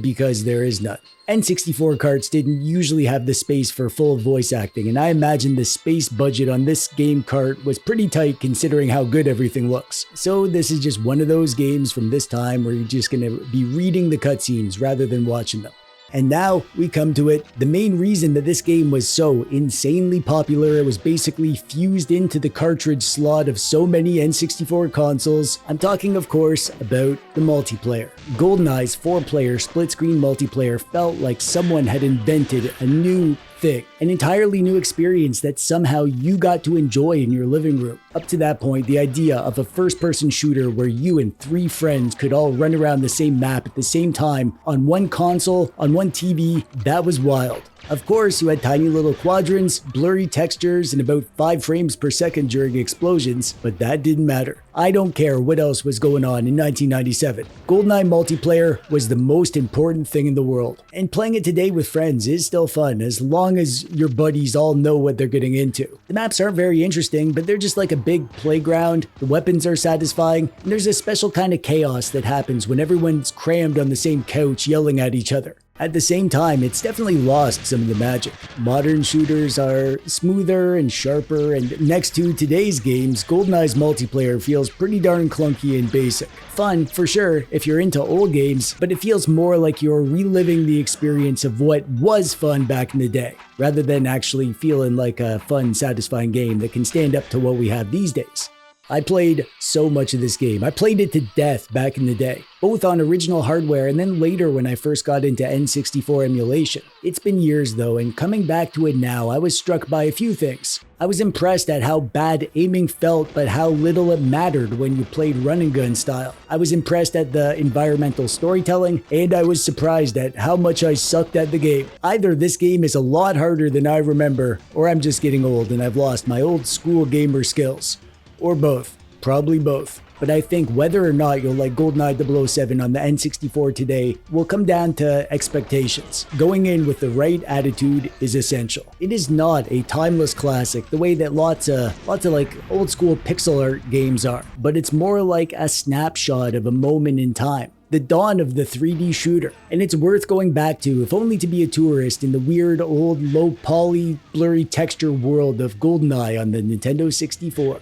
because there is none. N64 carts didn't usually have the space for full voice acting, and I imagine the space budget on this game cart was pretty tight considering how good everything looks. So this is just one of those games from this time where you're just gonna be reading the cutscenes rather than watching them. And now we come to it. The main reason that this game was so insanely popular, it was basically fused into the cartridge slot of so many N64 consoles. I'm talking, of course, about the multiplayer. Goldeneye's 4-player split-screen multiplayer felt like someone had invented a new thing, an entirely new experience that somehow you got to enjoy in your living room. Up to that point, the idea of a first-person shooter where you and 3 friends could all run around the same map at the same time on one console, on one TV, that was wild. Of course, you had tiny little quadrants, blurry textures, and about 5 frames per second during explosions, but that didn't matter. I don't care what else was going on in 1997. Goldeneye multiplayer was the most important thing in the world, and playing it today with friends is still fun as long as your buddies all know what they're getting into. The maps aren't very interesting, but they're just like a big playground, the weapons are satisfying, and there's a special kind of chaos that happens when everyone's crammed on the same couch yelling at each other. At the same time, it's definitely lost some of the magic. Modern shooters are smoother and sharper, and next to today's games, Goldeneye's multiplayer feels pretty darn clunky and basic. Fun, for sure, if you're into old games, but it feels more like you're reliving the experience of what was fun back in the day, rather than actually feeling like a fun, satisfying game that can stand up to what we have these days. I played so much of this game. I played it to death back in the day, both on original hardware and then later when I first got into N64 emulation. It's been years though, and coming back to it now, I was struck by a few things. I was impressed at how bad aiming felt, but how little it mattered when you played run and gun style. I was impressed at the environmental storytelling, and I was surprised at how much I sucked at the game. Either this game is a lot harder than I remember, or I'm just getting old and I've lost my old school gamer skills. Or both. Probably both. But I think whether or not you'll like GoldenEye 007 on the N64 today will come down to expectations. Going in with the right attitude is essential. It is not a timeless classic the way that lots of like old school pixel art games are, but it's more like a snapshot of a moment in time. The dawn of the 3D shooter, and it's worth going back to if only to be a tourist in the weird old low poly blurry texture world of GoldenEye on the Nintendo 64.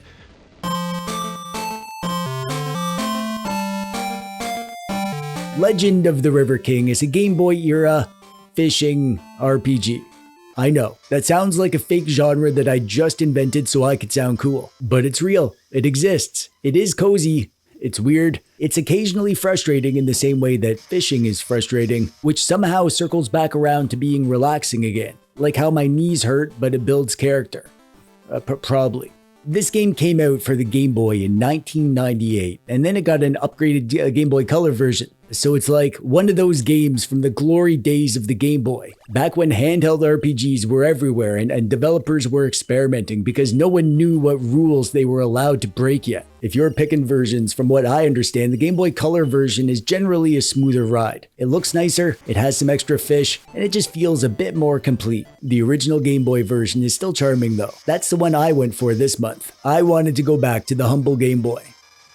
Legend of the River King is a Game Boy era fishing RPG. I know, that sounds like a fake genre that I just invented so I could sound cool, but it's real, it exists, it is cozy, It's weird. It's occasionally frustrating in the same way that fishing is frustrating, which somehow circles back around to being relaxing again. Like how my knees hurt, but it builds character. Probably. This game came out for the Game Boy in 1998, and then it got an upgraded Game Boy Color version. So it's like one of those games from the glory days of the Game Boy, back when handheld RPGs were everywhere and developers were experimenting because no one knew what rules they were allowed to break yet. If you're picking versions, from what I understand, the Game Boy Color version is generally a smoother ride. It looks nicer, it has some extra fish, and it just feels a bit more complete. The original Game Boy version is still charming though. That's the one I went for this month. I wanted to go back to the humble Game Boy.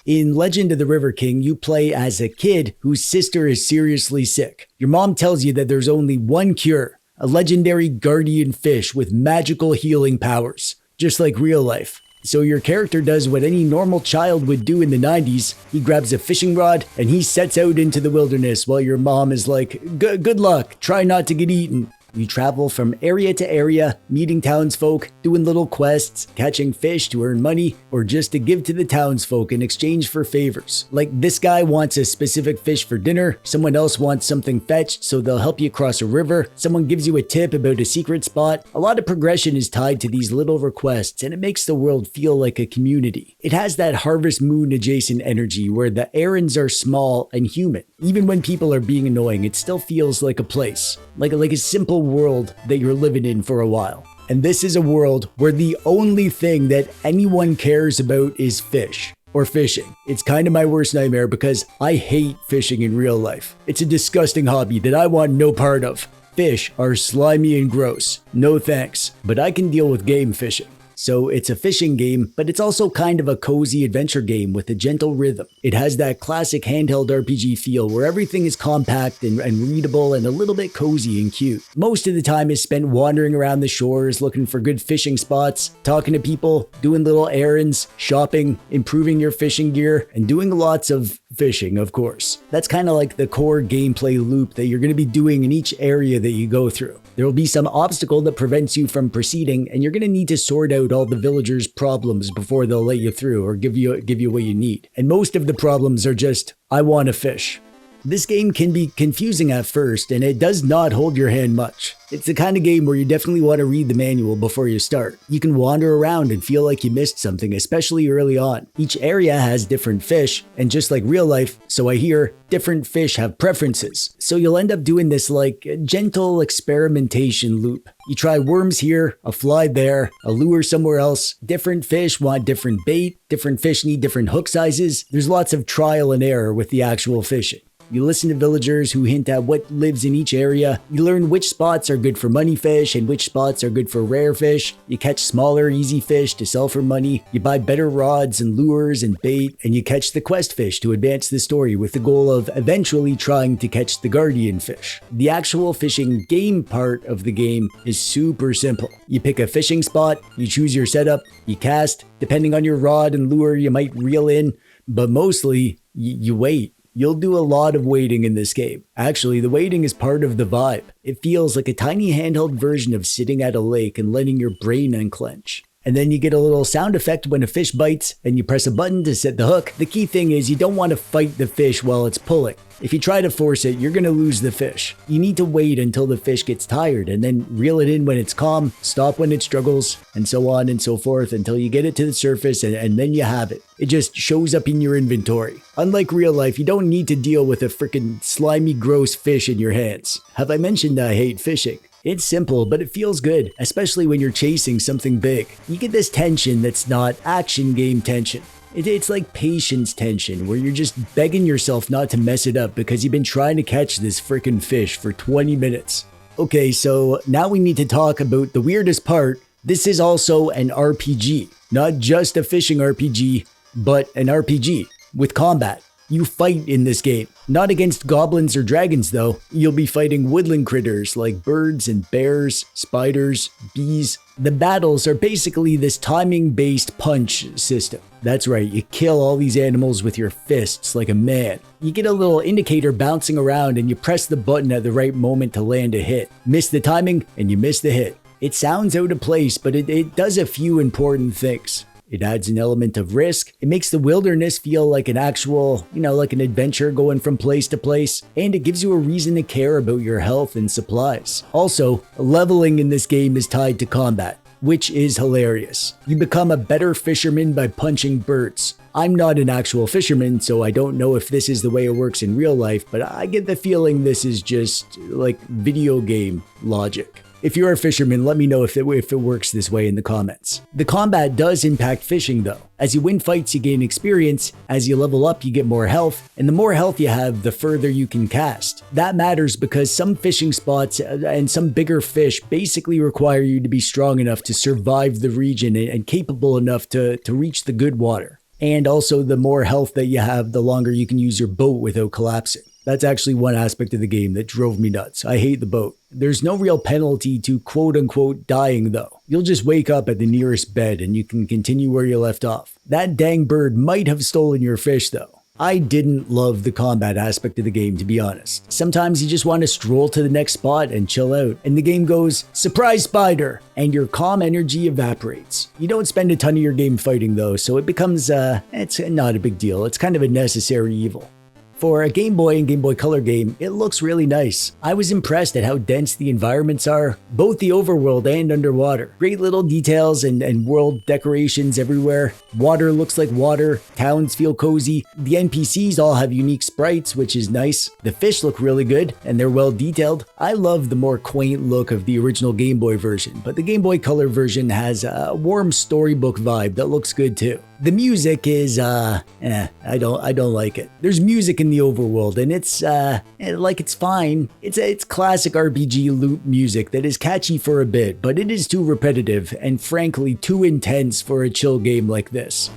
In Legend of the River King, you play as a kid whose sister is seriously sick. Your mom tells you that there's only one cure, a legendary guardian fish with magical healing powers, just like real life. So your character does what any normal child would do in the 90s. He grabs a fishing rod and he sets out into the wilderness while your mom is like, good luck, try not to get eaten. You travel from area to area, meeting townsfolk, doing little quests, catching fish to earn money, or just to give to the townsfolk in exchange for favors. Like this guy wants a specific fish for dinner, someone else wants something fetched so they'll help you cross a river, someone gives you a tip about a secret spot. A lot of progression is tied to these little requests and it makes the world feel like a community. It has that Harvest Moon adjacent energy where the errands are small and human. Even when people are being annoying, it still feels like a place, like a simple world that you're living in for a while. And this is a world where the only thing that anyone cares about is fish or fishing. It's kind of my worst nightmare because I hate fishing in real life. It's a disgusting hobby that I want no part of. Fish are slimy and gross. No thanks. But I can deal with game fishing. So it's a fishing game, but it's also kind of a cozy adventure game with a gentle rhythm. It has that classic handheld RPG feel where everything is compact and readable and a little bit cozy and cute. Most of the time is spent wandering around the shores, looking for good fishing spots, talking to people, doing little errands, shopping, improving your fishing gear, and doing lots of fishing, of course. That's kind of like the core gameplay loop that you're going to be doing in each area that you go through. There will be some obstacle that prevents you from proceeding, and you're going to need to sort out all the villagers' problems before they'll let you through or give you what you need. And most of the problems are just, I want to fish. This game can be confusing at first, and it does not hold your hand much. It's the kind of game where you definitely want to read the manual before you start. You can wander around and feel like you missed something, especially early on. Each area has different fish, and just like real life, so I hear, different fish have preferences. So you'll end up doing this like gentle experimentation loop. You try worms here, a fly there, a lure somewhere else. Different fish want different bait, different fish need different hook sizes. There's lots of trial and error with the actual fishing. You listen to villagers who hint at what lives in each area. You learn which spots are good for money fish and which spots are good for rare fish. You catch smaller, easy fish to sell for money. You buy better rods and lures and bait, and you catch the quest fish to advance the story with the goal of eventually trying to catch the guardian fish. The actual fishing game part of the game is super simple. You pick a fishing spot, you choose your setup, you cast. Depending on your rod and lure, you might reel in, but mostly you wait. You'll do a lot of waiting in this game. Actually, the waiting is part of the vibe. It feels like a tiny handheld version of sitting at a lake and letting your brain unclench. And then you get a little sound effect when a fish bites and you press a button to set the hook. The key thing is you don't want to fight the fish while it's pulling. If you try to force it, you're going to lose the fish. You need to wait until the fish gets tired and then reel it in when it's calm, stop when it struggles, and so on and so forth until you get it to the surface and then you have it. It just shows up in your inventory. Unlike real life, you don't need to deal with a freaking slimy, gross fish in your hands. Have I mentioned I hate fishing? It's simple, but it feels good, especially when you're chasing something big. You get this tension that's not action game tension. It's like patience tension, where you're just begging yourself not to mess it up because you've been trying to catch this frickin' fish for 20 minutes. Okay, so now we need to talk about the weirdest part. This is also an RPG. Not just a fishing RPG, but an RPG with combat. You fight in this game. Not against goblins or dragons though. You'll be fighting woodland critters like birds and bears, spiders, bees. The battles are basically this timing-based punch system. That's right, you kill all these animals with your fists like a man. You get a little indicator bouncing around and you press the button at the right moment to land a hit. Miss the timing and you miss the hit. It sounds out of place, but it does a few important things. It adds an element of risk. It makes the wilderness feel like an actual, like an adventure going from place to place. And it gives you a reason to care about your health and supplies. Also, leveling in this game is tied to combat, which is hilarious. You become a better fisherman by punching birds. I'm not an actual fisherman, so I don't know if this is the way it works in real life, but I get the feeling this is just like video game logic. If you're a fisherman, let me know if it works this way in the comments. The combat does impact fishing though. As you win fights, you gain experience. As you level up, you get more health. And the more health you have, the further you can cast. That matters because some fishing spots and some bigger fish basically require you to be strong enough to survive the region and capable enough to reach the good water. And also, the more health that you have, the longer you can use your boat without collapsing. That's actually one aspect of the game that drove me nuts. I hate the boat. There's no real penalty to quote-unquote dying though. You'll just wake up at the nearest bed and you can continue where you left off. That dang bird might have stolen your fish though. I didn't love the combat aspect of the game, to be honest. Sometimes you just want to stroll to the next spot and chill out, and the game goes, "Surprise spider!" and your calm energy evaporates. You don't spend a ton of your game fighting though, so it becomes, it's not a big deal. It's kind of a necessary evil. For a Game Boy and Game Boy Color game, it looks really nice. I was impressed at how dense the environments are, both the overworld and underwater. Great little details and world decorations everywhere. Water looks like water, towns feel cozy. The NPCs all have unique sprites, which is nice. The fish look really good, and they're well detailed. I love the more quaint look of the original Game Boy version, but the Game Boy Color version has a warm storybook vibe that looks good too. The music is, I don't like it. There's music in the overworld, and it's fine. It's classic RPG loop music that is catchy for a bit, but it is too repetitive and frankly too intense for a chill game like this.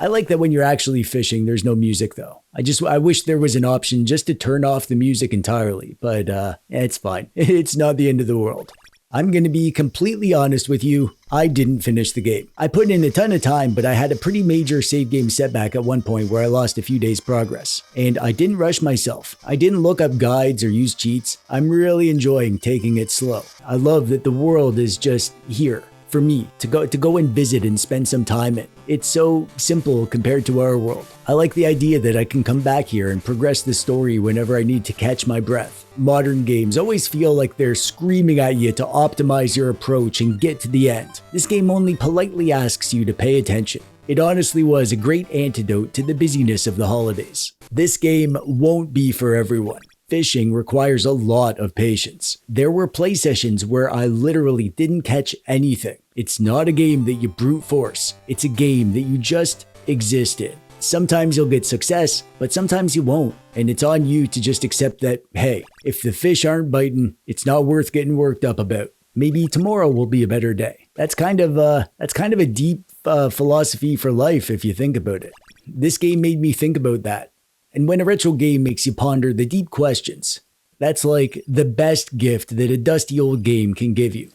I like that when you're actually fishing, there's no music though. I wish there was an option just to turn off the music entirely, but it's fine. It's not the end of the world. I'm gonna be completely honest with you, I didn't finish the game. I put in a ton of time, but I had a pretty major save game setback at one point where I lost a few days progress. And I didn't rush myself. I didn't look up guides or use cheats. I'm really enjoying taking it slow. I love that the world is just here for me to go and visit and spend some time in. It's so simple compared to our world. I like the idea that I can come back here and progress the story whenever I need to catch my breath. Modern games always feel like they're screaming at you to optimize your approach and get to the end. This game only politely asks you to pay attention. It honestly was a great antidote to the busyness of the holidays. This game won't be for everyone. Fishing requires a lot of patience. There were play sessions where I literally didn't catch anything. It's not a game that you brute force. It's a game that you just exist in. Sometimes you'll get success, but sometimes you won't. And it's on you to just accept that, hey, if the fish aren't biting, it's not worth getting worked up about. Maybe tomorrow will be a better day. That's kind of a deep philosophy for life if you think about it. This game made me think about that. And when a retro game makes you ponder the deep questions, that's like the best gift that a dusty old game can give you.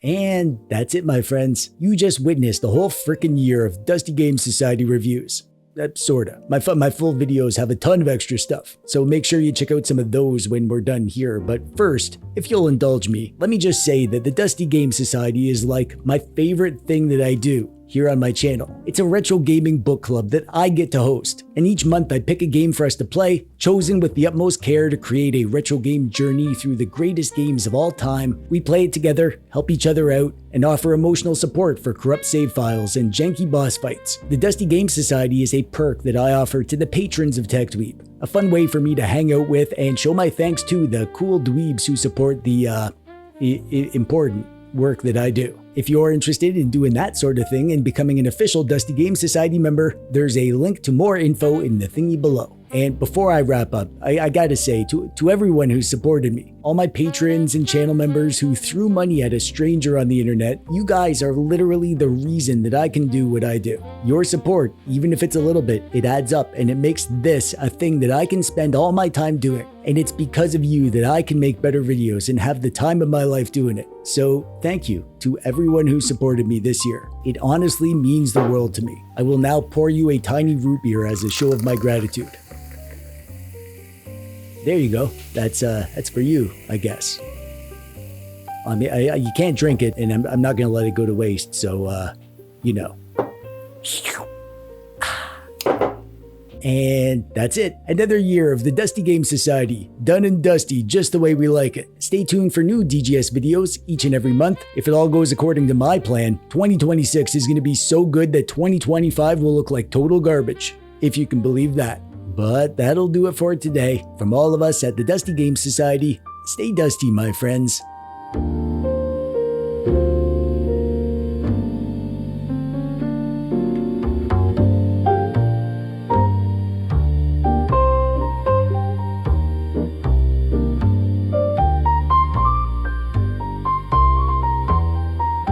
And that's it, my friends. You just witnessed the whole frickin' year of Dusty Game Society reviews. Sorta. My full videos have a ton of extra stuff, so make sure you check out some of those when we're done here. But first, if you'll indulge me, let me just say that the Dusty Game Society is like my favorite thing that I do here on my channel. It's a retro gaming book club that I get to host, and each month I pick a game for us to play, chosen with the utmost care to create a retro game journey through the greatest games of all time. We play it together, help each other out, and offer emotional support for corrupt save files and janky boss fights. The Dusty Game Society is a perk that I offer to the patrons of TechDweeb, a fun way for me to hang out with and show my thanks to the cool dweebs who support the important work that I do. If you're interested in doing that sort of thing and becoming an official Dusty Game Society member, there's a link to more info in the thingy below. And before I wrap up, I gotta say to everyone who supported me, all my patrons and channel members who threw money at a stranger on the internet, you guys are literally the reason that I can do what I do. Your support, even if it's a little bit, it adds up and it makes this a thing that I can spend all my time doing. And it's because of you that I can make better videos and have the time of my life doing it. So thank you to everyone who supported me this year. It honestly means the world to me. I will now pour you a tiny root beer as a show of my gratitude. There you go. That's for you, I guess. I mean, you can't drink it, and I'm not gonna let it go to waste. So, you know. And that's it. Another year of the Dusty Game Society. Done and dusty, just the way we like it. Stay tuned for new DGS videos each and every month. If it all goes according to my plan, 2026 is going to be so good that 2025 will look like total garbage. If you can believe that. But that'll do it for today. From all of us at the Dusty Game Society, stay dusty, my friends.